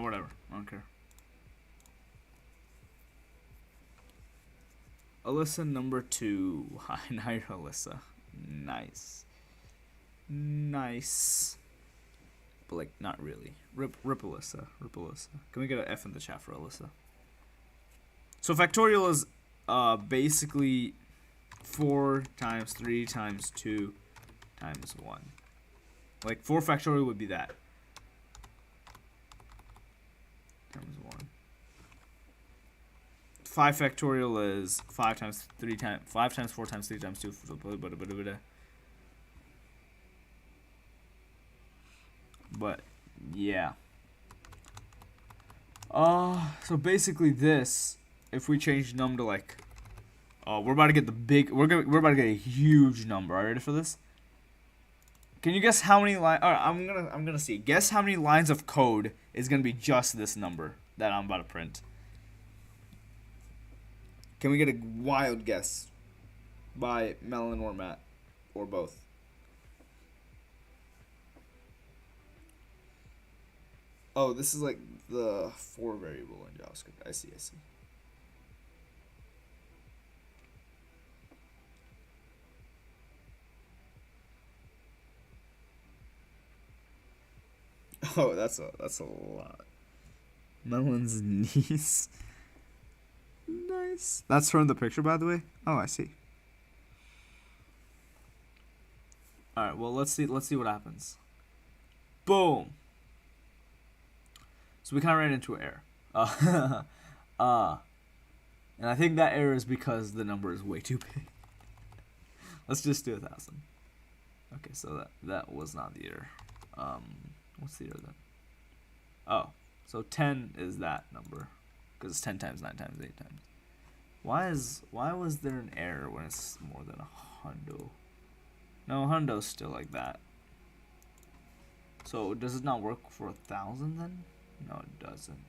Whatever. I don't care. Alyssa number 2. Hi, now you're Alyssa. Nice. Nice. But like, not really. Rip Alyssa. Rip Alyssa. Can we get an F in the chat for Alyssa? So factorial is basically 4 times 3 times 2 times 1. Like 4 factorial would be that. Times 1. 5 factorial is 5 times 3 times 5 times 4 times 3 times 2. But yeah. So basically this, if we change num to like, we're about to get the big, we're about to get a huge number. Are you ready for this? Can you guess how many lines? I'm gonna see. Guess how many lines of code is gonna be just this number that I'm about to print. Can we get a wild guess by Melon or Matt or both? Oh, this is like the 4 variable in JavaScript. I see. Oh, that's a lot. Melon's niece. Nice. That's from the picture, by the way. Oh, I see. All right. Well, let's see what happens. Boom. So we kind of ran into an error. And I think that error is because the number is way too big. Let's just do 1,000. Okay, so that was not the error. What's the error then? Oh, so 10 is that number because it's 10 times 9 times 8 times. Why was there an error when it's more than a hundo? No, hundo's still like that. So does it not work for 1,000 then? No, it doesn't.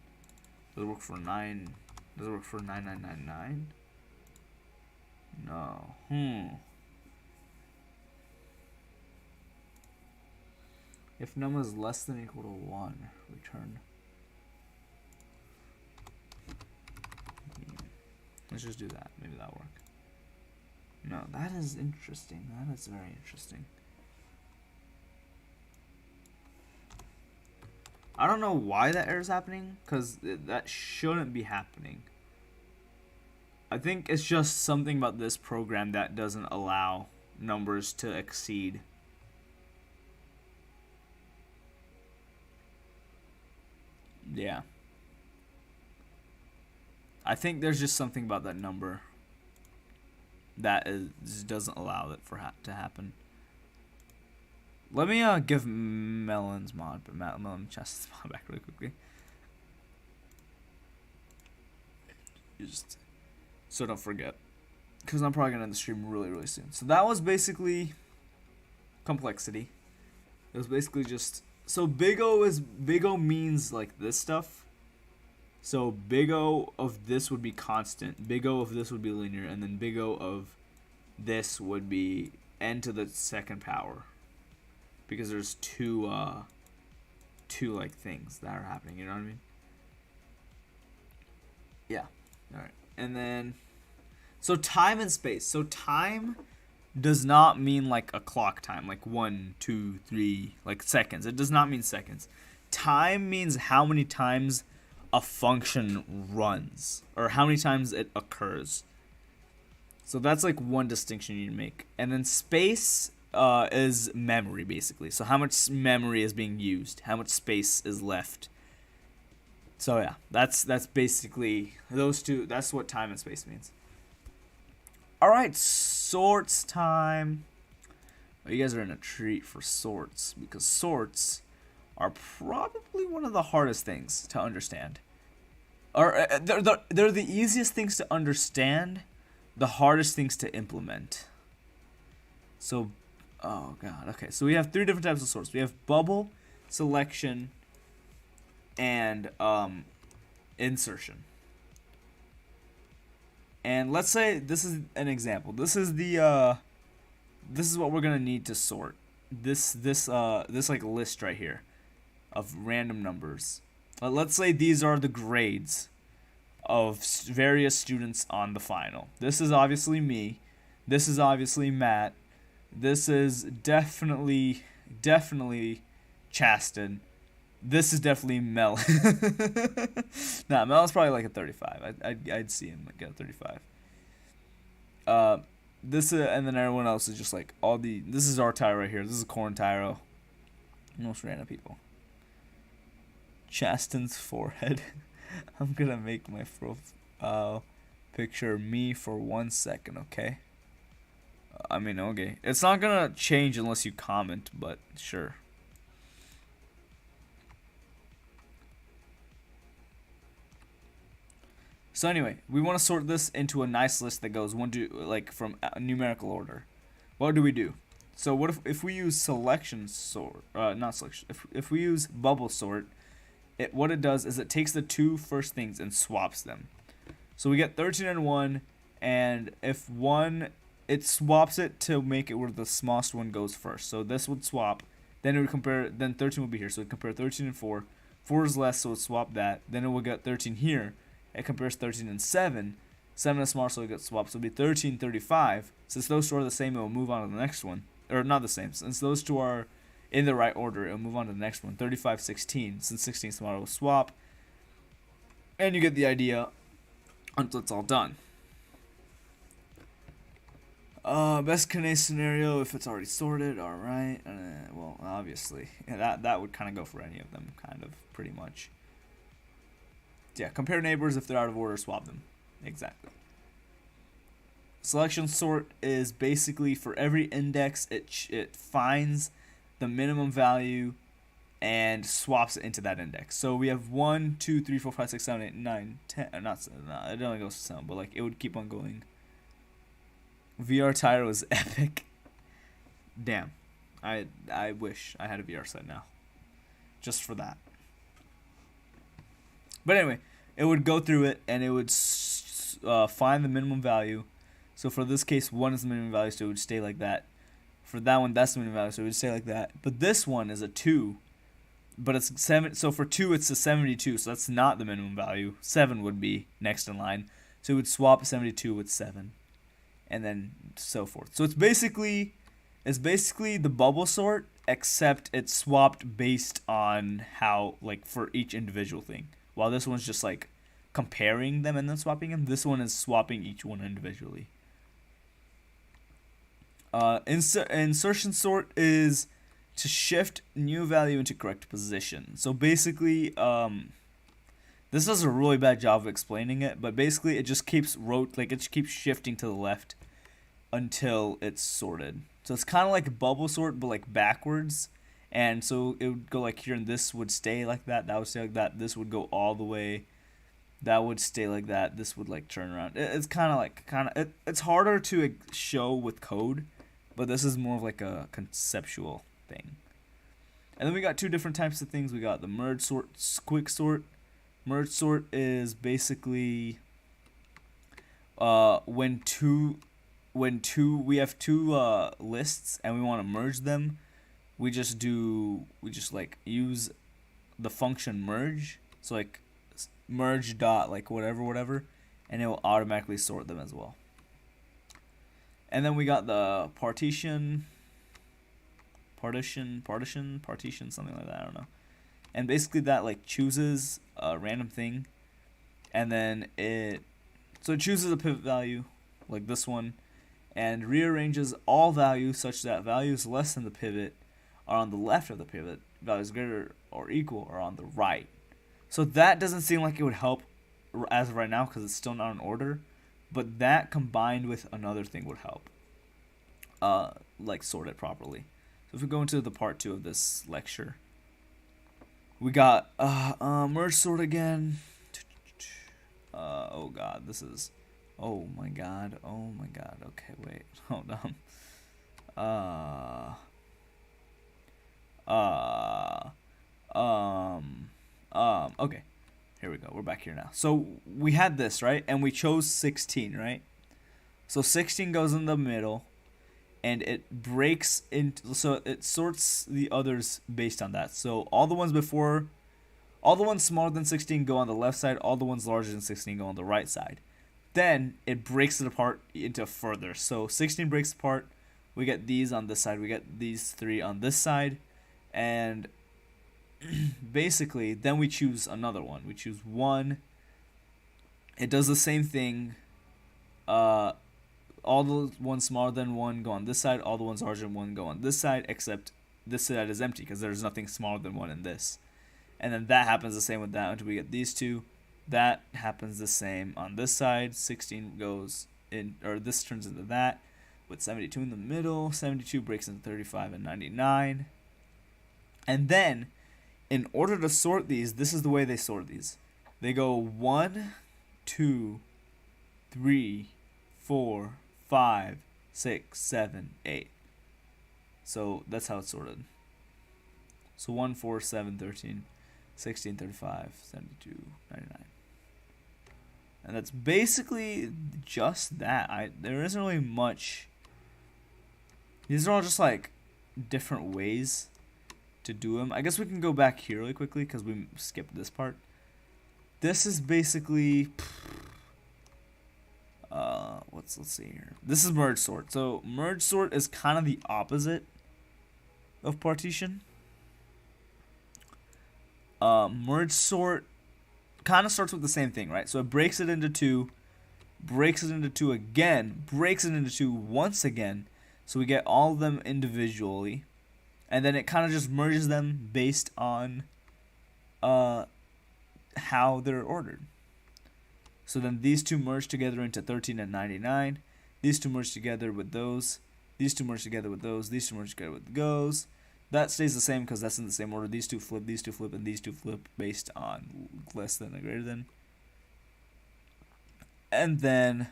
Does it work for 9? Does it work for 9999? No. If num is less than or equal to 1, return. Let's just do that. Maybe that'll work. No, that is interesting. That is very interesting. I don't know why that error is happening, because that shouldn't be happening. I think it's just something about this program that doesn't allow numbers to exceed. Yeah. I think there's just something about that number that doesn't allow it to happen. Let me give Melon's mod, but Melon Chest's mod back really quickly. Just so don't forget, because I'm probably gonna end the stream really soon. So that was basically complexity. It was basically just, so big O means like this stuff. So big O of this would be constant, big O of this would be linear, and then big O of this would be n to the second power. Because there's two like things that are happening, you know what I mean? Yeah. Alright. And then, so time and space. So time does not mean like a clock time, like 1, 2, 3, like seconds. It does not mean seconds. Time means how many times a function runs, or how many times it occurs. So that's like one distinction you need to make. And then space is memory, basically. So how much memory is being used, how much space is left. So yeah, that's basically those two. That's what time and space means. All right, sorts time. Oh, you guys are in a treat for sorts, because sorts are probably one of the hardest things to understand. Or they're the easiest things to understand, the hardest things to implement. So, oh god, okay. So we have 3 different types of sorts. We have bubble, selection, and insertion. And let's say this is an example. This is the this is what we're gonna need to sort. This like list right here of random numbers. Let's say these are the grades of various students on the final. This is obviously me. This is obviously Matt. This is definitely Chasten. This is definitely Mel. Nah, Mel's probably like a 35. I'd see him like a 35. This and then everyone else is just like all the. This is ARTiro right here. This is Corn Tiro. Most random people. Chasten's forehead. I'm gonna make my profile picture me for 1 second, okay? I mean, okay. It's not gonna change unless you comment, but sure. So anyway, we want to sort this into a nice list that goes like from numerical order. What do we do? So what if we use selection sort? Not selection. If we use bubble sort, what it does is it takes the 2 first things and swaps them. So we get 13 and 1, and if 1, it swaps it to make it where the smallest one goes first. So this would swap. Then it would compare. Then 13 will be here. So it would compare 13 and 4. 4 is less, so it would swap that. Then it will get 13 here. It compares 13 and 7. 7 is smaller, so it gets swapped. So it'll be 13, 35. Since those 2 are the same, it will move on to the next one. Or not the same. Since those 2 are in the right order, it will move on to the next one. 35, 16. Since 16 is smaller, it will swap. And you get the idea until it's all done. Best case scenario, if it's already sorted, alright. Well, obviously. Yeah, that would kind of go for any of them, kind of, pretty much. Yeah, compare neighbors. If they're out of order, swap them. Exactly. Selection sort is basically for every index, it finds the minimum value and swaps it into that index. So we have 1, 2, 3, 4, 5, 6, 7, 8, 9, 10. It only goes to 7, but like it would keep on going. VR Tiro is epic. Damn, I wish I had a VR set now, just for that. But anyway, it would go through it and it would find the minimum value. So for this case, 1 is the minimum value, so it would stay like that. For that one, that's the minimum value, so it would stay like that. But this one is a 2, but it's 7. So for 2, it's a 72, so that's not the minimum value. 7 would be next in line, so it would swap 72 with 7. and then so forth. So it's basically the bubble sort, except it's swapped based on how, like, for each individual thing. While this one's just like comparing them and then swapping them, this one is swapping each one individually. Insertion sort is to shift new value into correct position. So basically, this does a really bad job of explaining it, but basically it just keeps shifting to the left until it's sorted. So it's kind of like a bubble sort, but like backwards. And so it would go like here, and this would stay like that. That would stay like that. This would go all the way. That would stay like that. This would like turn around. It's kind of it's harder to show with code, but this is more of like a conceptual thing. And then we got two different types of things. We got the merge sort, quick sort. Merge sort is basically when we have two lists and we want to merge them, we just like use the function merge. So like merge dot like whatever, and it will automatically sort them as well. And then we got the partition, something like that, I don't know. And basically that like chooses a random thing, and then it chooses a pivot value like this one, and rearranges all values such that values less than the pivot are on the left of the pivot, values greater or equal are on the right. So that doesn't seem like it would help as of right now because it's still not in order, but that combined with another thing would help, like sort it properly. So if we go into the part 2 of this lecture, we got merge sort again. Oh god, this is, oh my god, okay, wait, hold on. Okay, here we go, we're back here now. So we had this, right, and we chose 16, right? So 16 goes in the middle, and it breaks into, so it sorts the others based on that. So all the ones smaller than 16 go on the left side, all the ones larger than 16 go on the right side. Then it breaks it apart into further. So 16 breaks apart, we get these on this side, we get these 3 on this side, and basically then we choose another one. We choose 1. It does the same thing. All the ones smaller than 1 go on this side, all the ones larger than 1 go on this side, except this side is empty because there's nothing smaller than 1 in this. And then that happens the same with that until we get these two. That happens the same on this side. 16 goes in, or this turns into that, with 72 in the middle. 72 breaks into 35 and 99. And then, in order to sort these, this is the way they sort these. They go 1, 2, 3, 4, 5, 6, 7, 8. So that's how it's sorted. So 1, 4, 7, 13, 16, 35, 72, 99. And that's basically just that. There isn't really much. These are all just like different ways to do them. I guess we can go back here really quickly because we skipped this part. This is basically let's see here. This is merge sort. So merge sort is kind of the opposite of partition. Merge sort kind of starts with the same thing, right? So it breaks it into 2, breaks it into 2 again, breaks it into 2 once again, so we get all of them individually, and then it kind of just merges them based on how they're ordered. So then these two merge together into 13 and 99. These two merge together with those. These two merge together with those. These two merge together with those. That stays the same because that's in the same order. These two flip, and these two flip based on less than or greater than. And then,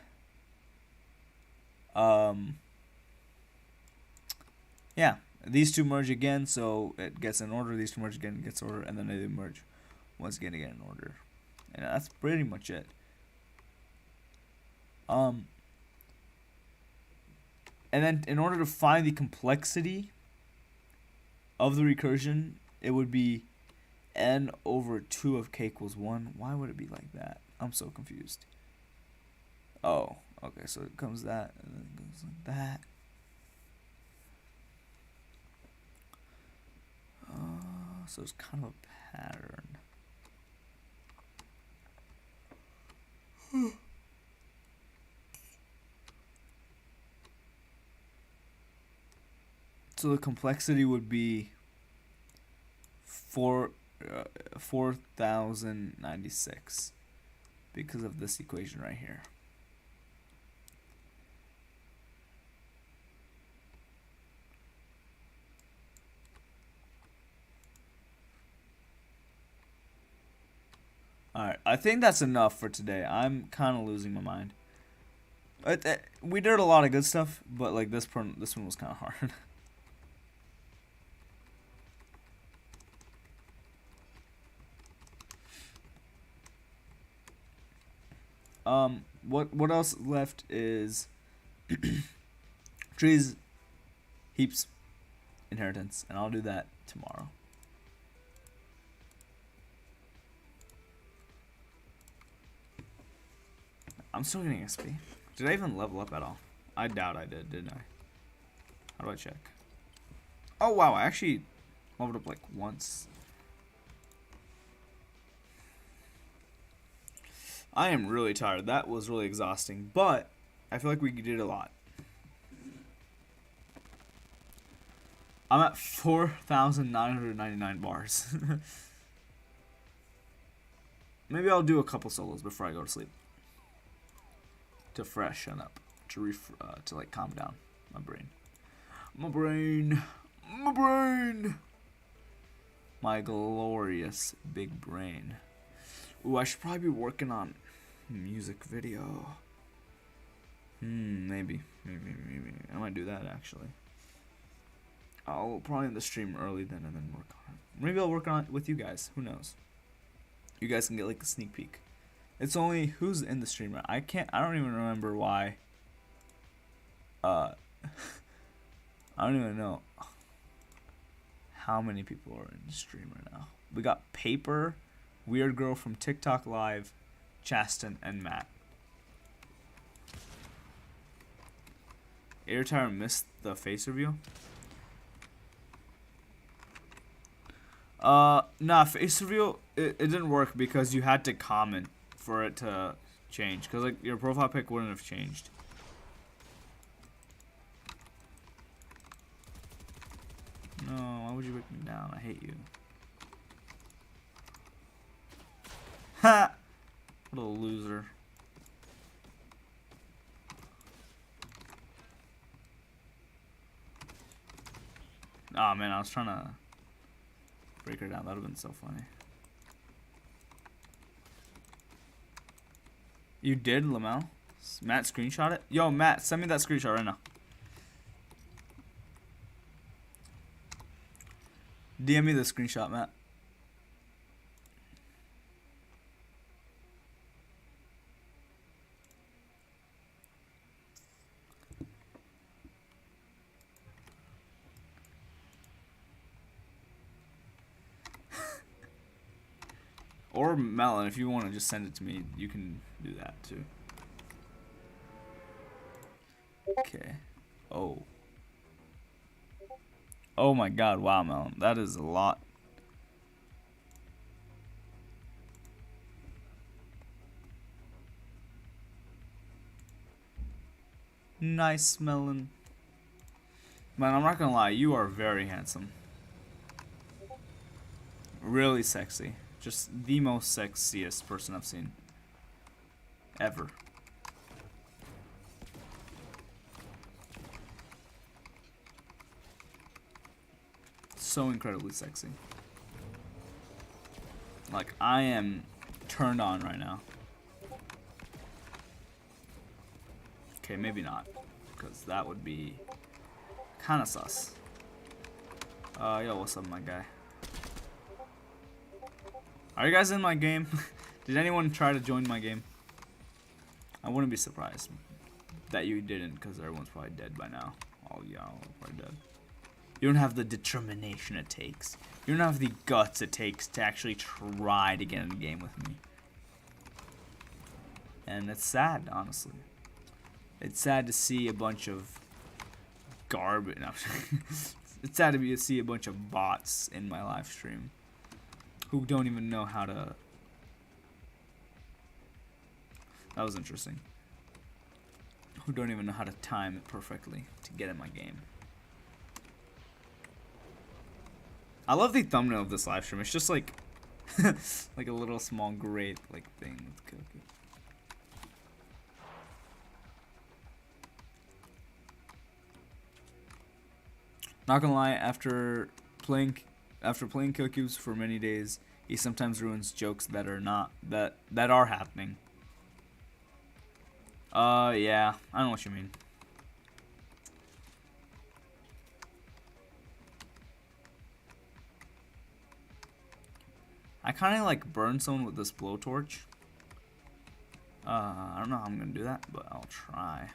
yeah, these two merge again, so it gets in order. These two merge again, it gets order, and then they merge once again in order. And that's pretty much it. And then in order to find the complexity of the recursion, it would be n over 2 of k equals 1. Why would it be like that? I'm so confused. Oh, Okay, so it comes that, and then it goes like that. So it's kind of a pattern. So the complexity would be 4096 because of this equation right here. Alright, I think that's enough for today. I'm kind of losing my mind. We did a lot of good stuff, but like this one was kind of hard. What else left is trees, heaps, inheritance, and I'll do that tomorrow. I'm still getting XP. Did I even level up at all? I doubt I didn't I? How do I check? Oh wow, I actually leveled up like once. I am really tired. That was really exhausting, but I feel like we did a lot. I'm at 4,999 bars. Maybe I'll do a couple solos before I go to sleep. To freshen up, to like calm down my brain. My glorious big brain. Ooh, I should probably be working on music video. Maybe. I might do that actually. I'll probably end the stream early then and then work on it. Maybe I'll work on it with you guys. Who knows? You guys can get like a sneak peek. It's only who's in the stream. I don't even remember why. I don't even know how many people are in the stream right now. We got Paper, Weird Girl from TikTok Live, Chasten, and Matt. ARTiro missed the face reveal. Nah, face reveal, it didn't work because you had to comment for it to change. Because, like, your profile pic wouldn't have changed. No, why would you break me down? I hate you. Ha! What a loser. Oh man, I was trying to break her down. That would have been so funny. You did, Lamel? Matt screenshot it? Yo, Matt, send me that screenshot right now. DM me the screenshot, Matt. Or Melon, if you want to just send it to me, you can do that too. Okay. Oh. Oh my god, wow, Melon. That is a lot. Nice, Melon. Man, I'm not gonna lie, you are very handsome. Really sexy. Just the most sexiest person I've seen. Ever. So incredibly sexy. Like, I am turned on right now. Okay, maybe not. Because that would be kind of sus. Yo, what's up, my guy? Are you guys in my game? Did anyone try to join my game? I wouldn't be surprised that you didn't, because everyone's probably dead by now. All y'all are probably dead. You don't have the determination it takes. You don't have the guts it takes to actually try to get in the game with me. And it's sad, honestly. It's sad to see a bunch of garbage. No, it's sad to see a bunch of bots in my live stream who don't even know how to. That was interesting. Who don't even know how to time it perfectly to get in my game. I love the thumbnail of this live stream. It's just like like a little small grape like thing with cookie. Not gonna lie, after playing Kill Cubes for many days, he sometimes ruins jokes that are not that are happening. Yeah, I know what you mean. I kind of like burn someone with this blowtorch. I don't know how I'm gonna do that, but I'll try.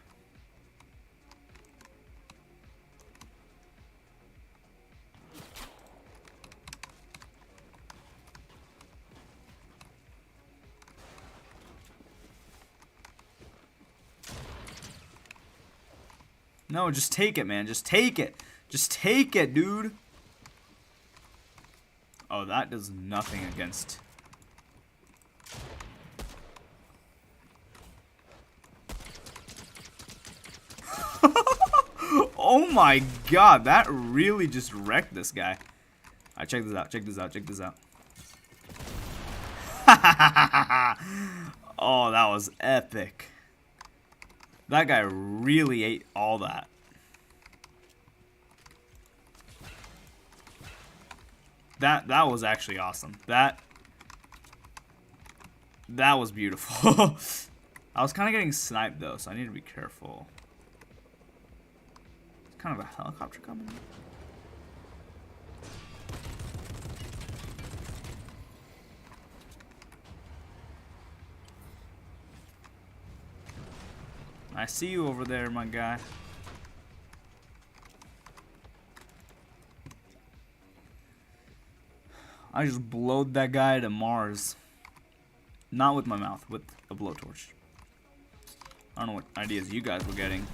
No, just take it, man. Just take it. Just take it, dude. Oh, that does nothing against. Oh my god, that really just wrecked this guy. Alright, check this out, check this out, check this out. Oh, that was epic. That guy really ate all that. That was actually awesome. That was beautiful. I was kind of getting sniped though, so I need to be careful. It's kind of a helicopter coming. I see you over there, my guy. I just blowed that guy to Mars. Not with my mouth, with a blowtorch. I don't know what ideas you guys were getting.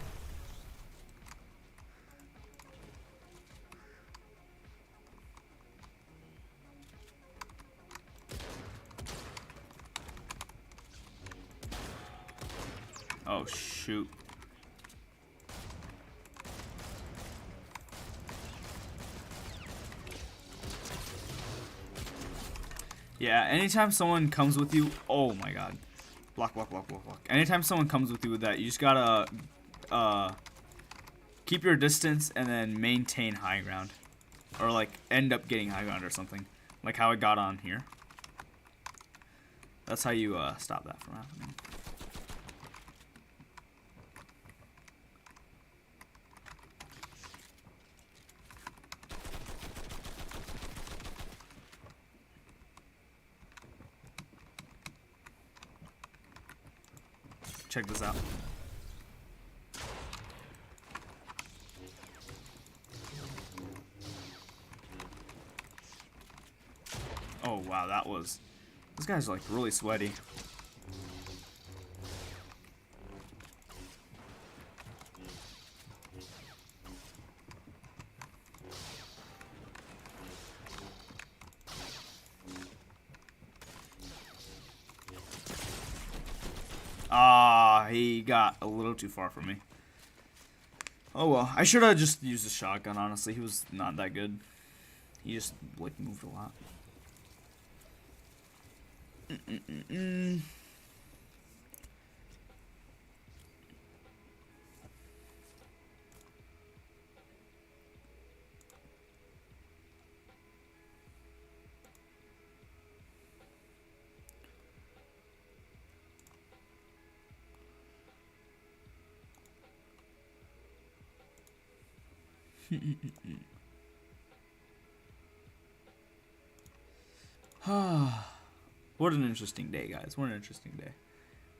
Oh, shoot. Yeah, anytime someone comes with you, oh my god. Block, block, block, block, block. Anytime someone comes with you with that, you just gotta keep your distance and then maintain high ground. Or like end up getting high ground or something. Like how I got on here. That's how you stop that from happening. Check this out. Oh wow, that was... This guy's like really sweaty. Ah, he got a little too far from me. Oh well, I should have just used a shotgun, honestly. He was not that good. He just, like, moved a lot. What an interesting day, guys. What an interesting day.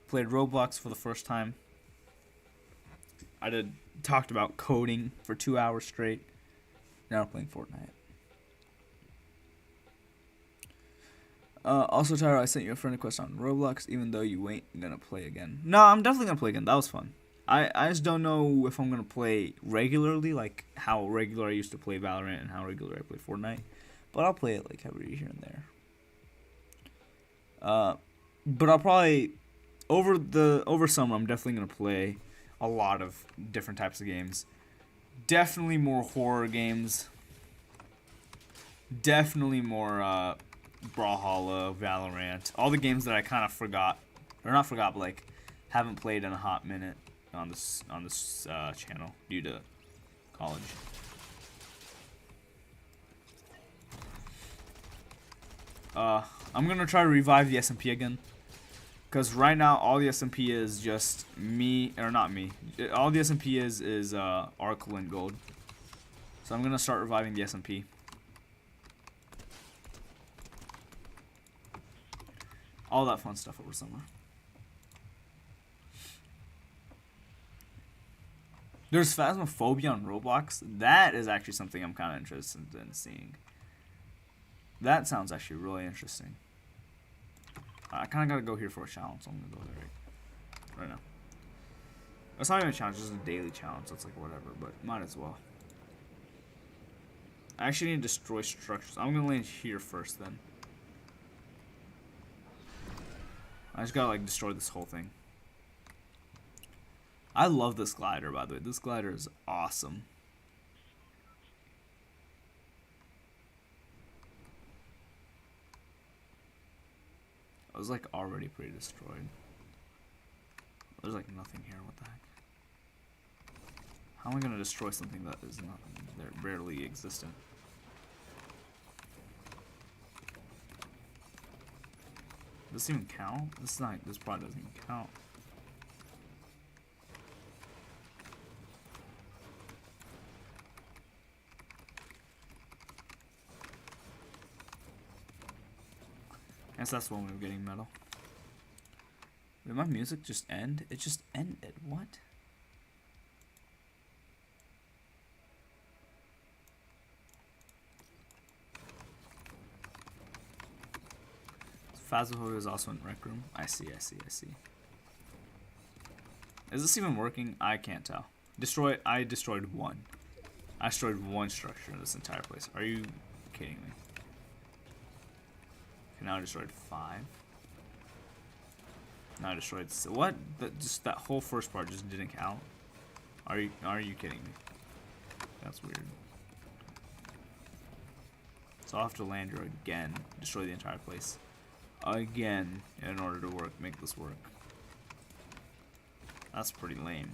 Played Roblox for the first time. I talked about coding for 2 hours straight. Now we're playing Fortnite. Also, Tiro, I sent you a friend request on Roblox, even though you ain't gonna play again. No, I'm definitely gonna play again. That was fun. I just don't know if I'm gonna play regularly, like how regular I used to play Valorant and how regular I play Fortnite. But I'll play it like every here and there. But I'll probably over summer I'm definitely gonna play a lot of different types of games. Definitely more horror games. Definitely more Brawlhalla, Valorant, all the games that I kind of forgot, or not forgot, but like haven't played in a hot minute on this channel due to college. I'm gonna try to revive the SMP again, because right now all the SMP is just me, or not me. All the SMP is Arkle and Gold. So I'm gonna start reviving the SMP. All that fun stuff over summer. There's Phasmophobia on Roblox. That is actually something I'm kind of interested in seeing. That sounds actually really interesting. I kind of gotta go here for a challenge, so I'm gonna go there right now. It's not even a challenge, it's just a daily challenge, so it's like whatever, but might as well. I actually need to destroy structures. I'm gonna land here first then. I just gotta like destroy this whole thing. I love this glider, by the way. This glider is awesome. I was like already pretty destroyed. There's like nothing here. What the heck? How am I gonna destroy something that is not there, barely existent? Does this even count? This probably doesn't even count. I guess that's one way of getting metal. Did my music just end? It just ended. What? Phasmophobia is also in Rec Room. I see. Is this even working? I can't tell. I destroyed one. I destroyed one structure in this entire place. Are you kidding me? Okay, now I destroyed 5. Now I destroyed what? Just that whole first part just didn't count. Are you kidding me? That's weird. So I'll have to land here again, destroy the entire place again in order to make this work. That's pretty lame.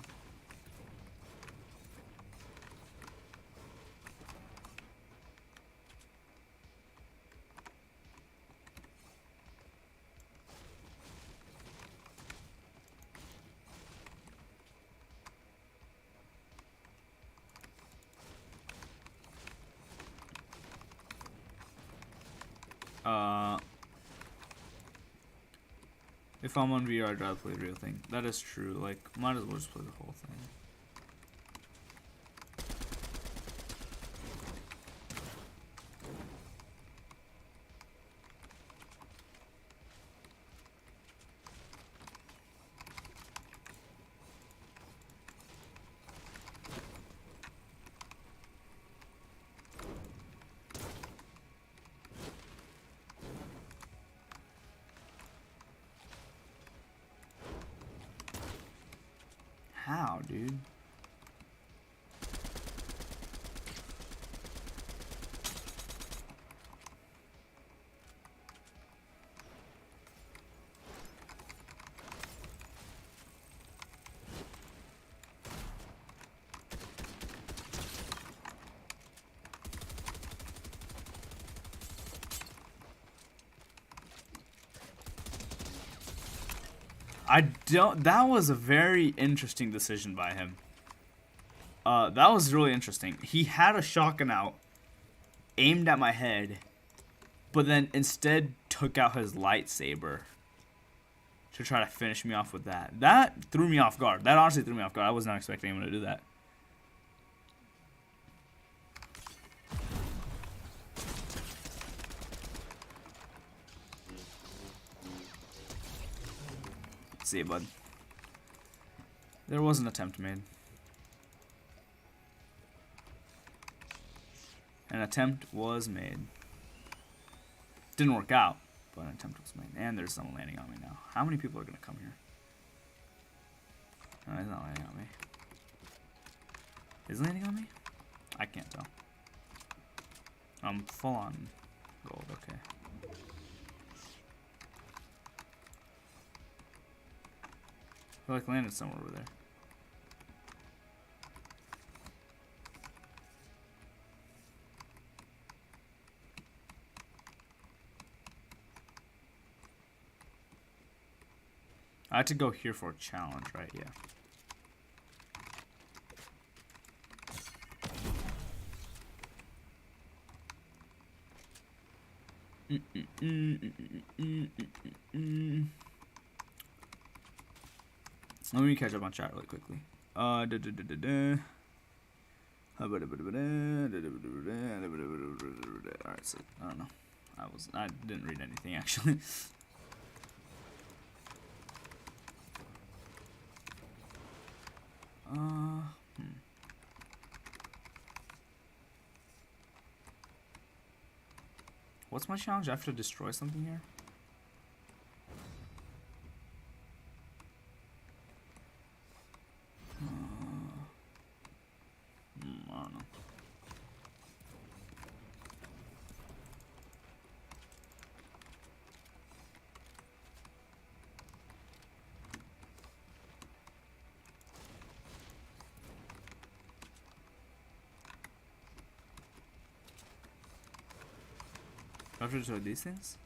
If I'm on VR, I'd rather play the real thing. That is true. Like, might as well just play the whole thing. How, dude? That was a very interesting decision by him. That was really interesting. He had a shotgun out, aimed at my head, but then instead took out his lightsaber to try to finish me off with that. That threw me off guard. That honestly threw me off guard. I was not expecting him to do that. See you, bud. There was an attempt made. An attempt was made. Didn't work out, but an attempt was made. And there's someone landing on me now. How many people are gonna come here? No, he's not landing on me. Is he landing on me? I can't tell. I'm full on gold, okay. I feel like I landed somewhere over there. I had to go here for a challenge, right? Yeah. Let me catch up on chat really quickly. Alright, so I don't know. I didn't read anything actually. What's my challenge? I have to destroy something here? I don't know. Do I have to destroy these things?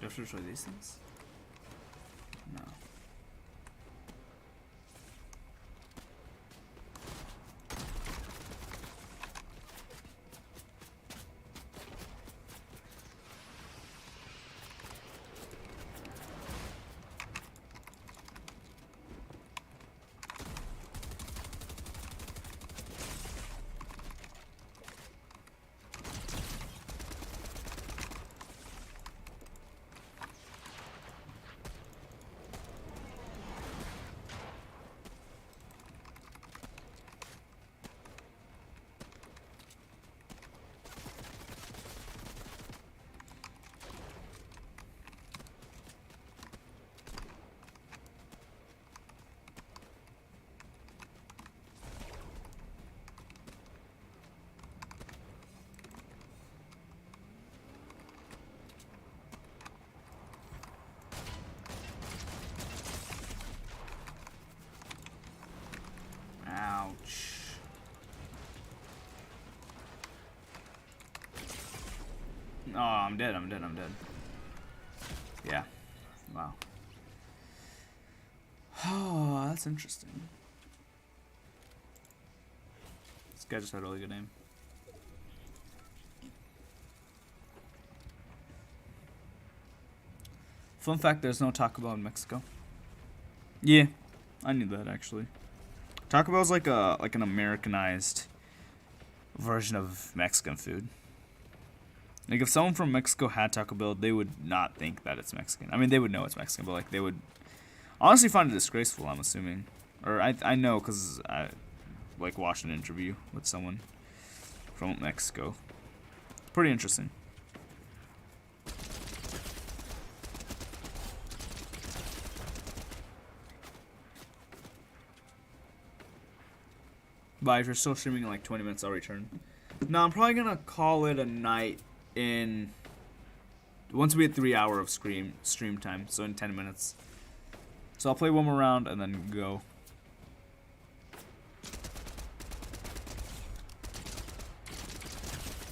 Do I have to destroy these things? No. Ouch. Oh, I'm dead. Yeah. Wow. Oh, that's interesting. This guy just had a really good aim. Fun fact, there's no Taco Bell in Mexico. Yeah, I knew that actually. Taco Bell's like an Americanized version of Mexican food. Like if someone from Mexico had Taco Bell, they would not think that it's Mexican. I mean, they would know it's Mexican, but like they would honestly find it disgraceful, I'm assuming. Or I know because I like watched an interview with someone from Mexico. Pretty interesting. Bye. If you're still streaming in like 20 minutes, I'll return. No, I'm probably gonna call it a night in once we hit 3 hours of stream time, so in 10 minutes. So I'll play one more round and then go.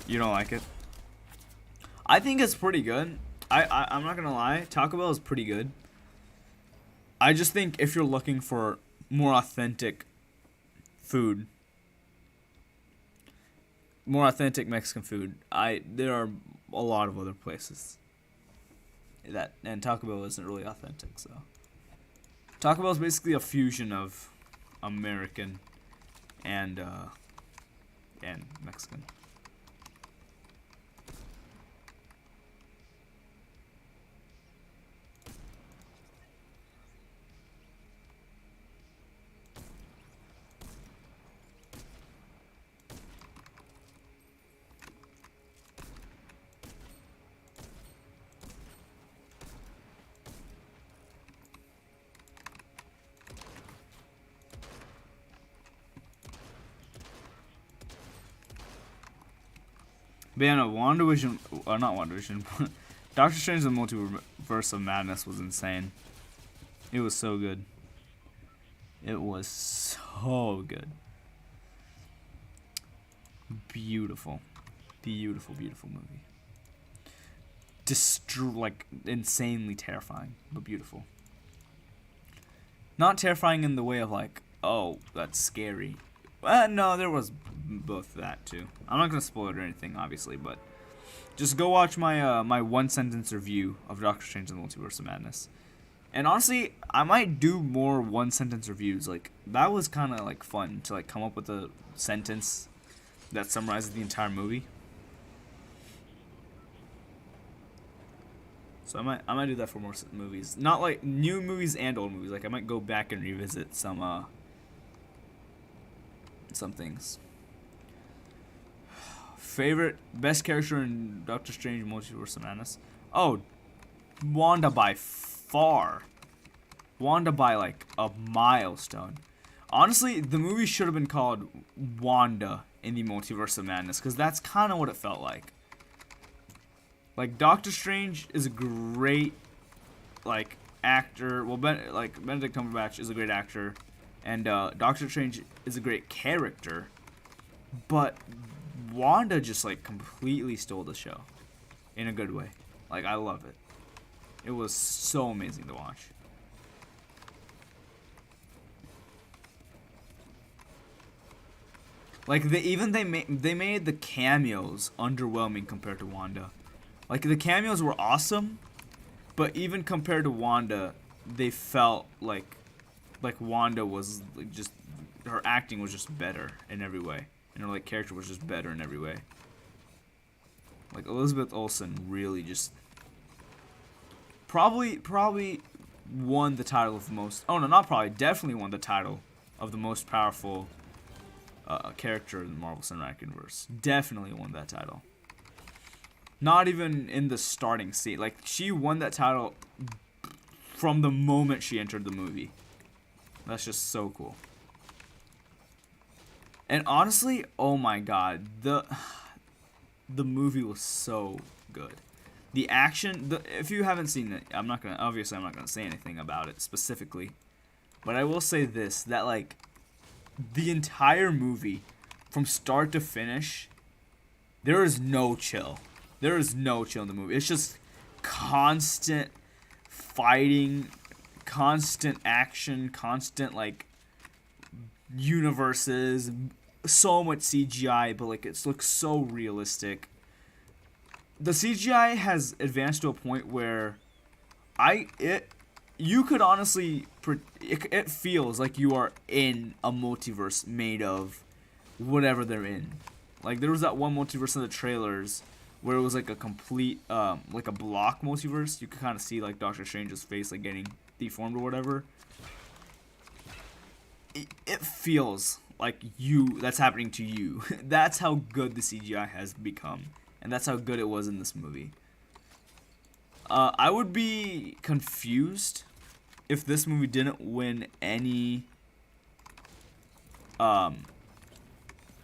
You don't like it? I think it's pretty good. I'm not gonna lie, Taco Bell is pretty good. I just think if you're looking for more authentic food, more authentic Mexican food, there are a lot of other places and Taco Bell isn't really authentic. So Taco Bell is basically a fusion of American and Mexican. But yeah, no, WandaVision, not WandaVision, Doctor Strange the Multiverse of Madness was insane. It was so good. It was so good. Beautiful. Beautiful, beautiful movie. Like, insanely terrifying, but beautiful. Not terrifying in the way of like, oh, that's scary. No, there was both that too. I'm not gonna spoil it or anything, obviously, but just go watch my my 1-sentence review of Doctor Strange in the Multiverse of Madness. And honestly, I might do more 1-sentence reviews. Like that was kind of like fun to like come up with a sentence that summarizes the entire movie. So I might do that for more movies, not like new movies and old movies. Like I might go back and revisit some things. Favorite, best character in Doctor Strange Multiverse of Madness? Oh, Wanda by far. Wanda by like a milestone. Honestly, the movie should have been called Wanda in the Multiverse of Madness, because that's kind of what it felt like. Like Doctor Strange is a great like actor. Well, Benedict Cumberbatch is a great actor. And Doctor Strange is a great character, but Wanda just like completely stole the show in a good way. Like I love it. It was so amazing to watch. Like they made the cameos underwhelming compared to Wanda. Like the cameos were awesome, but even compared to Wanda, they felt like Wanda was like just, her acting was just better in every way, and her like character was just better in every way. Like Elizabeth Olsen really just probably won the title of the most. Oh no, not probably, definitely won the title of the most powerful character in the Marvel Cinematic Universe. Definitely won that title. Not even in the starting scene. Like she won that title from the moment she entered the movie. That's just so cool. And honestly, oh my god, the movie was so good. The action, if you haven't seen it, obviously I'm not gonna say anything about it specifically, but I will say this, that like the entire movie from start to finish, there is no chill. There is no chill in the movie. It's just constant fighting, constant action, constant like universes, so much CGI, but like it looks so realistic. The CGI has advanced to a point where you could honestly it feels like you are in a multiverse made of whatever they're in. Like there was that one multiverse in the trailers where it was like a complete like a block multiverse. You could kind of see like Doctor Strange's face like getting deformed or whatever. It feels like that's happening to you. That's how good the CGI has become, and that's how good it was in this movie. I would be confused if this movie didn't win any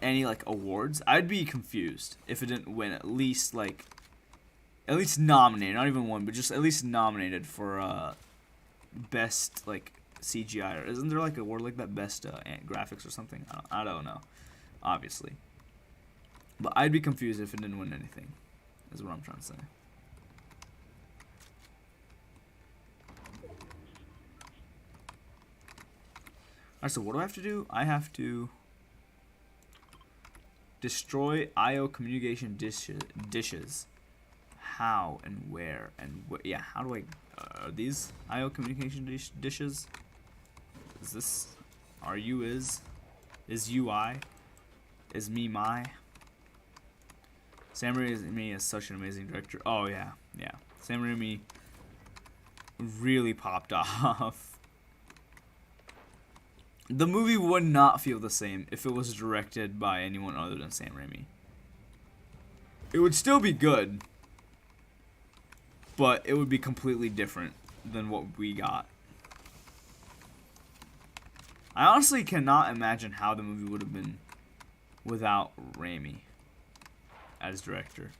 like awards. I'd be confused if it didn't win at least nominated, not even one, but just at least nominated for best like CGI. Or isn't there like a award like that, best graphics or something? I don't know, obviously. But I'd be confused if it didn't win anything, is what I'm trying to say. Alright, so what do I have to do? I have to destroy IO communication dishes. How and where and yeah, how do I are these IO communication dishes? Is this RU is UI? Is me my? Sam Raimi is such an amazing director. Oh yeah, yeah. Sam Raimi really popped off. The movie would not feel the same if it was directed by anyone other than Sam Raimi. It would still be good, but it would be completely different than what we got. I honestly cannot imagine how the movie would have been without Raimi as director.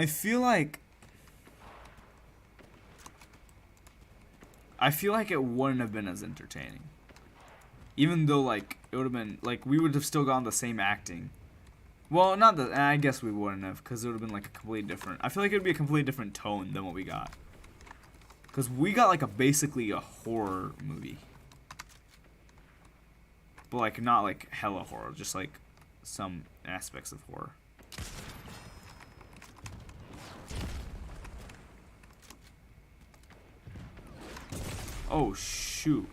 I feel like it wouldn't have been as entertaining. Even though like it would have been like we would have still gotten the same acting. Well, not that I guess we wouldn't have, because it would have been like a completely different. I feel like it would be a completely different tone than what we got. Because we got like basically a horror movie. But like not like hella horror, just like some aspects of horror. Oh shoot.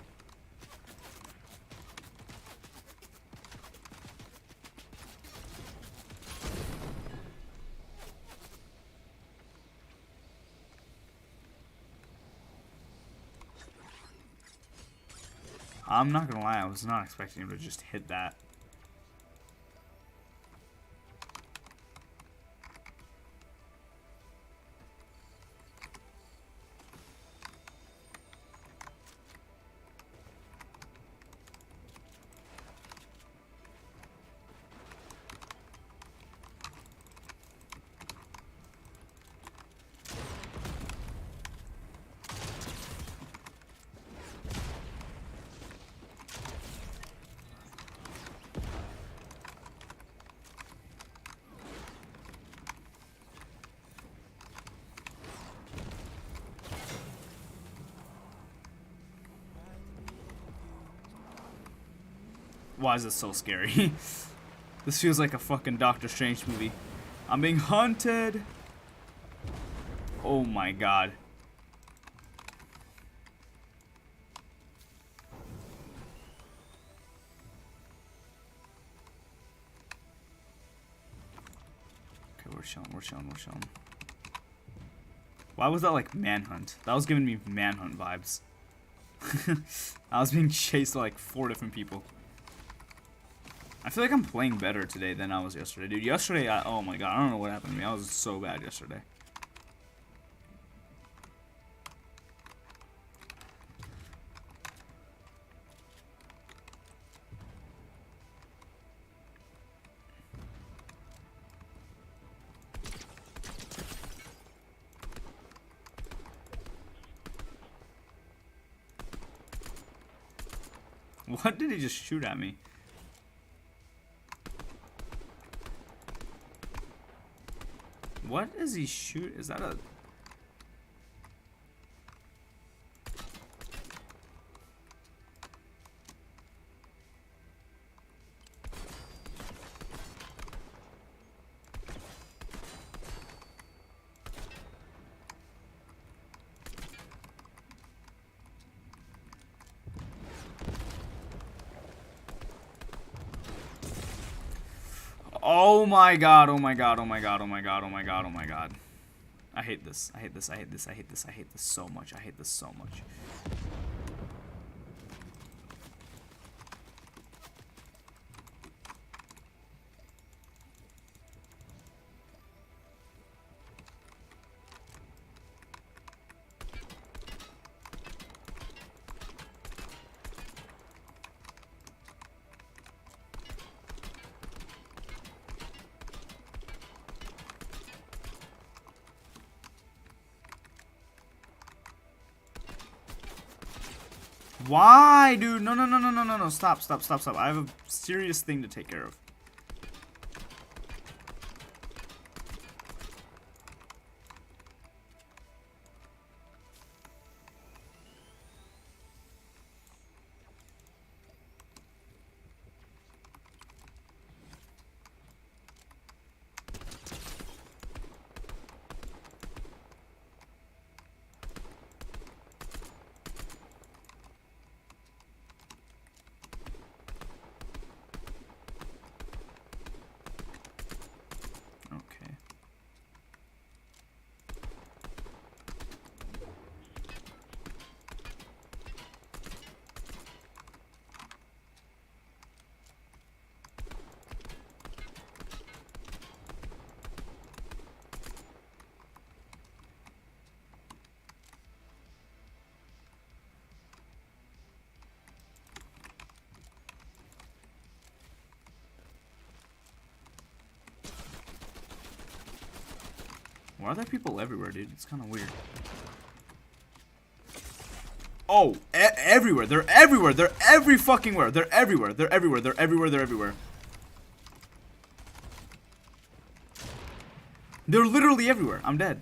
I'm not gonna lie, I was not expecting him to just hit that. Why is this so scary? This feels like a fucking Doctor Strange movie. I'm being hunted. Oh my god. Okay, we're chilling, we're chilling, we're chilling. Why was that like Manhunt? That was giving me Manhunt vibes. I was being chased by like 4 different people. I feel like I'm playing better today than I was yesterday, dude. Yesterday, oh my god, I don't know what happened to me. I was so bad yesterday. What did he just shoot at me? What is he shoot? Is that a... Oh my god, oh my god, oh my god, oh my god, oh my god, oh my god. I hate this. I hate this. I hate this. I hate this. I hate this so much. I hate this so much. Why, dude? No, no, no, no, no, no, no. Stop, stop, stop, stop. I have a serious thing to take care of. Why are there people everywhere, dude? It's kind of weird. Oh, everywhere. They're everywhere. They're every fucking where. They're everywhere. They're everywhere. They're everywhere. They're everywhere. They're literally everywhere. I'm dead.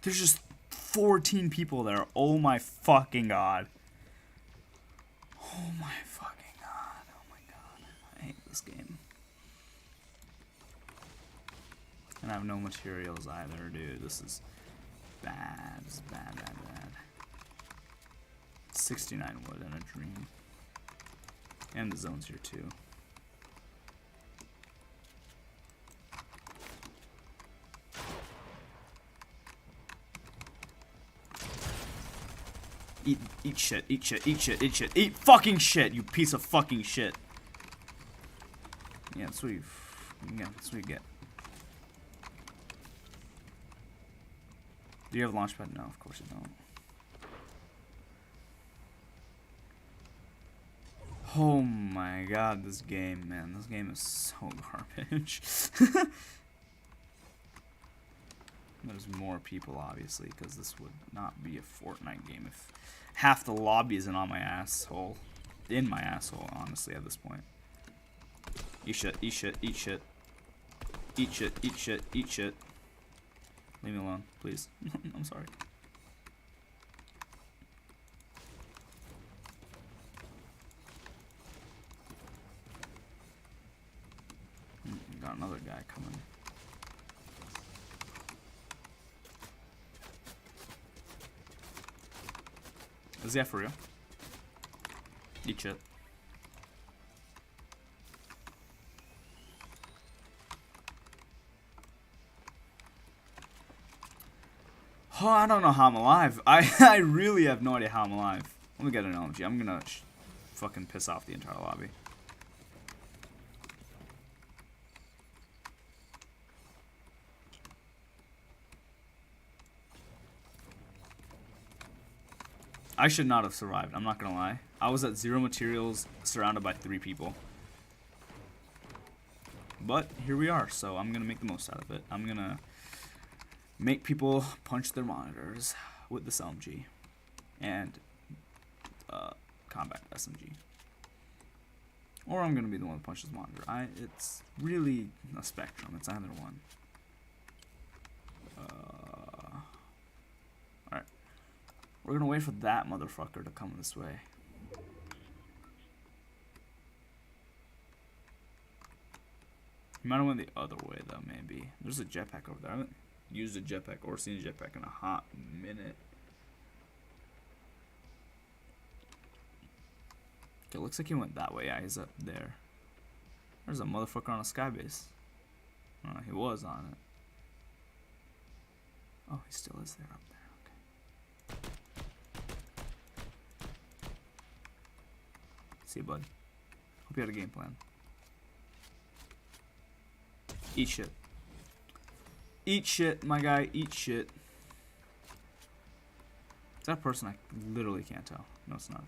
There's just 14 people there. Oh my fucking god. Oh my fucking god. Oh my god. I hate this game. And I have no materials either, dude. This is bad. This is bad, bad, bad. 69 wood and a dream. And the zone's here too. Eat shit, eat shit, eat shit, eat shit, eat fucking shit, you piece of fucking shit. Yeah, that's what you get. Do you have a launch pad? No, of course you don't. Oh my god, this game, man. This game is so garbage. There's more people, obviously, because this would not be a Fortnite game if half the lobby isn't on my asshole. In my asshole, honestly, at this point. Eat shit, eat shit, eat shit. Eat shit, eat shit, eat shit. Leave me alone, please. I'm sorry. Got another guy coming. Is that for real? Eat shit. Oh, I don't know how I'm alive. I really have no idea how I'm alive. Let me get an LMG. I'm gonna fucking piss off the entire lobby. I should not have survived, I'm not gonna lie. I was at 0 materials, surrounded by 3 people. But here we are, so I'm gonna make the most out of it. I'm gonna make people punch their monitors with this LMG and combat SMG. Or I'm gonna be the one that punches the monitor. It's really a spectrum. It's either one. Alright. We're gonna wait for that motherfucker to come this way. He might have went the other way though, maybe. There's a jetpack over there. I haven't used a jetpack or seen a jetpack in a hot minute. Okay, looks like he went that way. Yeah, he's up there. There's a motherfucker on a skybase. Oh, he was on it. Oh, he still is there up there. Okay. See you, bud. Hope you had a game plan. Eat shit. Eat shit, my guy. Eat shit. Is that a person? I literally can't tell. No, it's not.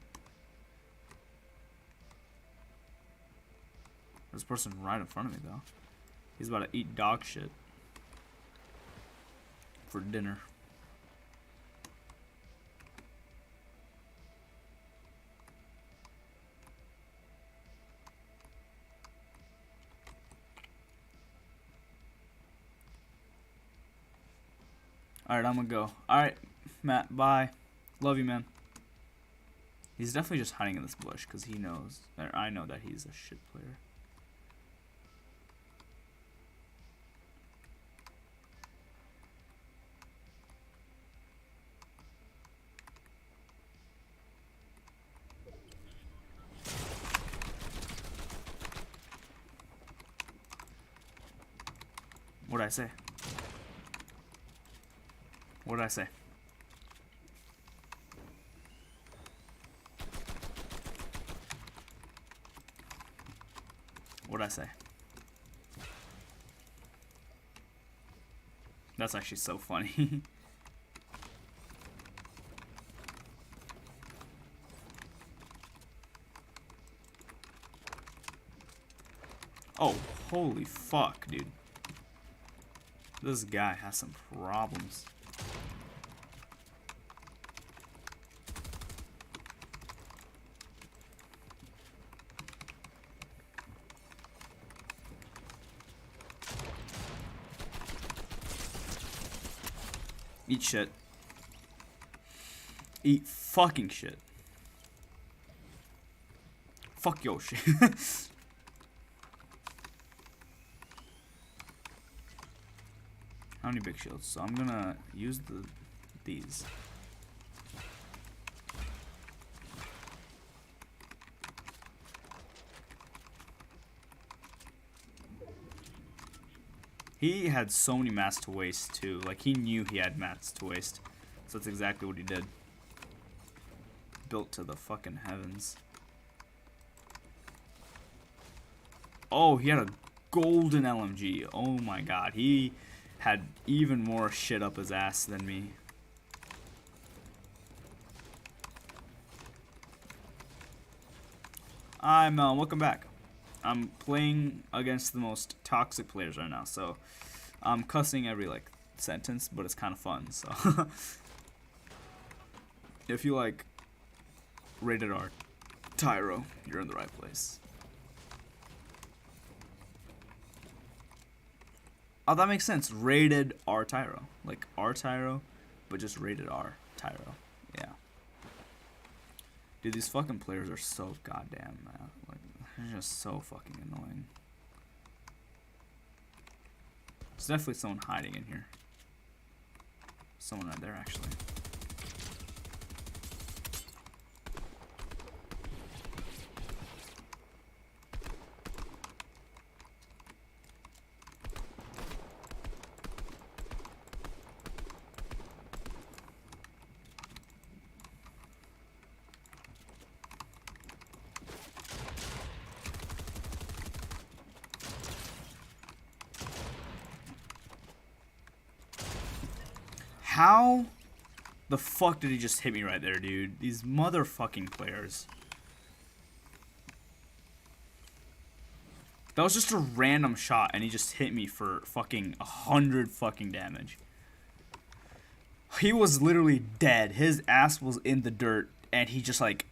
There's a person right in front of me, though. He's about to eat dog shit. For dinner. Alright, I'm gonna go. Alright, Matt, bye. Love you, man. He's definitely just hiding in this bush because he knows, or I know that he's a shit player. What'd I say? What did I say? What did I say? That's actually so funny. Oh, holy fuck, dude. This guy has some problems. Eat shit. Eat fucking shit. Fuck your shit. How many big shields? So I'm gonna use these. He had so many mats to waste too. Like he knew he had mats to waste. So that's exactly what he did. Built to the fucking heavens. Oh, he had a golden LMG. Oh my god. He had even more shit up his ass than me. Welcome back. I'm playing against the most toxic players right now, so I'm cussing every like sentence, but it's kind of fun. So if you like rated R Tiro, you're in the right place. Oh, that makes sense. Rated R Tiro, like ARTiro, but just rated R Tiro. Yeah. Dude, these fucking players are so goddamn like they're just so fucking annoying. There's definitely someone hiding in here. Someone right there, actually. How the fuck did he just hit me right there, dude? These motherfucking players. That was just a random shot, and he just hit me for fucking 100 fucking damage. He was literally dead. His ass was in the dirt, and he just like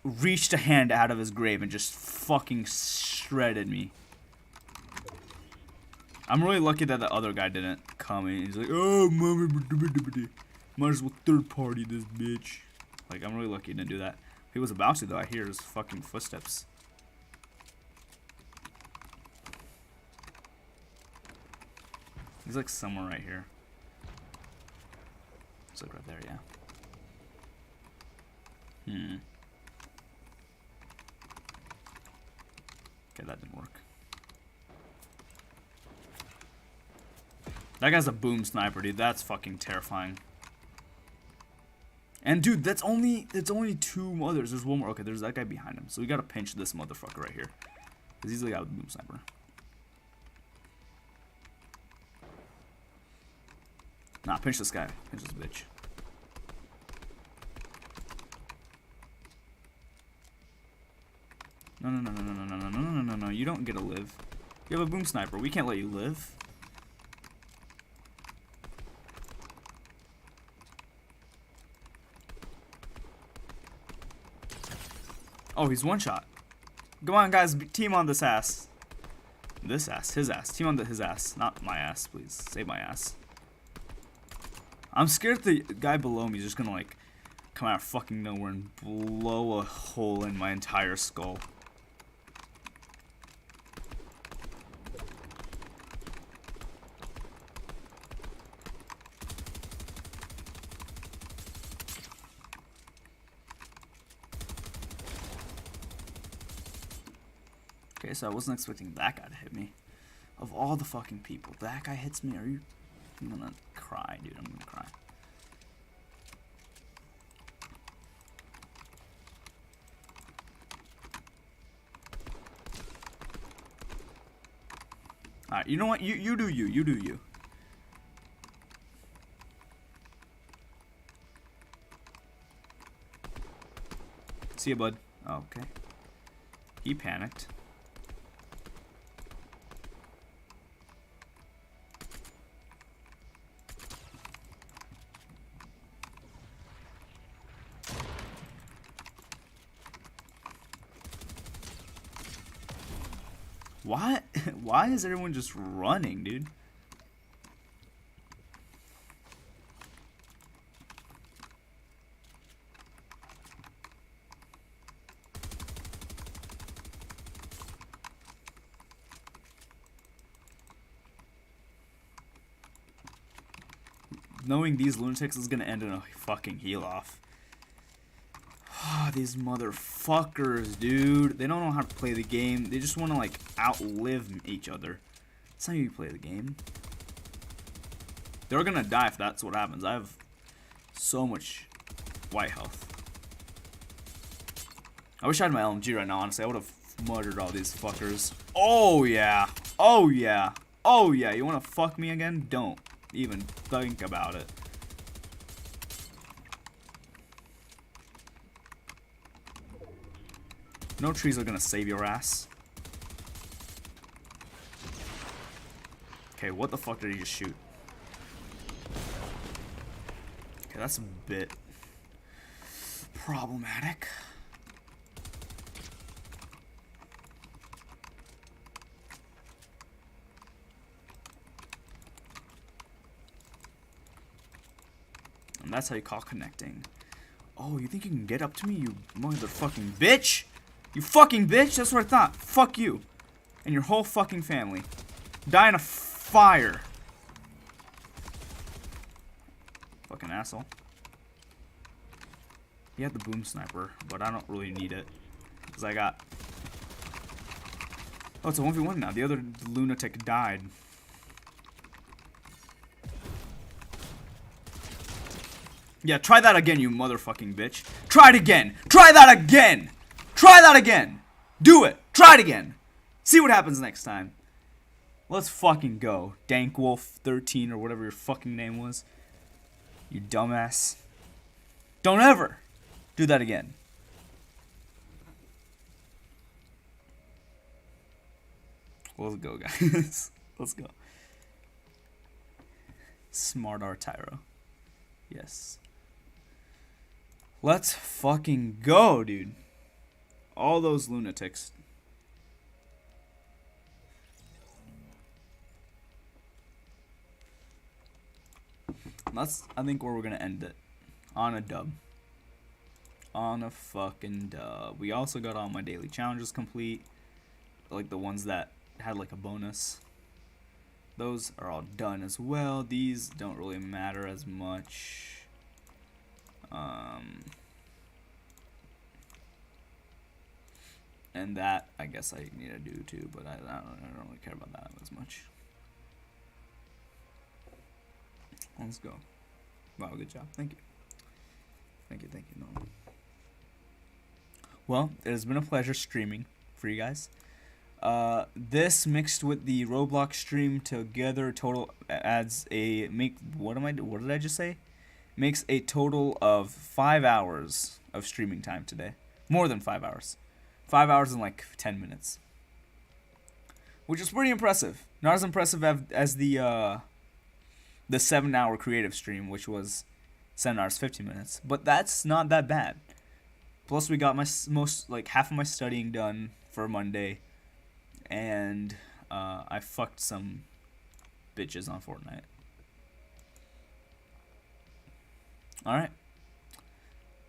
reached a hand out of his grave and just fucking shredded me. I'm really lucky that the other guy didn't come in. He's like, oh, mommy, might as well third party this bitch. Like, I'm really lucky he didn't do that. He was about to, though. I hear his fucking footsteps. He's like somewhere right here. It's like right there, yeah. Okay, that didn't work. That guy's a boom sniper, dude. That's fucking terrifying. And dude, that's only two others. There's one more. Okay, there's that guy behind him. So we gotta pinch this motherfucker right here. Cause he's the guy with the boom sniper. Nah, pinch this guy. Pinch this bitch. No. You don't get to live. You have a boom sniper. We can't let you live. Oh, he's one shot. Come on, guys. Team on this ass. This ass. His ass. Team on his ass. Not my ass, please. Save my ass. I'm scared the guy below me is just gonna, like, come out of fucking nowhere and blow a hole in my entire skull. Okay, so I wasn't expecting that guy to hit me. Of all the fucking people, that guy hits me. Are you? I'm gonna cry, dude. I'm gonna cry. Alright, you know what? You do you. You do you. See ya, bud. Oh, okay. He panicked. Why? Why is everyone just running, dude? Knowing these lunatics is gonna end in a fucking heal off. These motherfuckers, dude. They don't know how to play the game. They just want to, like, outlive each other. That's how you play the game. They're gonna die if that's what happens. I have so much white health. I wish I had my LMG right now, honestly. I would have murdered all these fuckers. Oh, yeah. Oh, yeah. Oh, yeah. You want to fuck me again? Don't even think about it. No trees are gonna save your ass. Okay, what the fuck did he just shoot? Okay, that's a bit problematic. And that's how you call connecting. Oh, you think you can get up to me, you motherfucking bitch? You fucking bitch? That's what I thought. Fuck you. And your whole fucking family. Die in a fire. Fucking asshole. He had the boom sniper, but I don't really need it. Because I got... Oh, it's a 1v1 now. The other lunatic died. Yeah, try that again, you motherfucking bitch. Try it again. Try that again. Try that again. Do it. Try it again. See what happens next time. Let's fucking go. Dankwolf13 or whatever your fucking name was. You dumbass. Don't ever do that again. Let's go, guys. Let's go. Smart ARTiro. Yes. Let's fucking go, dude. All those lunatics. That's, I think, where we're gonna end it. On a dub. On a fucking dub. We also got all my daily challenges complete. Like the ones that had like a bonus. Those are all done as well. These don't really matter as much. And that, I guess I need to do too, but I don't really care about that as much. Let's go. Wow, good job. Thank you. Thank you, no. Well, it has been a pleasure streaming for you guys. This mixed with the Roblox stream together total adds a what did I just say? Makes a total of 5 hours of streaming time today. More than 5 hours. 5 hours and like 10 minutes. Which is pretty impressive. Not as impressive as the 7-hour creative stream, which was 7 hours 15 minutes. But that's not that bad. Plus we got my half of my studying done for Monday. And I fucked some bitches on Fortnite. Alright.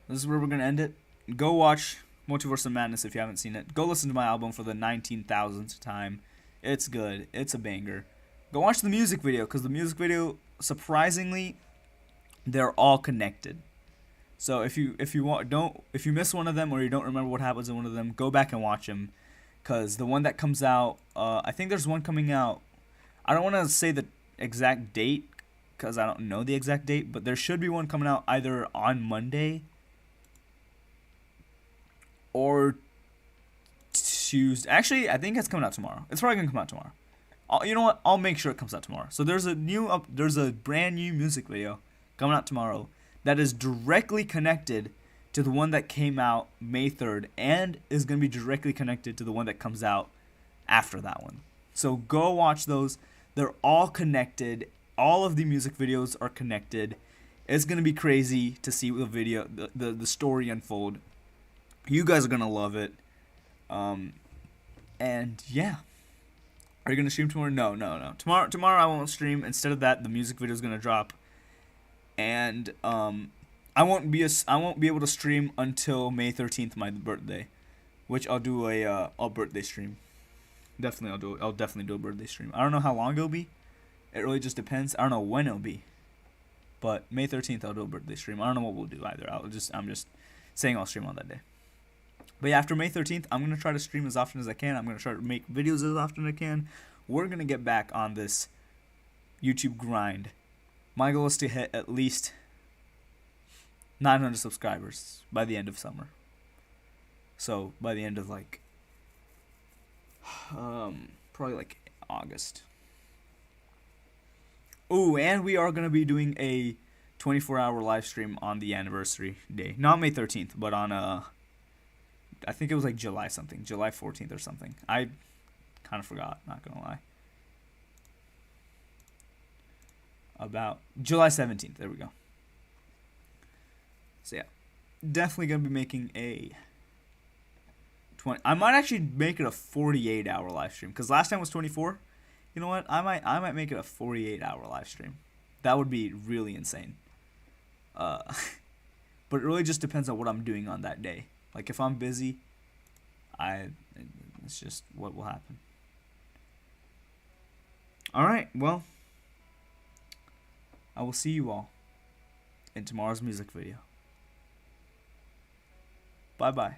This is where we're going to end it. Go watch Multiverse of Madness if you haven't seen it. Go listen to my album for the 19,000th time. It's good. It's a banger. Go watch the music video, because the music video, surprisingly, they're all connected. So if you miss one of them or you don't remember what happens in one of them, go back and watch them. Because the one that comes out, I think there's one coming out. I don't want to say the exact date, because I don't know the exact date, but there should be one coming out either on Monday or Tuesday. Actually, I think it's coming out tomorrow. It's probably gonna come out tomorrow. You know what? I'll make sure it comes out tomorrow. So there's a brand new music video coming out tomorrow that is directly connected to the one that came out May 3rd and is gonna be directly connected to the one that comes out after that one. So go watch those. They're all connected. All of the music videos are connected. It's gonna be crazy to see the story unfold. You guys are gonna love it. And yeah, Are you gonna stream tomorrow? No. Tomorrow I won't stream. Instead of that, the music video is gonna drop, and I won't be able to stream until May 13th, my birthday, which I'll do a birthday stream. I'll definitely do a birthday stream. I don't know how long it'll be. It really just depends. I don't know when it'll be, but May 13th I'll do a birthday stream. I don't know what we'll do either. I'm just saying I'll stream on that day. But yeah, after May 13th, I'm going to try to stream as often as I can. I'm going to try to make videos as often as I can. We're going to get back on this YouTube grind. My goal is to hit at least 900 subscribers by the end of summer. So, by the end of, like, probably, like, August. Ooh, and we are going to be doing a 24-hour live stream on the anniversary day. Not May 13th, but on, I think it was like July something, July 14th or something. I kind of forgot, not gonna lie. About July 17th, there we go. So yeah, definitely gonna be making a 20. I might actually make it a 48-hour live stream because last time was 24. You know what? I might make it a 48-hour live stream. That would be really insane. But it really just depends on what I'm doing on that day. Like, if I'm busy, it's just what will happen. Alright, well, I will see you all in tomorrow's music video. Bye-bye.